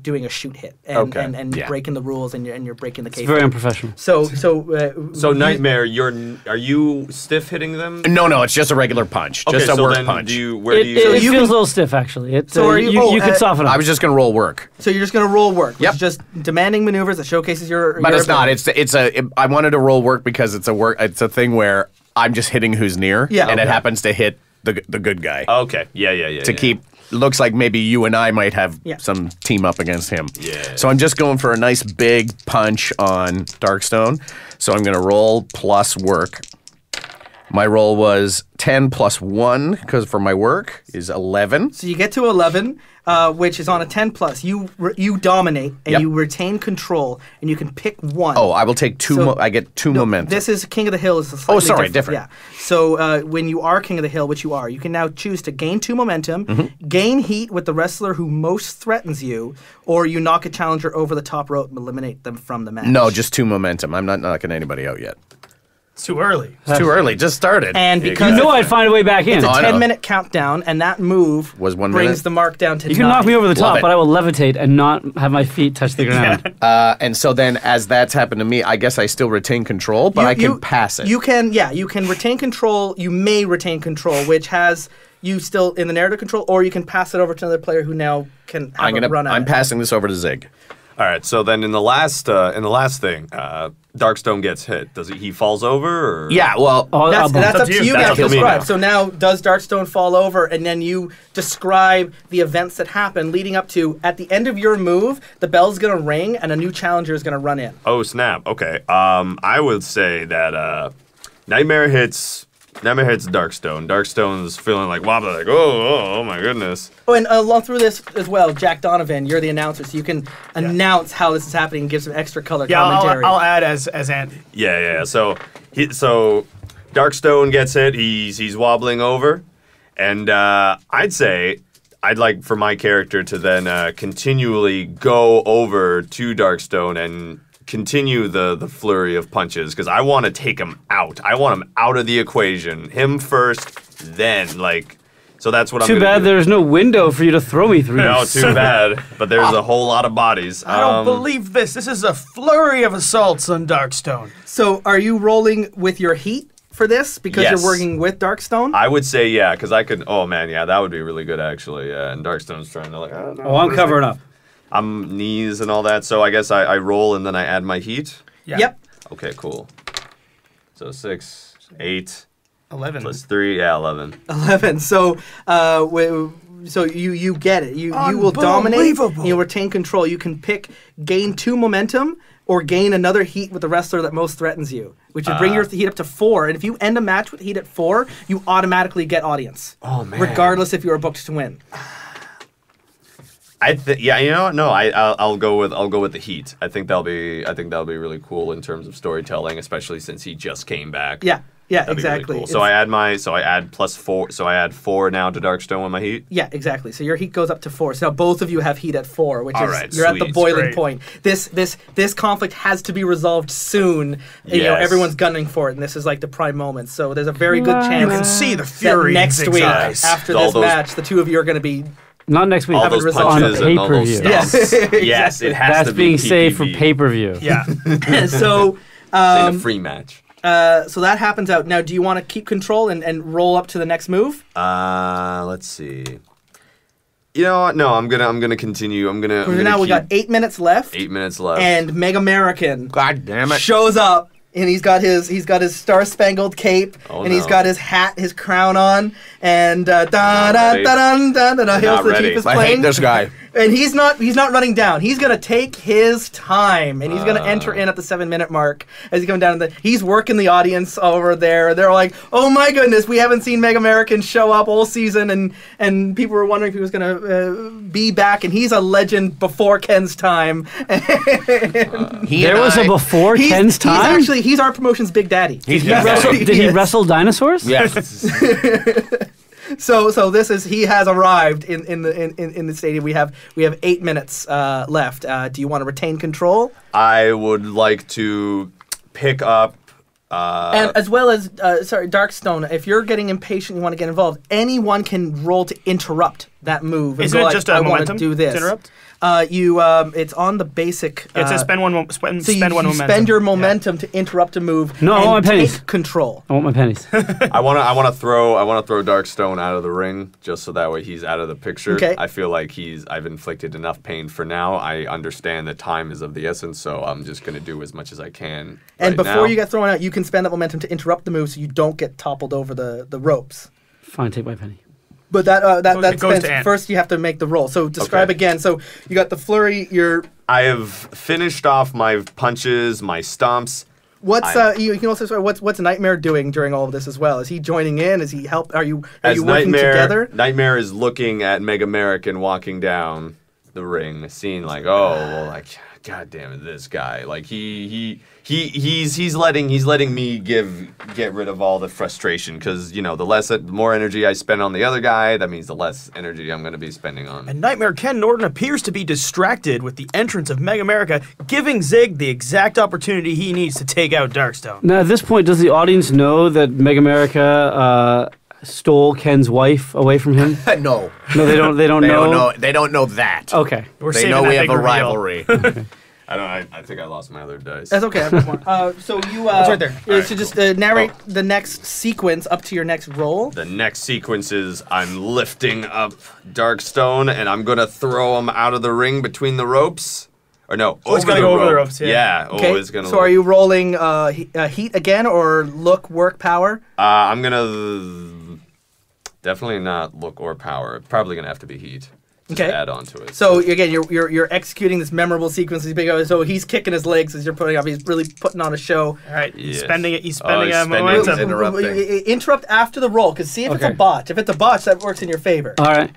doing a shoot hit and Okay. and Yeah. breaking the rules, and you're breaking the It's case. very unprofessional. So Nightmare, are you stiff hitting them? No, it's just a regular punch. Just a so work then punch. where do you? It you feels can- a little stiff, actually. So are you- you could soften up. I was just going to roll work. So you're just going to roll work, which Yep. is just demanding maneuvers that showcases your. But your it's not. ability. I wanted to roll work because it's a thing where I'm just hitting who's near. Yeah. And it Okay. happens to hit the good guy. Okay. Yeah. to keep looks like maybe you and I might have Yeah. some team up against him. Yeah. So I'm just going for a nice big punch on Darkstone. So I'm going to roll plus work. My roll was 10 plus 1 because for my work is 11. So you get to 11, which is on a 10 plus. You dominate and Yep. you retain control, and you can pick one. Oh, I will take two. So- I get 2 No, momentum. This is King of the Hill. Is a slightly sorry, different. Yeah. So when you are King of the Hill, which you are, you can now choose to gain 2 momentum, Mm-hmm. gain heat with the wrestler who most threatens you, or you knock a challenger over the top rope and eliminate them from the match. No, just 2 momentum. I'm not knocking anybody out yet. It's too early. It's too early. Just started. And because You know I'd find a way back in. it's a Oh, I know. 10-minute countdown, and that move Was 1 brings minute? the mark down to You can 9. knock me over the Love top, it. but I will levitate and not have my feet touch the ground. And so then, as that's happened to me, I guess I still retain control, but I can pass it. You can retain control. You may retain control, which has you still in the narrative control, or you can pass it over to another player who now can have a run at I'm it. passing this over to Zig. All right. So then in the last thing, Darkstone gets hit. Does he falls over? Or? Yeah, well, Oh, That's up to you That's guys up to to me describe. now. So now, does Darkstone fall over, and then you describe the events that happen leading up to, at the end of your move, the bell's going to ring, and a new challenger is going to run in. Oh snap. Okay. I would say that Nightmare hits Darkstone. Darkstone's feeling like wobbly, like oh my goodness. Oh, and along through this as well, Jack Donovan, you're the announcer, so you can announce how this is happening and give some extra color Yeah, commentary. I'll add as Andy. Yeah. So Darkstone gets hit. He's wobbling over, and I'd like for my character to then continually go over to Darkstone and continue the flurry of punches because I want to take him out. I want him out of the equation. Him first, then so that's what I'm Too gonna bad do. there's no window for you to throw me through. No, too bad. But there's a whole lot of bodies. I don't believe this. This is a flurry of assaults on Darkstone. So are you rolling with your heat for this because Yes. you're working with Darkstone? I would say yeah, because I could. Oh man, yeah, that would be really good actually. Yeah, and Darkstone's trying to I don't know. Oh, I'm covering up. I'm knees and all that, so I guess I roll and then I add my heat. Yeah. Yep. Okay, cool. So 6, 8 11. plus 3, yeah, 11. 11. So so you get it. You will dominate. Unbelievable. And you'll retain control. You can pick gain 2 momentum or gain another heat with the wrestler that most threatens you, which would bring your heat up to 4. And if you end a match with heat at 4, you automatically get audience. Oh man. Regardless if you are booked to win. Yeah, you know what? No, I'll go with the heat. I think that'll be really cool in terms of storytelling, especially since he just came back. Yeah. Yeah, That'd be really exactly. cool. So I add plus 4. So I add 4 now to Darkstone with my heat. Yeah, exactly. So your heat goes up to 4. So now both of you have heat at 4, which All is right, you're at the sweet. boiling Great. point. This conflict has to be resolved soon. You know, Yes. everyone's gunning for it, and this is like the prime moment. So there's a very good chance You can see the that fury in next Zig's week eyes. after All this those- match, the two of you are going to be. Not next week. All Have it those resolved. punches On and all those pay-per-view. stomps. Yes, it has That's to be being saved for PPV. pay-per-view. Yeah. So It's a free match. so that happens out. Now, do you want to keep control and roll up to the next move? Let's see. You know what? No, I'm gonna continue. I'm gonna Now we keep got 8 minutes left, 8 minutes left. and Meg American God damn it. shows up, and he's got his star-spangled cape, Oh, and he's no. got his hat, his crown on, and da da da ready. da da da da. Not the ready. Chief is I playing, hate this guy. and he's not running down. He's gonna take his time, and he's gonna enter in at the 7-minute mark as he comes down. He's working the audience over there. They're like, "Oh my goodness, we haven't seen Meg American show up all season," and people were wondering if he was gonna be back. And he's a legend before Ken's time. There was a before Ken's time? He's our promotion's Big Daddy. He's He wrestled- did he is. wrestle dinosaurs? Yes. So this is he has arrived in the stadium. We have 8 minutes left. Do you want to retain control? I would like to pick up. And as well as Darkstone, if you're getting impatient, you want to get involved. Anyone can roll to interrupt that move. And Isn't go it like, just a I want to momentum do this. to interrupt? It's on the basic. It says spend one So you, spend one you momentum. spend your momentum to interrupt a move. No, I and want my pennies. take control. I want my pennies. I wanna throw Darkstone out of the ring just so that way he's out of the picture. Okay. I feel like I've inflicted enough pain for now. I understand that time is of the essence, so I'm just gonna do as much as I can. And right before now. you get thrown out, you can spend that momentum to interrupt the move so you don't get toppled over the ropes. Fine, take my penny. But that It goes spends, to Ant. first you have to make the roll. So describe Okay. again. So you got the flurry. I have finished off my punches, my stomps. What's you can also say what's Nightmare doing during all of this as well? Is he joining in? Is he help? Are you As working together? Nightmare is looking at Meg American walking down the ring, seeing like, oh, well, like, God damn it, this guy. Like he's letting me get rid of all the frustration because the more energy I spend on the other guy, that means the less energy I'm going to be spending on. And Nightmare Ken Norton appears to be distracted with the entrance of Meg America, giving Zig the exact opportunity he needs to take out Darkstone. Now, at this point, does the audience know that Meg America stole Ken's wife away from him? No. No, they don't. They don't They know. don't know. They don't know that. Okay. We're They saving know that we have big a reveal. rivalry. I think I lost my other dice. That's okay. I've got more. So you It's right there. should just narrate the next sequence up to your next roll. The next sequence is I'm lifting up Darkstone and I'm gonna throw him out of the ring between the ropes. Or no, Oh, he's gotta go over the ropes, yeah. Yeah. Okay. Oh, it's gonna. So are you rolling heat again or look, work, power? I'm gonna definitely not look or power. Probably gonna have to be heat. Just Okay. add on to it. So again, you're executing this memorable sequence. So he's kicking his legs as you're putting up. He's really putting on a show. All right, he's Yes. spending it. He's Oh, spending he's a spending- momentum. he's interrupting. Interrupt after the roll, because see if it's a Okay. botch. If it's a botch, that works in your favor. All right.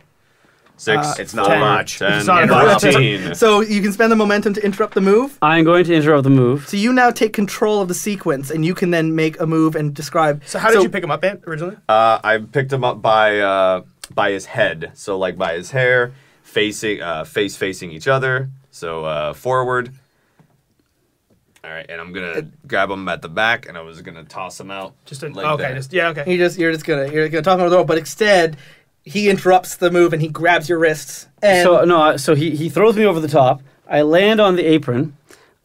6. It's not 10. much. 10. It's not a 14. So you can spend the momentum to interrupt the move. I'm going to interrupt the move. So you now take control of the sequence, and you can then make a move and describe. So how did you pick him up, Ant, originally? I picked him up by his head. So like by his hair, facing each other. So forward. All right, and I'm gonna grab him at the back, and I was gonna toss him out. Like okay, that. Okay. You're just gonna talk about the roll, but instead he interrupts the move and he grabs your wrists. And So he throws me over the top. I land on the apron.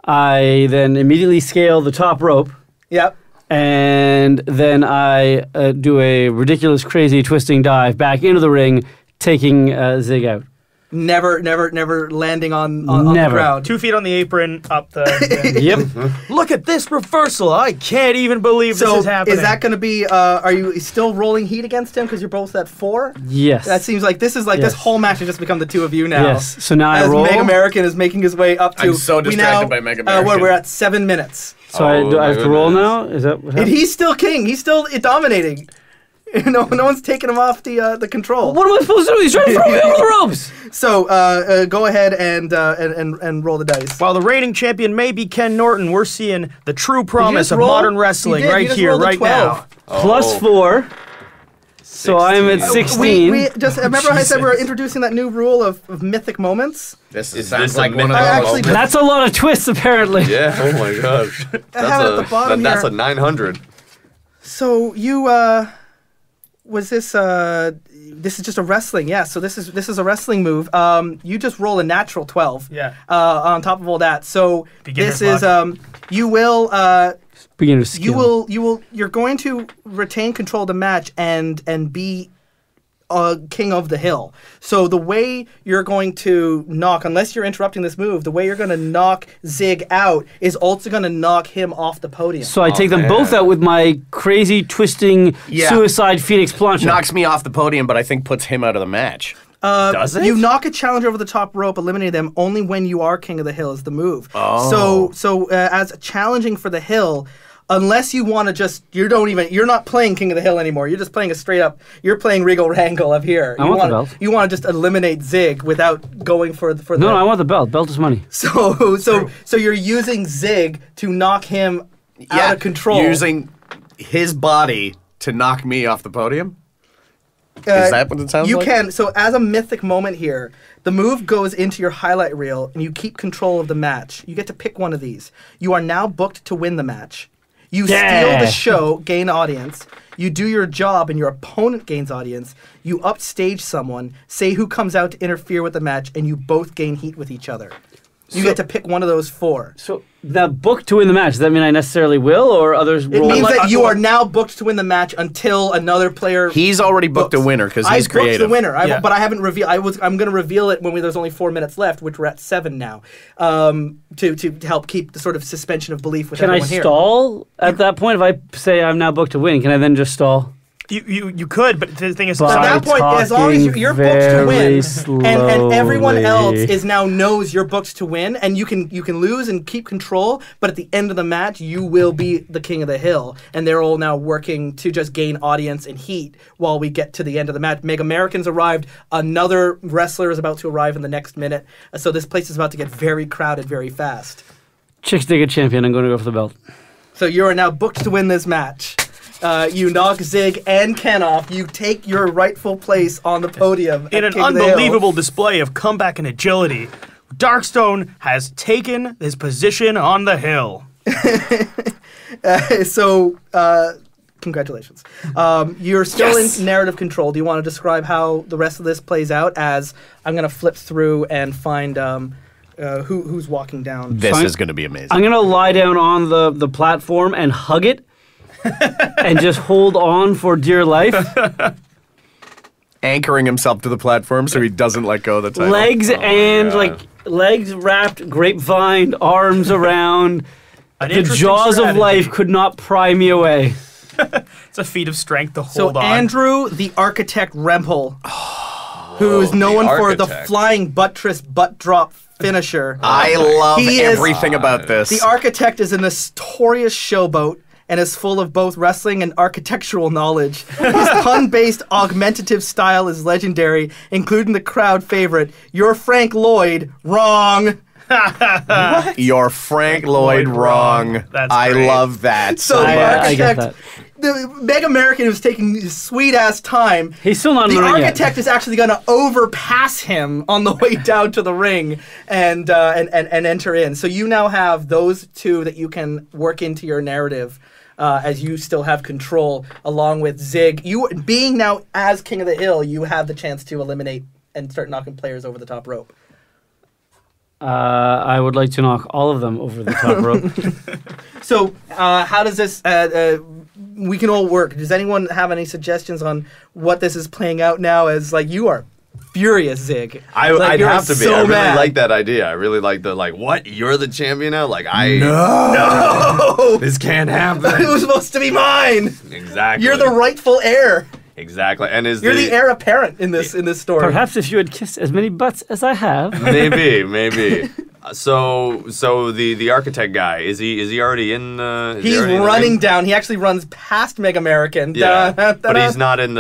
I then immediately scale the top rope, yep. and then I do a ridiculous, crazy twisting dive back into the ring, taking Zig out. Never landing on the Never. ground. 2 feet on the apron, up the. Yep. Look at this reversal! I can't even believe So this is happening. is that going to be? Are you still rolling heat against him because you're both at 4? Yes. That seems like this Yes. whole match has just become the two of you now. Yes. So now I As roll. Meg American is making his way up to. I'm so we distracted now, by Meg American. We're at 7 minutes. So Oh, do I my have to roll goodness. now? Is that what And happened? he's still king. He's still dominating. No one's taking him off the control. What am I supposed to do? He's trying to throw me over the ropes. So go ahead and roll the dice. While the reigning champion may be Ken Norton, we're seeing the true promise just of roll? modern You wrestling did. You right just here, rolled a right 12. now. Plus 4. So I'm at 16. We just remember how I said we're introducing that new rule of mythic moments. This Is sounds this a like one of mythic those. actually moment? That's a lot of twists, apparently. Yeah. Oh my gosh. That's have it at the bottom that's here. a 900. So you was this this is just a wrestling, yeah. So this is a wrestling move. You just roll a natural 12. Yeah. On top of all that, so Beginner's this is luck. you will Beginner's skill. you're going to retain control of the match and be king of the hill. So the way you're going to knock, unless you're interrupting this move, the way you're going to knock Zig out is also going to knock him off the podium. So I take them man. both out with my crazy, twisting, Yeah. suicide Phoenix Plancha. Knocks me off the podium, but I think puts him out of the match. Does it? You knock a challenger over the top rope, eliminate them only when you are king of the hill is the move. Oh. So as challenging for the hill, unless you want to just you're not playing king of the hill anymore. You're just playing a straight up. You're playing Regal Wrangle up here. I want the belt. You want to just eliminate Zig without going for the. No, I want the belt. Belt is money. So you're using Zig to knock him out of control. Using his body to knock me off the podium? Is that what it sounds you like? can. So as a mythic moment here, the move goes into your highlight reel, and you keep control of the match. You get to pick one of these. You are now booked to win the match. You steal Yeah. the show, gain audience. You do your job and your opponent gains audience. You upstage someone, say who comes out to interfere with the match, and you both gain heat with each other. You get to pick one of those 4. So the book to win the match, does that mean I necessarily will, or others It roll? means that you are now booked to win the match until another player. He's already booked a winner because he's creative. I booked the winner, Yeah. but I haven't revealed. I'm going to reveal it when there's only 4 minutes left, which we're at 7 now, to help keep the sort of suspension of belief with Can I everyone here. stall at that point? If I say I'm now booked to win, can I then just stall? You could, but the thing is, But- At that point, as long as you're booked to win, and everyone else is now knows you're booked to win, and you can lose and keep control, but at the end of the match, you will be the king of the hill, and they're all now working to just gain audience and heat while we get to the end of the match. Meg Americans arrived. Another wrestler is about to arrive in the next minute, so this place is about to get very crowded very fast. Chicks dig a champion. I'm going to go for the belt. So you are now booked to win this match. You knock Zig and Ken off. You take your rightful place on the podium. in at an King of the Hill. unbelievable display of comeback and agility, Darkstone has taken his position on the hill. Congratulations. You're still in narrative control. Do you want to describe how the rest of this plays out? As I'm going to flip through and find who's walking down. This Fine. is going to be amazing. I'm going to lie down on the platform and hug it and just hold on for dear life. Anchoring himself to the platform so he doesn't let go of the title. Legs and God. legs wrapped, grapevine, arms around. An The interesting jaws of strategy. life could not pry me away. It's a feat of strength to So hold on. Andrew, the architect Rempel, who is known for the architect. flying buttress butt drop finisher. I love He is- everything about this. The architect is a notorious showboat and is full of both wrestling and architectural knowledge. His pun-based augmentative style is legendary, including the crowd favorite, "You're Frank Lloyd, wrong." You're Frank Lloyd wrong. That's I great. love that. So the I get architect, the Meg American who's taking his sweet-ass time, He's still not in the the ring yet. architect is actually going to overpass him on the way down to the ring and enter in. So you now have those 2 that you can work into your narrative as you still have control, along with Zig. You being now as King of the Hill, you have the chance to eliminate and start knocking players over the top rope. I would like to knock all of them over the top rope. So how does this? We can all work. Does anyone have any suggestions on what this is playing out now? As like you are furious, Zig. I'd you're have to be. so I really mad. like that idea. I really like the what? You're the champion now? No, this can't It happen. was supposed to be mine. Exactly. You're the rightful heir. Exactly. And is You're the heir apparent in this story. Perhaps if you had kissed as many butts as I have. maybe. So the architect guy is he already in the? He's running down. He actually runs past Meg American. Yeah, Da-da-da-da. but he's not in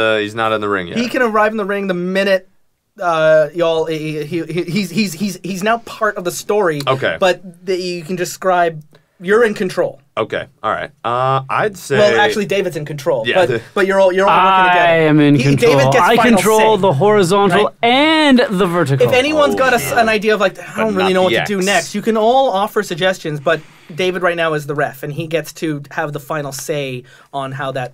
the ring yet. He can arrive in the ring the minute y'all. He's now part of the story. Okay. But you can describe. You're in control. Okay, all right. I'd say. Well, actually, David's in control. Yeah. But you're all working together. I am in control. David gets I final control say. the horizontal right? and the vertical. If anyone's got an idea of like, I don't really not know what the to do X. next, you can all offer suggestions. But David right now is the ref, and he gets to have the final say on how that.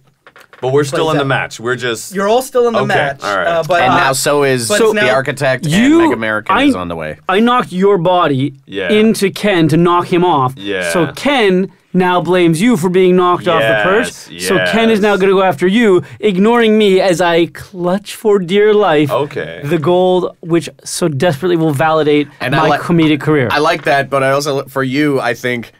But we're still plays in the out. match. We're just. You're all still in the Okay, match. all right. But, and now so is but the now- architect and You- Meg American is on the way. I knocked your body Yeah. into Ken to knock him off. Yeah. So Ken now blames you for being knocked off the perch. Yes, So Ken is now yes. going to go after you, ignoring me as I clutch for dear life Okay. the gold, which so desperately will validate And I my like- comedic career. I like that, but I also, for you, I think,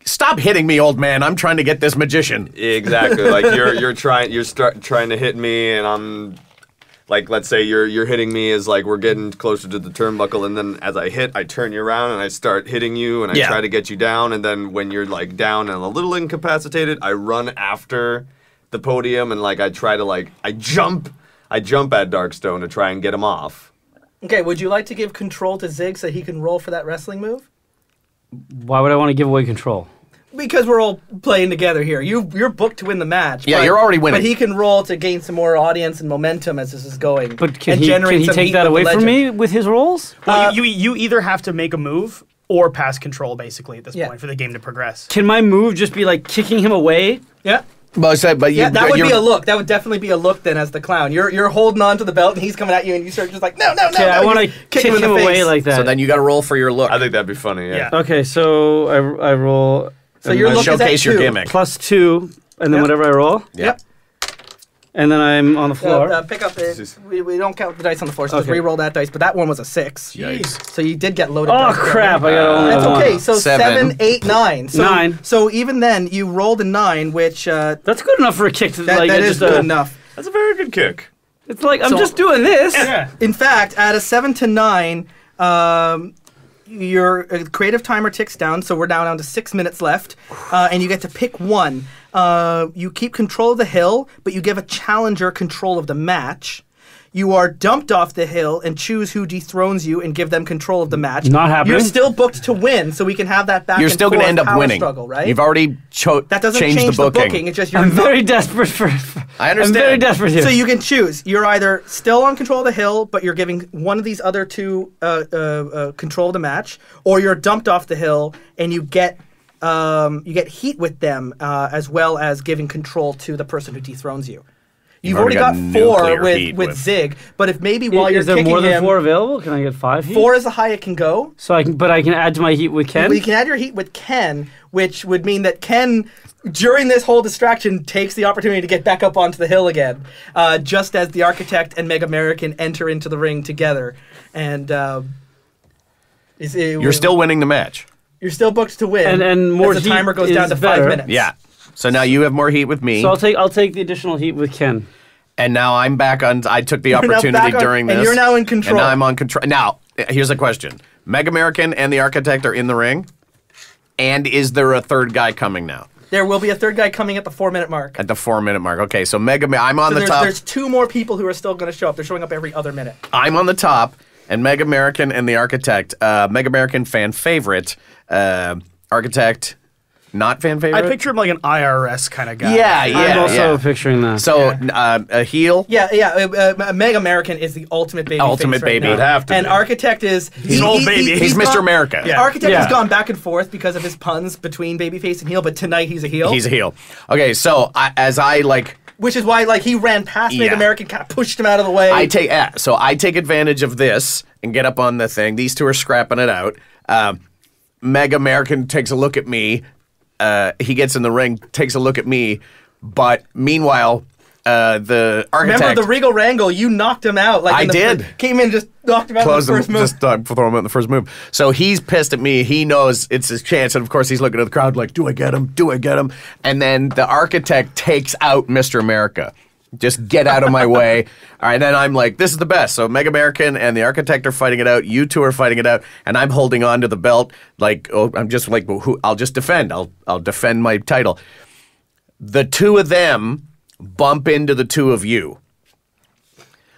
stop hitting me, old man. I'm trying to get this magician. Exactly. Like you're trying to hit me, and I'm like, let's say you're hitting me as like we're getting closer to the turnbuckle, and then as I hit, I turn you around and I start hitting you, and I Yeah. try to get you down, and then when you're like down and a little incapacitated, I run after the podium and like I try to like I jump at Darkstone to try and get him off. Okay, would you like to give control to Zig so he can roll for that wrestling move? Why would I want to give away control? Because we're all playing together here. You're booked to win the match. Yeah, you're already winning. But he can roll to gain some more audience and momentum as this is going. But can and he generate some take heat that with away the from legend. me with his rolls? Well, you either have to make a move or pass control, basically, at this Yeah. point for the game to progress. Can my move just be like kicking him away? Yeah. But that would be a look. That would definitely be a look then as the clown. You're holding on to the belt and he's coming at you and you start just like, no. Okay, I want to kick him away like that. So then you got to roll for your look. I think that'd be funny. Yeah. Okay, so I roll. So your look showcase is at your 2. gimmick. +2, and then whatever I roll. Yep. And then I'm on the floor. Pick up it. We don't count the dice on the floor, so just re-roll that dice. But that one was a 6. Yikes. So you did get loaded. Oh dice crap! there. I got only That's one. okay. So 7, 8, 9. So, 9. So even then, you rolled a 9, which That's good enough for a kick. that is good enough. That's a very good kick. It's like I'm So- just doing this. Yeah. In fact, at a 7 to 9, your creative timer ticks down, so we're down to 6 minutes left, and you get to pick one. You keep control of the hill, but you give a challenger control of the match. You are dumped off the hill and choose who dethrones you and give them control of the match. Not happening. You're still booked to win, so we can have that back You're and still going to forth end up power winning. struggle, right? You've already that doesn't changed change the booking. It's just you're I'm not- very desperate for. I understand. I'm very desperate here. So you can choose. You're either still on control of the hill, but you're giving one of these other two control of the match, or you're dumped off the hill and you get heat with them, as well as giving control to the person who dethrones you. You've already got 4 nuclear heat with Zig, but if maybe while you're is there kicking more than him, 4 available? Can I get 5 heat? 4 is the high it can go. So I can add to my heat with Ken. Well, you can add your heat with Ken, which would mean that Ken, during this whole distraction, takes the opportunity to get back up onto the hill again, just as the Architect and Meg American enter into the ring together. And You're still winning the match. You're still booked to win. And more as the heat timer goes is down to better. 5 minutes. Yeah. So now you have more heat with me. So I'll take the additional heat with Ken. And now I'm back on. I took the You're now opportunity back on- during and this. you're now in control. And now I'm on control. Now, here's a question: Meg American and the Architect are in the ring, and is there a third guy coming now There will be a third guy coming at the 4-minute mark. at the 4-minute mark? Okay, so I'm on So the top. there's 2 more people who are still going to show up. They're showing up every other minute. I'm on the top, and Meg American and the Architect. Meg American fan favorite. Architect not fan favorite. I picture him like an IRS kind of guy. Yeah, I'm also picturing that. So a heel. Yeah. Meg American is the ultimate baby. Ultimate face right baby. now. Would have to And be. Architect is He's an old baby. He's Mr. America. Yeah. Architect Yeah. has gone back and forth because of his puns between babyface and heel, but tonight he's a heel. He's a heel. Okay, so Which is why he ran past Meg Yeah. American, kind of pushed him out of the way. I take advantage of this and get up on the thing. These two are scrapping it out. Meg American takes a look at me. He gets in the ring, takes a look at me, but meanwhile, the Architect. Remember the Regal Wrangle? You knocked him out. Like I in the did. Came in, just knocked him out in the Closed first him, move. just throw him out in the first move. So he's pissed at me. He knows it's his chance, and of course he's looking at the crowd like, "Do I get him? Do I get him?" And then the Architect takes out Mr. America. Just get out of my way. All right, then I'm like, this is the best. So Meg American and the Architect are fighting it out. You two are fighting it out, and I'm holding on to the belt. Like, I'm just like, well, I'll just defend. I'll defend my title. The 2 of them bump into the 2 of you.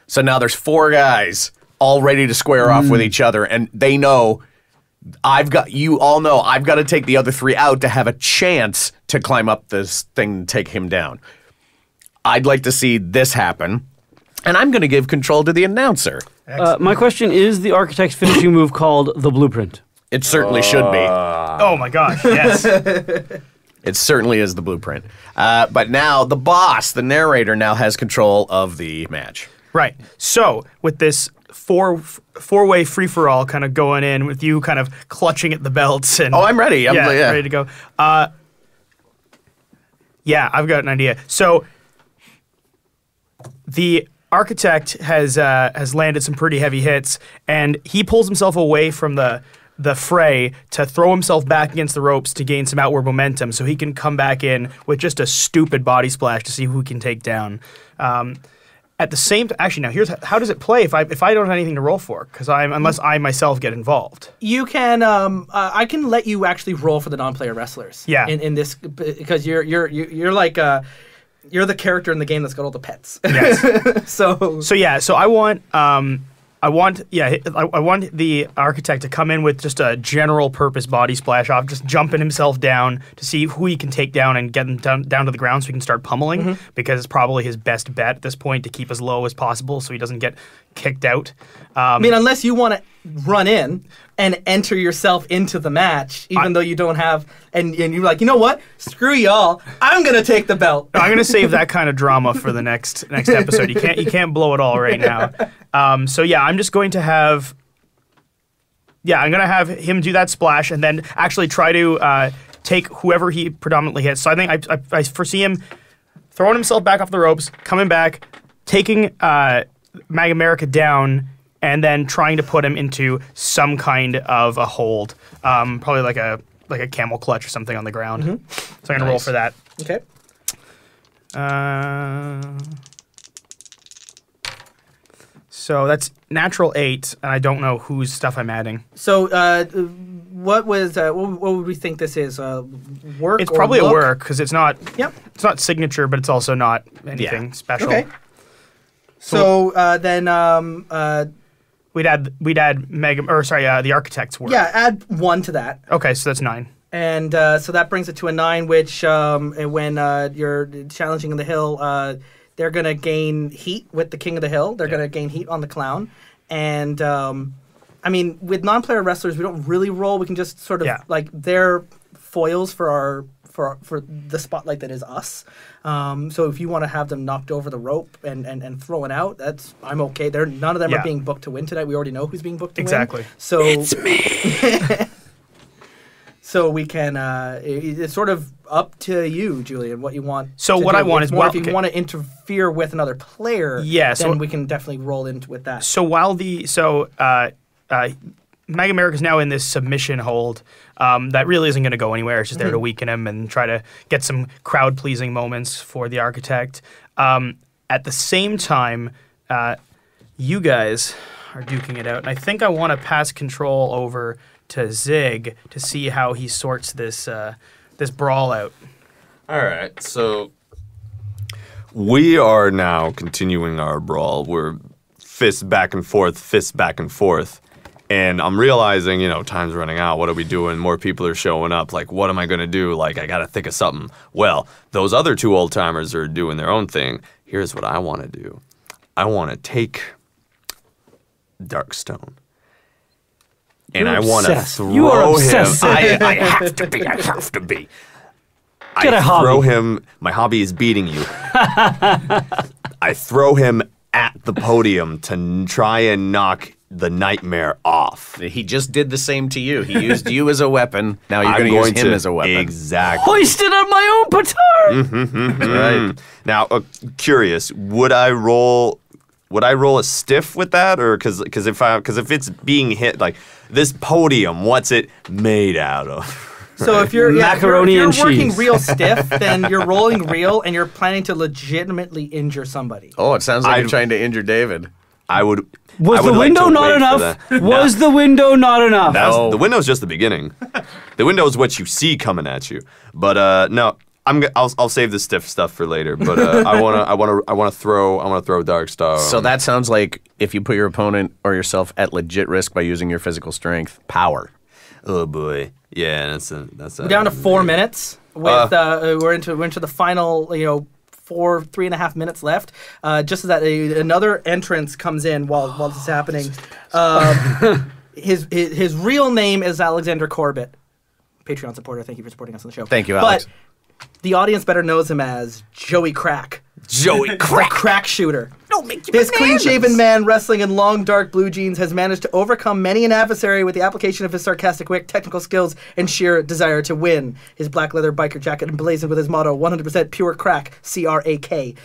So now there's 4 guys all ready to square off with each other, and they know you all know I've got to take the other 3 out to have a chance to climb up this thing and take him down. I'd like to see this happen, and I'm going to give control to the announcer. My question is the Architect's finishing move called the Blueprint. It certainly should be. Oh my gosh, yes. It certainly is the blueprint. But now the boss, the narrator, now has control of the match. Right. So with this four-way free-for-all kind of going in with you kind of clutching at the belts and I'm ready. I'm ready to go. Yeah, I've got an idea. So the Architect has landed some pretty heavy hits, and he pulls himself away from the fray to throw himself back against the ropes to gain some outward momentum so he can come back in with just a stupid body splash to see who he can take down. At the same time, actually, now here's how does it play if I don't have anything to roll for? Because unless I myself get involved. You can. I can let you actually roll for the non-player wrestlers. Yeah. In this, because you're like you're the character in the game that's got all the pets. Yes. So So I want I want the architect to come in with just a general purpose body splash off, just jumping himself down to see who he can take down and get him down to the ground so he can start pummeling, because it's probably his best bet at this point to keep as low as possible so he doesn't get kicked out. I mean, unless you want to run in and enter yourself into the match, even though you don't have, and you're like, you know what? Screw y'all. I'm gonna take the belt. I'm gonna save that kind of drama for the next episode. You can't blow it all right now. So yeah, I'm just going to have. Yeah, I'm gonna have him do that splash and then actually try to take whoever he predominantly hits. So I think I foresee him throwing himself back off the ropes, coming back, taking Mag America down, and then trying to put him into some kind of a hold, probably like a camel clutch or something on the ground. So I'm gonna roll for that. Okay. So that's natural 8, and I don't know whose stuff I'm adding. So what would we think this is? Work? It's or probably look? a work because it's not. Yep. It's not signature, but it's also not anything special. Okay. So then we'd add the architect's work. yeah, add 1 to that. Okay, so that's 9. And so that brings it to a 9, which when you're challenging the hill, they're going to gain heat with the King of the Hill. They're going to gain heat on the clown. And, I mean, with non-player wrestlers, we don't really roll. We can just sort of, like, they're foils for for the spotlight that is us. So if you want to have them knocked over the rope and thrown out, I'm okay. None of them are being booked to win tonight. We already know who's being booked to win. So It's me. So we can. It's sort of up to you, Julian, what you want. So to what do. I want It's is more if you want to interfere with another player. so then we can definitely roll into with that. So while Mag America's now in this submission hold that really isn't going to go anywhere. It's just there to weaken him and try to get some crowd pleasing moments for the architect. At the same time, you guys are duking it out, and I think I want to pass control over to Zig to see how he sorts this brawl out. All right, so we are now continuing our brawl. We're fists back and forth. And I'm realizing, time's running out. What are we doing? More people are showing up. Like, what am I going to do? Like, I got to think of something. Well, those other 2 old-timers are doing their own thing. Here's what I want to do. I want to take Darkstone. And I want to throw You are him. obsessed. I have to be. Get a hobby. Throw him. My hobby is beating you. I throw him at the podium to try and knock the nightmare off. He just did the same to you. He used you as a weapon. Now you're going to use him as a weapon. Exactly. Hoisted on my own petard. Right. Now, curious, would I roll a stiff with that, or because if it's being hit, like this podium, what's it made out of? So if you're Macaroni if and you're working cheese. real stiff, then you're rolling real and you're planning to legitimately injure somebody. Oh, it sounds like you're trying to injure David. I would. Was I would the like window to not wait for enough? that. Was the window not enough? The window's just the beginning. The window is what you see coming at you. But no, I'll save the stiff stuff for later. But I wanna throw Darkstar. So that sounds like if you put your opponent or yourself at legit risk by using your physical strength, power. Oh boy, yeah, that's We're down to 4 minutes. With we're into the final 3.5 minutes left. Just as that another entrance comes in while this is happening. His real name is Alexander Corbett, Patreon supporter. Thank you for supporting us on the show. Thank you, Alex. But the audience better knows him as Joey Crack. Joey Crack. Crack shooter. Don't make you This bananas. clean-shaven man wrestling in long, dark blue jeans has managed to overcome many an adversary with the application of his sarcastic wit, technical skills, and sheer desire to win. His black leather biker jacket emblazoned with his motto, 100% pure crack, C-R-A-K,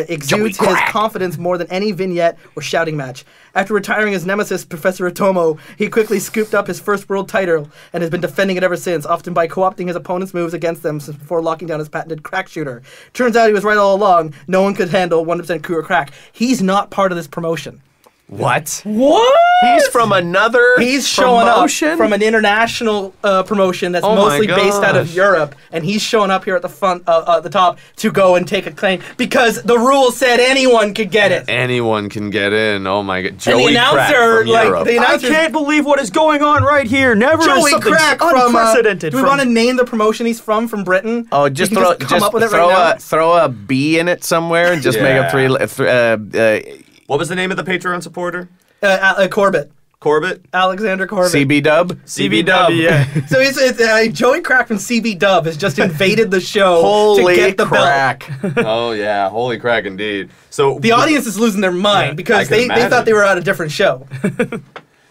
exudes his confidence more than any vignette or shouting match. After retiring his nemesis, Professor Otomo, he quickly scooped up his first world title and has been defending it ever since, often by co-opting his opponent's moves against them before locking down his patented crack shooter. Turns out he was right all along. No one could handle 100% pure crack. He's not part of this promotion. What? What? He's from another He's showing promotion? up from an international promotion that's Oh my mostly based out of gosh. Europe, and he's showing up here at the front, at the top, to go and take a claim because the rules said anyone could get it. Anyone can get in. Oh my god. And Joey the Crack announcer, from like Europe. the announcer, believe what is going on right here. Never Joey Crack from. unprecedented. Do we want to name the promotion he's from Britain? Oh, just You can throw, come up with it right throw a B in it somewhere and just make up three. What was the name of the Patreon supporter? now. Corbett. Corbett? Alexander Corbett. CB Dub. CB Dub. Yeah. So Joey Crack from CB Dub has just invaded the show Holy to get the crack! Oh yeah, holy crack indeed. So The audience is losing their mind because I can they thought imagine. they were at a different show.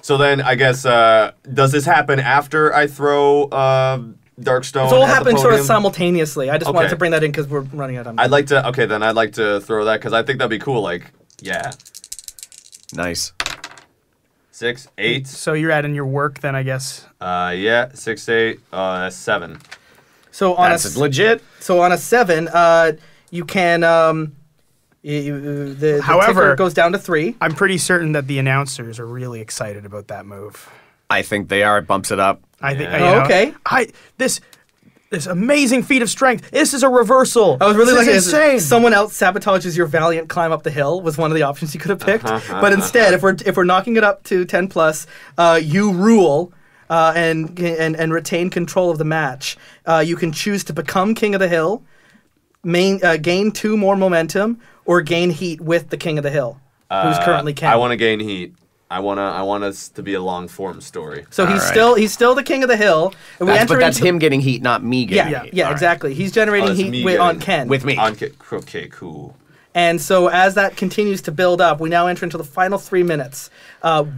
So then I guess does this happen after I throw Darkstone? It's all at the happened sort of podium? simultaneously. I just wanted Okay. to bring that in because we're running out of time. I'd like to throw that because I think that'd be cool. Like, yeah, Nice. 6, 8. So you're adding your work then, I guess. Yeah, 6, 8, 7. So on That's legit. a 7, you can the However- ticker goes down to 3. I'm pretty certain that the announcers are really excited about that move. I think they are. It bumps it up. I think. Yeah. You know, Okay. This amazing feat of strength. This is a reversal. I was really this like, is insane. someone else sabotages your valiant climb up the hill was one of the options you could have picked. But instead, if we're knocking it up to 10 plus, you rule and retain control of the match. You can choose to become king of the hill, gain 2 more momentum, or gain heat with the king of the hill, who's currently king. I want to gain heat. I want us to be a long form story. So he's All right. he's still the king of the hill. And But that's into- him getting heat, not me getting Yeah, heat. yeah, All right. exactly. He's generating it's heat me on getting- Ken. With me. Okay, cool. And so as that continues to build up, we now enter into the final 3 minutes.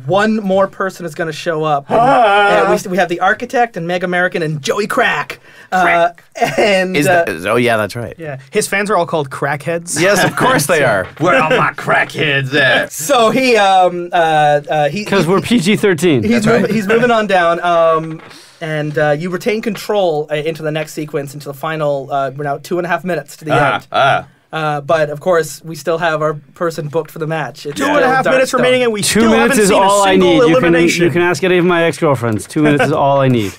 One more person is going to show up. And we have the Architect and Meg American and Joey Crack. And Oh yeah, that's right. Yeah, his fans are all called crackheads. Yes, of course they are. Where are my crackheads at? so he Because we're PG-13. he's moving on down. And you retain control into the next sequence, into the final. We're now 2.5 minutes to the end. But of course, we still have our person booked for the match. It's 2.5 minutes Darkstone. remaining, and we 2 still minutes haven't is seen all a I single need. elimination. You can ask any of my ex-girlfriends. 2 minutes is all I need.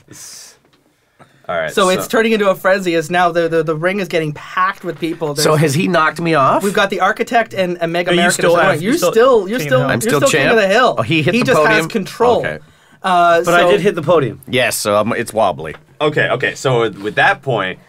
All right. So it's turning into a frenzy. As now the ring is getting packed with people. So has he knocked me off? We've got the Architect and Meg you American. still as well. have- You're you're still still you're king of still the hill. I'm you're still king champ? of the hill. Oh, he hit the just has podium? control. Okay. But I did hit the podium. Yes, so it's wobbly. Okay. So with that point,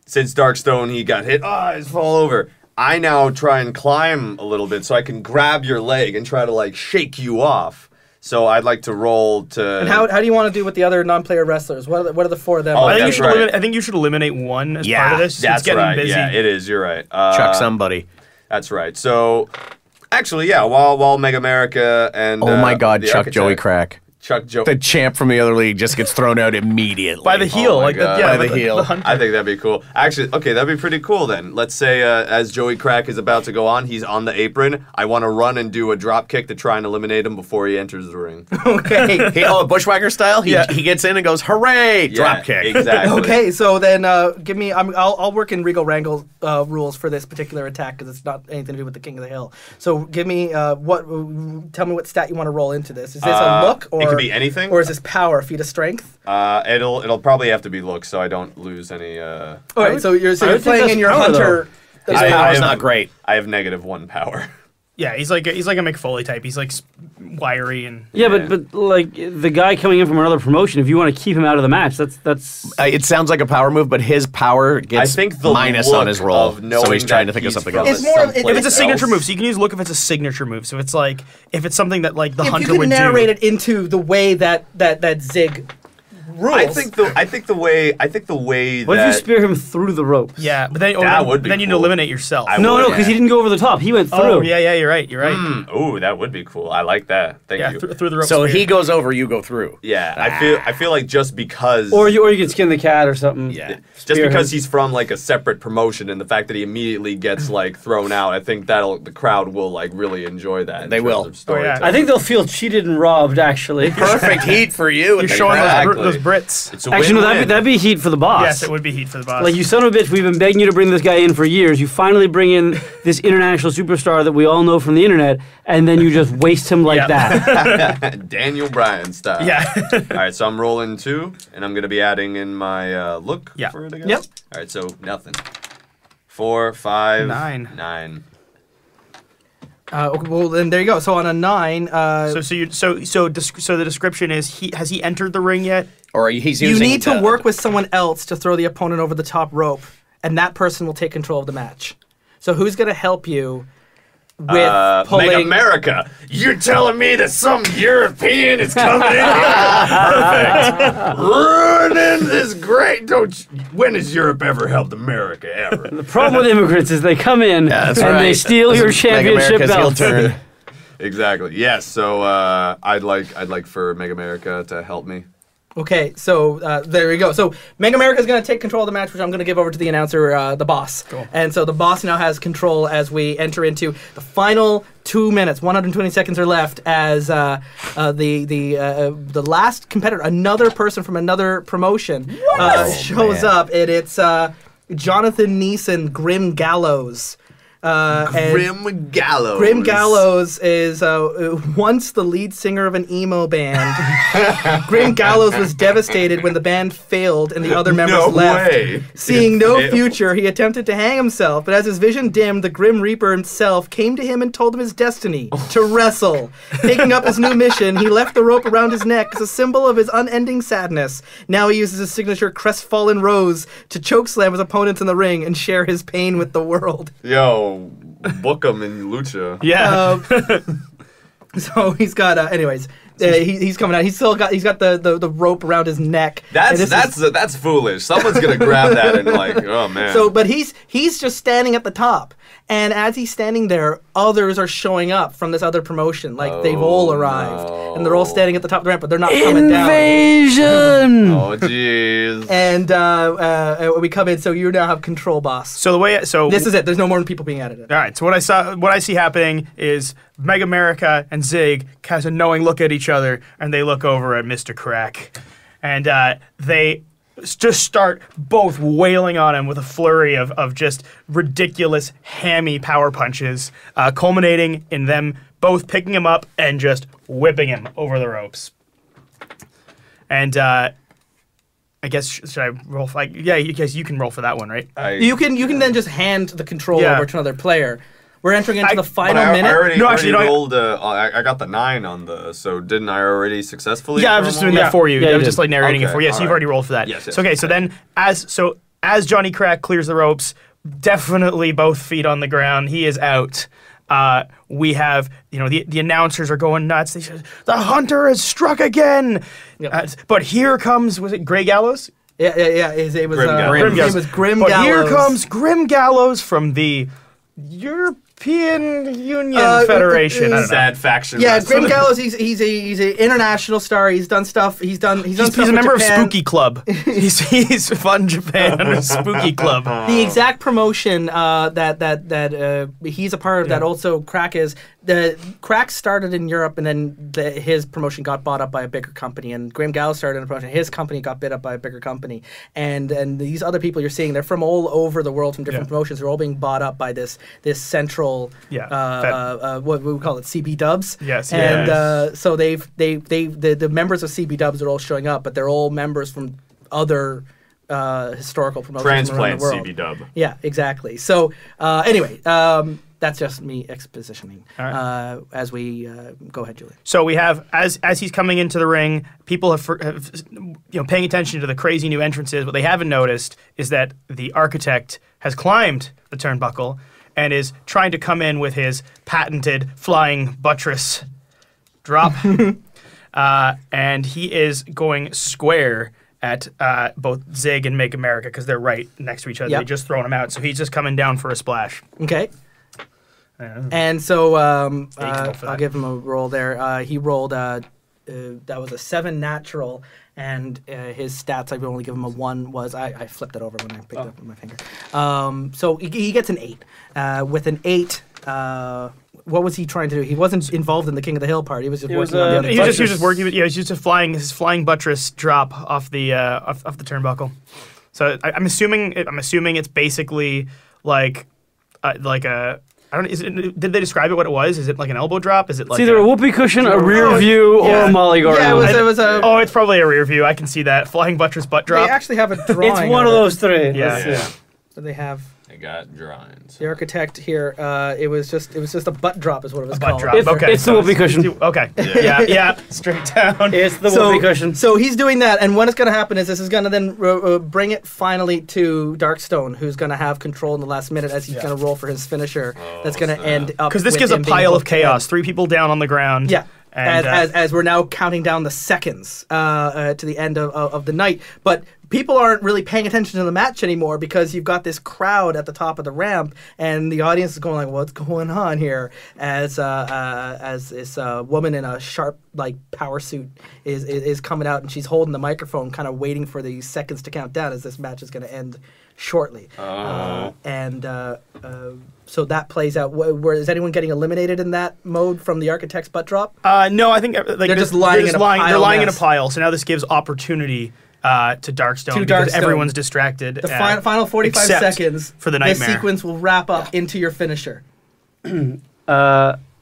since Darkstone he got hit, he's fall over. I now try and climb a little bit so I can grab your leg and try to like shake you off. So I'd like to roll to. And how do you want to do with the other non-player wrestlers? What are the 4 of them? Oh, I think, that's you should right. eliminate, I think you should eliminate one as part of this. That's it's getting right. busy. Yeah, it is. You're right. Chuck somebody. That's right. So, actually, yeah. While Meg America and Oh my God, the Chuck Architect- Joey Crack. Chuck Joey. The champ from the other league just gets thrown out immediately. By the heel, my like the, God. yeah, By the heel. The hunter. I think that'd be cool. Actually, okay, that'd be pretty cool then. Let's say as Joey Crack is about to go on, he's on the apron. I want to run and do a drop kick to try and eliminate him before he enters the ring. Okay. Bushwhacker style. He gets in and goes, "Hooray!" Drop kick. Exactly. Okay, so then give me. I'll work in Regal Wrangle rules for this particular attack because it's not anything to do with the King of the Hill. So give me tell me what stat you want to roll into this. Is this a look or it could be anything. or is this power, feat of strength? It'll probably have to be look, so I don't lose any. All right, so you're I would think playing that's in your power, hunter. His I power's have- not great. I have -1 power. Yeah, he's like a McFoley type. He's like wiry and Yeah, but like the guy coming in from another promotion, if you want to keep him out of the match, that's It sounds like a power move, but his power gets I think the minus look on his roll. of knowing So he's trying to that think of he's something from else. It's more of- someplace if it's a signature else. move, so you can use look if it's a signature move. So it's like if it's something that like the If hunter you can would narrate do. it into the way that Zig rules. I think the way what if you that spear him through the ropes? Yeah, but then That would be then you'd cool. eliminate yourself. No, would, because he didn't go over the top. He went through. Oh yeah, you're right. You're right. oh, that would be cool. I like that. Thank Yeah, you. through the rope. So spear. he goes over, you go through. Yeah, I feel like just because Or you can skin the cat or something. Yeah. just Spear because him. he's from like a separate promotion and the fact that he immediately gets like thrown out, I think the crowd will like really enjoy that. in They terms will. of storytelling. I think they'll feel cheated and robbed. Actually, Perfect heat for you. You're showing those Brits. It's a Actually, no, win-win. that'd be heat for the boss. Yes, it would be heat for the boss. Like, you son of a bitch, we've been begging you to bring this guy in for years. You finally bring in this international superstar that we all know from the internet, and then you just waste him like that. Daniel Bryan style. Yeah. All right, so I'm rolling 2, and I'm going to be adding in my look for it, I guess. Yep. All right, so nothing. 4, 5, 9. 9. Well, then there you go. So on a 9, So the description is has he entered the ring yet? Or he's you using need to work with someone else to throw the opponent over the top rope, and that person will take control of the match. So who's going to help you with pulling? Make America. You're telling me that some European is coming in here? Perfect. Ruining this great. When has Europe ever helped America ever? The problem with immigrants is they come in and they steal your championship America's heel belt. turn. Exactly. Yes. So I'd like for Make America to help me. Okay, so there we go. So Mega America is going to take control of the match, which I'm going to give over to the announcer, the boss. Cool. And so the boss now has control as we enter into the final 2 minutes. 120 seconds are left as the last competitor, another person from another promotion, shows up, and it's Jonathan Neeson, Grim Gallows. Grim Gallows. Grim Gallows is once the lead singer of an emo band. Grim Gallows was devastated when the band failed and the other members left. Way. Seeing no future, he attempted to hang himself, but as his vision dimmed, the Grim Reaper himself came to him and told him his destiny, to wrestle. Taking up his new mission, he left the rope around his neck as a symbol of his unending sadness. Now he uses his signature crestfallen rose to chokeslam his opponents in the ring and share his pain with the world. Yo, book him in Lucha. Yeah. So he's got, anyways, he's coming out. He's got the rope around his neck. That's foolish. Someone's gonna grab that and like, oh man. So, but he's just standing at the top, and as he's standing there, others are showing up from this other promotion. Like they've all arrived, and they're all standing at the top of the ramp, but they're not coming down. Invasion! Oh jeez. And we come in, so you now have control, boss. So This is it. There's no more people being added. All right. So what I see happening is Mega America and Zig cast a knowing look at each other, and they look over at Mr. Crack, and they just start both wailing on him with a flurry of just ridiculous hammy power punches, culminating in them both picking him up and just whipping him over the ropes. And I guess should I roll? Guess you can roll for that one, right? You can then just hand the control over to another player. We're entering into the final minute. I rolled. I got the 9 on the. So didn't I already successfily? Yeah, I was just doing that for you. Yeah, I was just like narrating it for you. Yes, all you've right. already rolled for that. Yes. So, okay, so then as Johnny Crack clears the ropes, definitely both feet on the ground. He is out. We have, the announcers are going nuts. They say, the hunter has struck again. Yep. But here comes, was it Grey Gallows? Yeah. His name was Grim Gallows. His name was Grim But Gallows. here comes Grim Gallows from the European Union Federation. I don't know. Sad faction. Yeah, wrestling. Grim Gallows. He's an international star. He's done stuff. He's a member of Spooky Club. He's Fun Japan Spooky Club. The exact promotion that he's a part of that also Crack is. The Crack started in Europe, and then his promotion got bought up by a bigger company. And Grim Gallows started in a promotion. His company got bid up by a bigger company. And these other people you're seeing, they're from all over the world, from different promotions. They're all being bought up by this central. What we call it, CB Dubs. Yes. And so the members of CB Dubs are all showing up, but they're all members from other historical promotions around the world. CB Dub. Yeah, exactly. So anyway, that's just me expositioning. All right. As we go ahead, Julian. So we have as he's coming into the ring, people have paying attention to the crazy new entrances. What they haven't noticed is that the architect has climbed the turnbuckle and is trying to come in with his patented flying buttress drop. And he is going square at both Zig and Make America because they're right next to each other. Yep. They just thrown him out. So he's just coming down for a splash. Okay. And so I'll give him a roll there. He rolled, that was a 7 natural, and his stats, I've only given him a 1. I flipped it over when I picked it up with my finger. So he gets an 8. With an 8, what was he trying to do? He wasn't involved in the King of the Hill part. He was just working on the other. He was just working. He was just flying his flying buttress drop off the turnbuckle. So I'm assuming it's basically like a. I don't. Did they describe it? What it was? Is it like an elbow drop? Is it like it's either a whoopee cushion, a rear view, or a molly go Yeah, around? it was a. Oh, it's probably a rear view. I can see that flying buttress butt drop. They actually have a drawing. It's one of those three. Yeah. So they have. I got drawings. The architect here, it was just a butt drop, is what it was butt called. drop. It's the whoopee cushion. Okay. Yeah. Straight down. It's the whoopee cushion. So he's doing that, and what is going to happen is this is going to then bring it finally to Darkstone, who's going to have control in the last minute as he's going to roll for his finisher. That's going to end up because this with gives a him being pile of able to end. chaos. 3 people down on the ground. Yeah. And, as we're now counting down the seconds to the end of the night. But people aren't really paying attention to the match anymore because you've got this crowd at the top of the ramp, and the audience is going like, "What's going on here?" As this woman in a sharp power suit is coming out, and she's holding the microphone, kind of waiting for the seconds to count down as this match is going to end shortly. So that plays out. Is anyone getting eliminated in that mode from the architect's butt drop? No, I think they're just lying in a pile. They're lying in a mess. pile. So now this gives opportunity to Darkstone because everyone's distracted. The final 45 except seconds for the this nightmare. sequence will wrap up into your finisher.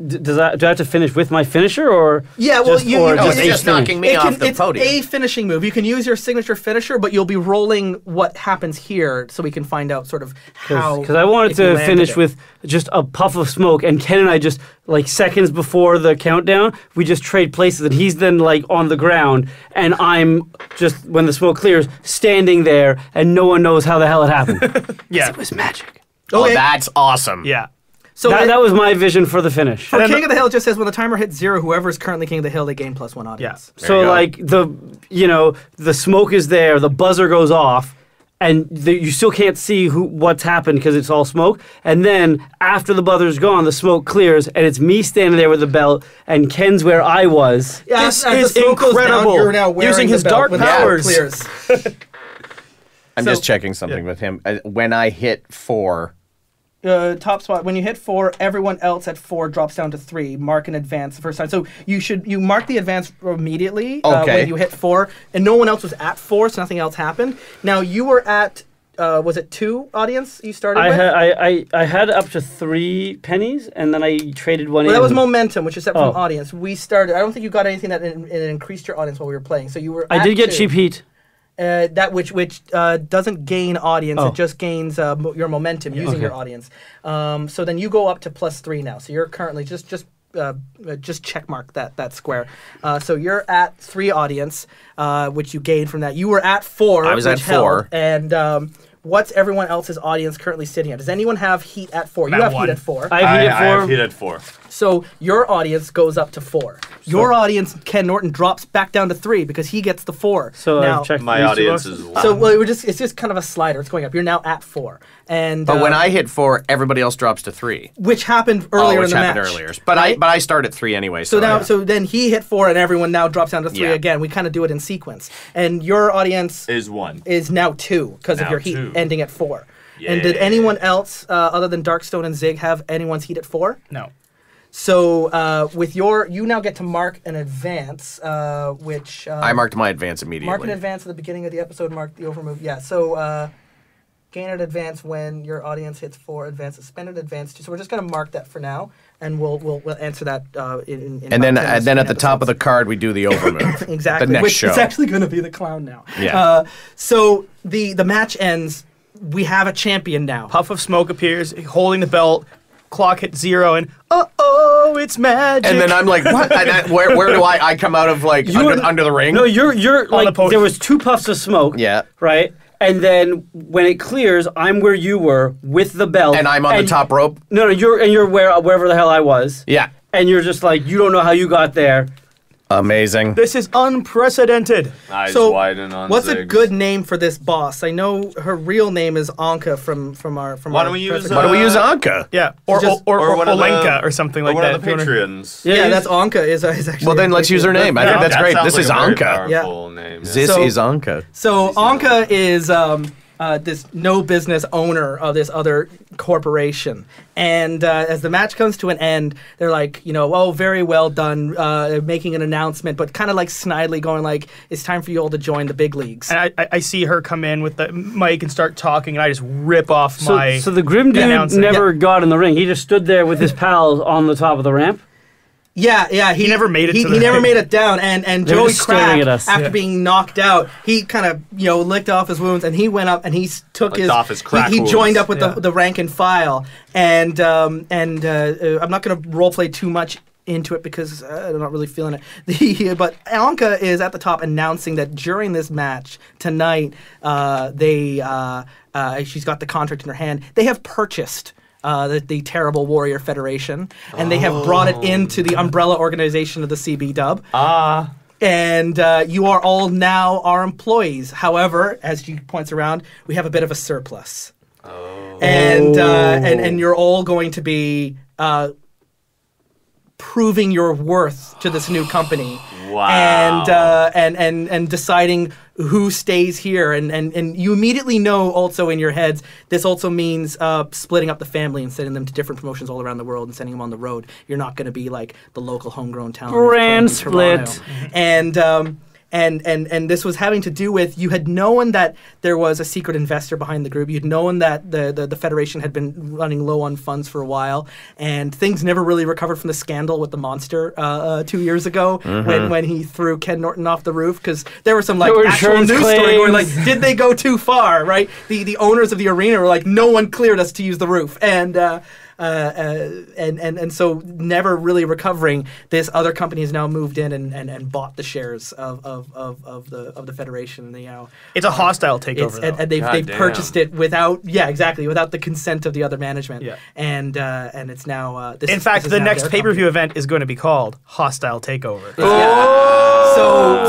Do I have to finish with my finisher, or Yeah, well, you No, can it's just knocking me off the it's podium. a finishing move. You can use your signature finisher, but you'll be rolling what happens here, so we can find out sort of how. Because I wanted if you to landed finish it. with just a puff of smoke, and Ken and I just seconds before the countdown, we just trade places, and he's then on the ground, and I'm just when the smoke clears, standing there, and no one knows how the hell it happened. Yeah. It was magic. Oh, Okay. that's awesome. Yeah. So That was my vision for the finish. for King of the Hill, it just says when the timer hits 0, whoever is currently King of the Hill, they gain +1 audience. Yeah. So you go. the smoke is there, the buzzer goes off, and you still can't see what's happened because it's all smoke. And then after the buzzer's gone, the smoke clears, and it's me standing there with the belt, and Ken's where I was. Yeah, This as the is smoke goes down, incredible. you're now wearing Using the his belt dark when the smoke powers. clears. I'm just checking something with him. When I hit 4, Top spot. When you hit 4, everyone else at 4 drops down to 3. Mark in advance the first time. So you mark the advance immediately Okay. when you hit 4, and no one else was at 4, so nothing else happened. Now you were at was it 2 audience you started with? I had up to 3 pennies, and then I traded one. Well, that in. was momentum, which is separate Oh. from audience. We started. I don't think you got anything that increased your audience while we were playing. So you were. I at did get 2. cheap heat. That which doesn't gain audience. Oh. It just gains your momentum using your audience. So then you go up to +3 now. So you're currently just check mark that square. So you're at 3 audience, which you gained from that. You were at 4. I was at which held, 4. And what's everyone else's audience currently sitting at? Does anyone have heat at 4? You At have 1. heat at 4. I have heat at 4. have heat at 4. So your audience goes up to 4. Your audience, Ken Norton, drops back down to 3 because he gets the 4. So now, I've checked My these two audience boxes. is 1. So it's just kind of a slider. It's going up. You're now at 4. And but when I hit 4, everybody else drops to 3. which happened earlier which in the happened match. earlier. But right? I start at 3 anyway. So now, so then he hit 4, and everyone now drops down to 3 Yeah. again. We kind of do it in sequence. And your audience Is 1. is now 2 because of Now your heat 2. ending at 4. And did Yeah. anyone else, other than Darkstone and Zig, have anyone's heat at 4? No. So with you now get to mark an advance, which I marked my advance immediately. mark an advance at the beginning of the episode. Mark the overmove. Yeah. So gain an advance when your audience hits 4. Advance. Spend an advance. So we're just gonna mark that for now, and we'll answer that in And then, about 10 and then at the episodes. top of the card, we do the overmove. Exactly. The next Which show. is actually going to be the clown now. Yeah. So the match ends. We have a champion now. Puff of smoke appears, holding the belt. Clock hits 0, and it's magic. And then I'm like, what? And where do I come out of under the ring? No, you're On the like podium. there was 2 puffs of smoke. Yeah. Right. And then when it clears, I'm where you were with the belt. And I'm on the top rope. No, you're wherever the hell I was. Yeah. And you're just like, you don't know how you got there. Amazing. This is unprecedented. Eyes So, widen on what's a Ziggs. good name for this boss? I know her real name is Anka from our. Why don't we use, president. Why don't we use Anka? Yeah, or Just- one of the- Olenka or something like one that. of the Patreons. Yeah, that's Anka. Is actually. Well, then let's use her name. I think that's That great. sounds This is like a very Anka. powerful name, yeah. This So- is Anka. So Anka is this no business owner of this other corporation, and as the match comes to an end, they're like, oh, very well done, making an announcement, but kind of like snidely going like, it's time for you all to join the big leagues. And I see her come in with the mic and start talking, and I just rip off my. So the Grim Dude announcing. never got in the ring. He just stood there with his pals on the top of the ramp. Yeah. He never made it to the He never ring. made it down, and They were Joey just staring Crack, at us. after Yeah. being knocked out, he kind of licked off his wounds, and he went up and he took Licked off his crack he joined wounds. up with Yeah. the rank and file, and I'm not going to roleplay too much into it because I'm not really feeling it. But Anka is at the top announcing that during this match tonight, she's got the contract in her hand. They have purchased the Terrible Warrior Federation, and they have brought it into the umbrella organization of the CB Dub. And you are all now our employees. However, as she points around, we have a bit of a surplus. And you're all going to be proving your worth to this new company. Wow. And deciding who stays here, and you immediately know also in your heads this also means splitting up the family and sending them to different promotions all around the world and sending them on the road. You're not going to be like the local homegrown talent. who's playing in Brand split. Toronto. And this was having to do with, you had known that there was a secret investor behind the group. You'd known that the Federation had been running low on funds for a while, and things never really recovered from the scandal with the monster 2 years ago when he threw Ken Norton off the roof, because there were some like There were actual insurance news story going like, claims. did they go too far? Right? The owners of the arena were like, no one cleared us to use the roof, and so never really recovering. This other company has now moved in and bought the shares of the Federation. It's a hostile takeover. and though. they've Goddamn. purchased it without without the consent of the other management. Yeah. And it's now this In is- fact, this is the now next their pay-per-view company. event is going to be called Hostile Takeover.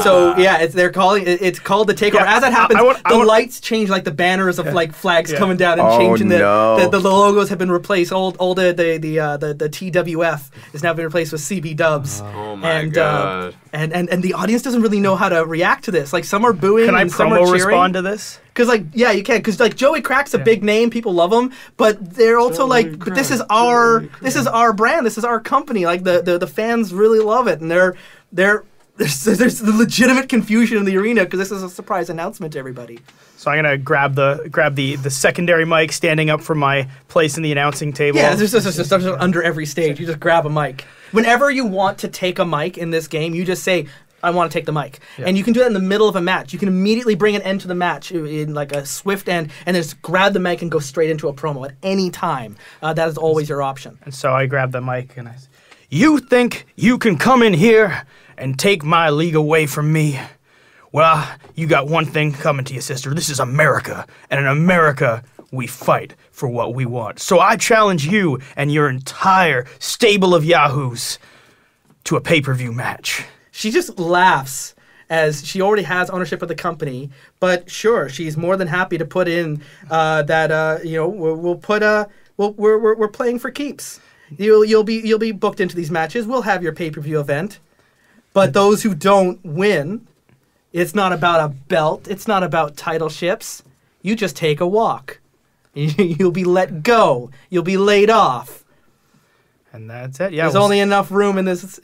So yeah, they're calling it's called the takeover. Yeah, As that happens, I want- the lights change, like the banners of like flags Yeah. coming down and Oh, changing. no. The logos have been replaced. All the TWF is now been replaced with CB Dubs. Oh my and, God. And the audience doesn't really know how to react to this. Like some are booing Can I and some are promo cheering. respond to this? Because you can. Because Joey Crack's a big name, people love him, but they're also but this is our brand, this is our company. Like the fans really love it, and there's legitimate confusion in the arena because this is a surprise announcement to everybody. So I'm gonna grab the secondary mic, standing up from my place in the announcing table. Yeah, there's just under every stage. You just grab a mic. Whenever you want to take a mic in this game, you just say, I want to take the mic. And you can do that in the middle of a match. You can immediately bring an end to the match in like a swift end, and then just grab the mic and go straight into a promo at any time. That is always your option. And so I grab the mic and I say, "You think you can come in here and take my league away from me? Well, you got one thing coming to you, sister. This is America, and in America, we fight for what we want. So I challenge you and your entire stable of yahoos to a pay-per-view match." She just laughs as she already has ownership of the company, but sure, she's more than happy to put in we're playing for keeps. You'll be booked into these matches. We'll have your pay-per-view event, but those who don't win, it's not about a belt. It's not about title ships. You just take a walk. You'll be let go. You'll be laid off. And that's it. Yeah, There's only enough room in this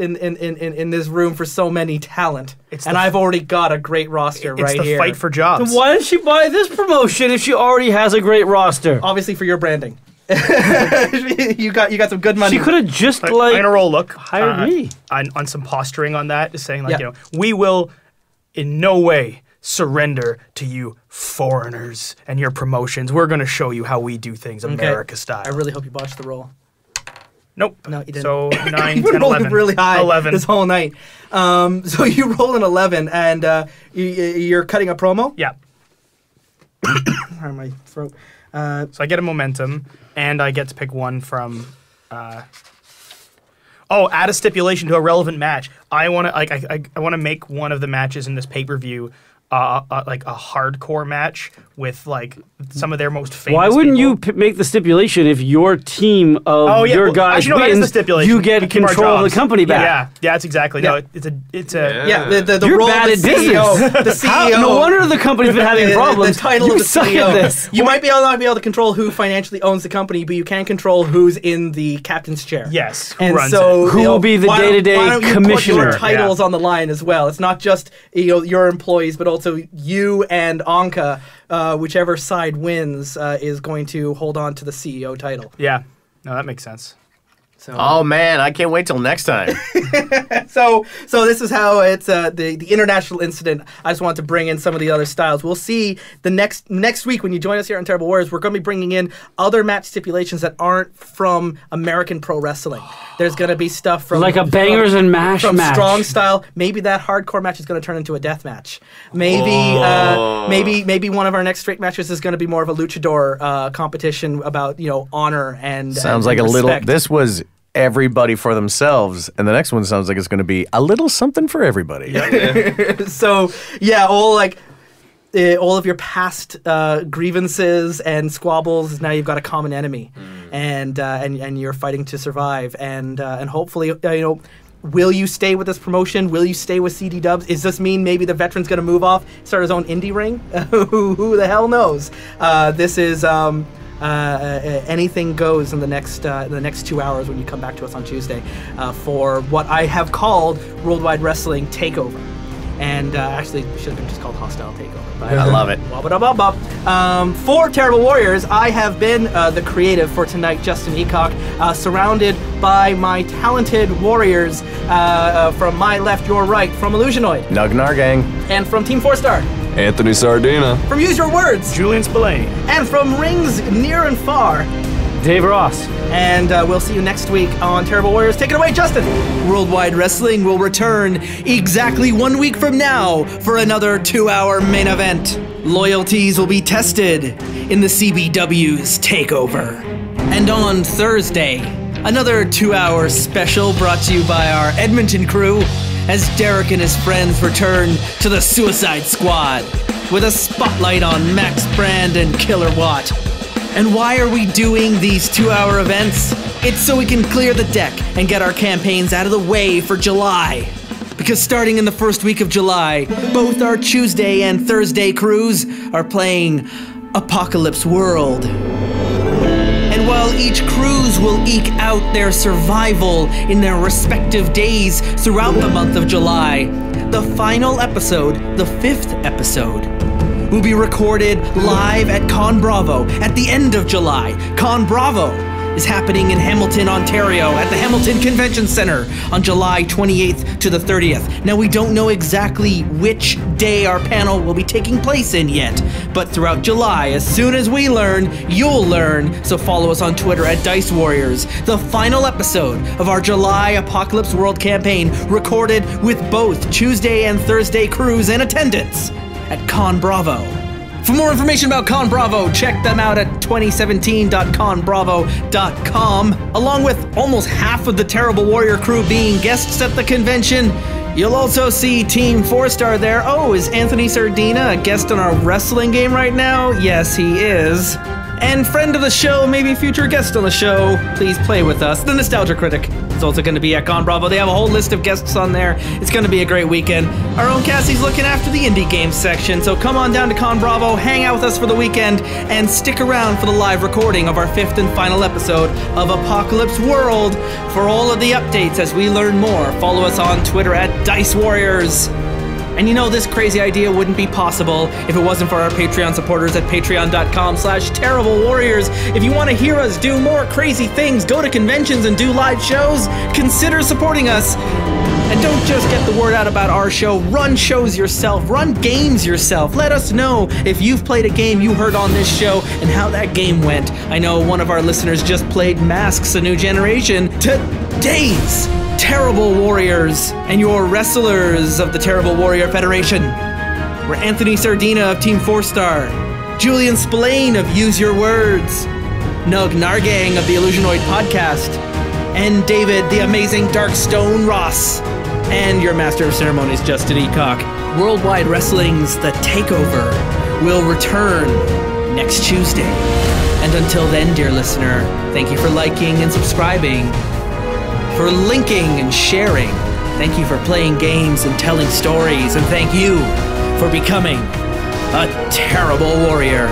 room for so many talent, and I've already got a great roster right it's the here. fight for jobs. Why did she buy this promotion if she already has a great roster? Obviously for your branding. you got some good money. She could have just I'm gonna roll look. hired me. On some posturing on that, just saying like, Yeah. we will in no way surrender to you foreigners and your promotions. We're gonna show you how we do things America style. I really hope you botched the roll. Nope. No, you didn't. So 9, You've been 10, rolling 11. really high 11. this whole night. So you roll an 11, and you're cutting a promo. Yeah. My throat. So I get a momentum, and I get to pick one from. add a stipulation to a relevant match. I want to I want to make one of the matches in this pay-per-view like a hardcore match with like some of their most famous Why wouldn't people. you make the stipulation if your team of your guys actually, no, that is the wins, stipulation. you get We keep our control of the jobs. company back? Yeah, that's exactly. Yeah. No, it's a The You're role bad of the at CEO. The How- CEO. no wonder the company's been having problems. The title you of the suck CEO. at this. You might not be able to control who financially owns the company, but you can control who's in the captain's chair. Yes, who and runs so it? Who will be the why don't- day-to-day why don't you commissioner? Put your titles on the line as well. It's not just your employees, but also you and Anka. Whichever side wins is going to hold on to the CEO title. Yeah. No, that makes sense. So, Oh man, I can't wait till next time. so this is how it's the international incident. I just wanted to bring in some of the other styles. We'll see the next week when you join us here on Terrible Warriors. We're going to be bringing in other match stipulations that aren't from American pro wrestling. There's going to be stuff from Like a bangers and mash from match. strong style. Maybe that hardcore match is going to turn into a death match. Maybe maybe one of our next straight matches is going to be more of a luchador competition about honor and Sounds and like a little. respect. This was everybody for themselves, and the next one sounds like it's going to be a little something for everybody. So yeah, all of your past grievances and squabbles. Now you've got a common enemy, and you're fighting to survive. And hopefully, will you stay with this promotion? Will you stay with CD Dubs? Does this mean maybe the veteran's going to move off, start his own indie ring? Who the hell knows? This is. Anything goes in the next 2 hours when you come back to us on Tuesday for what I have called Worldwide Wrestling Takeover. And actually, it should have been just called Hostile Takeover. But I love it. For Terrible Warriors, I have been the creative for tonight, Justin Ecock, surrounded by my talented warriors from my left, your right, from Illusionoid, Nahrgang. and from Team 4-Star, Anthony Sardinha. from Use Your Words, Julian Spillane. and from Rings Near and Far. Dave Ross. And we'll see you next week on Terrible Warriors. Take it away, Justin. Worldwide Wrestling will return exactly 1 week from now for another 2-hour main event. Loyalties will be tested in the CBW's TAKEOVER. And on Thursday, another 2-hour special brought to you by our Edmonton crew as Derek and his friends return to the Suicide Squad with a spotlight on Max Brand and Killer Watt. And why are we doing these 2-hour events? It's so we can clear the deck and get our campaigns out of the way for July. Because starting in the first week of July, both our Tuesday and Thursday crews are playing Apocalypse World. And while each cruise will eke out their survival in their respective days throughout the month of July, the final episode, the 5th episode, will be recorded live at Con Bravo at the end of July. Con Bravo is happening in Hamilton, Ontario at the Hamilton Convention Center on July 28th to the 30th. Now, we don't know exactly which day our panel will be taking place in yet, but throughout July, as soon as we learn, you'll learn. So follow us on Twitter at Dice Warriors. The final episode of our July Apocalypse World campaign recorded with both Tuesday and Thursday crews in attendance at Con Bravo. For more information about Con Bravo, check them out at 2017.conbravo.com. Along with almost half of the Terrible Warrior crew being guests at the convention, you'll also see Team 4-Star there. Oh, is Anthony Sardinha a guest on our wrestling game right now? Yes, he is. And friend of the show, maybe future guest on the show, please play with us. The Nostalgia Critic is also going to be at Con Bravo. They have a whole list of guests on there. It's going to be a great weekend. Our own Cassie's looking after the indie games section, so come on down to Con Bravo, hang out with us for the weekend, and stick around for the live recording of our 5th and final episode of Apocalypse World. For all of the updates as we learn more, follow us on Twitter at Dice Warriors. And this crazy idea wouldn't be possible if it wasn't for our Patreon supporters at patreon.com/Terrible Warriors. If you want to hear us do more crazy things, go to conventions and do live shows, consider supporting us. And don't just get the word out about our show. Run shows yourself. Run games yourself. Let us know if you've played a game you heard on this show and how that game went. I know one of our listeners just played Masks: A New Generation. Today's Terrible Warriors and your wrestlers of the Terrible Warrior Federation were Anthony Sardinha of Team 4-Star, Julian Spillane of Use Your Words, Nahrgang of the Illusionoid Podcast, and David, the Amazing Darkstone Ross, and your Master of Ceremonies, Justin Ecock. Worldwide Wrestling's The TAKEOVER will return next Tuesday. And until then, dear listener, thank you for liking and subscribing, for linking and sharing. Thank you for playing games and telling stories, and thank you for becoming a terrible warrior.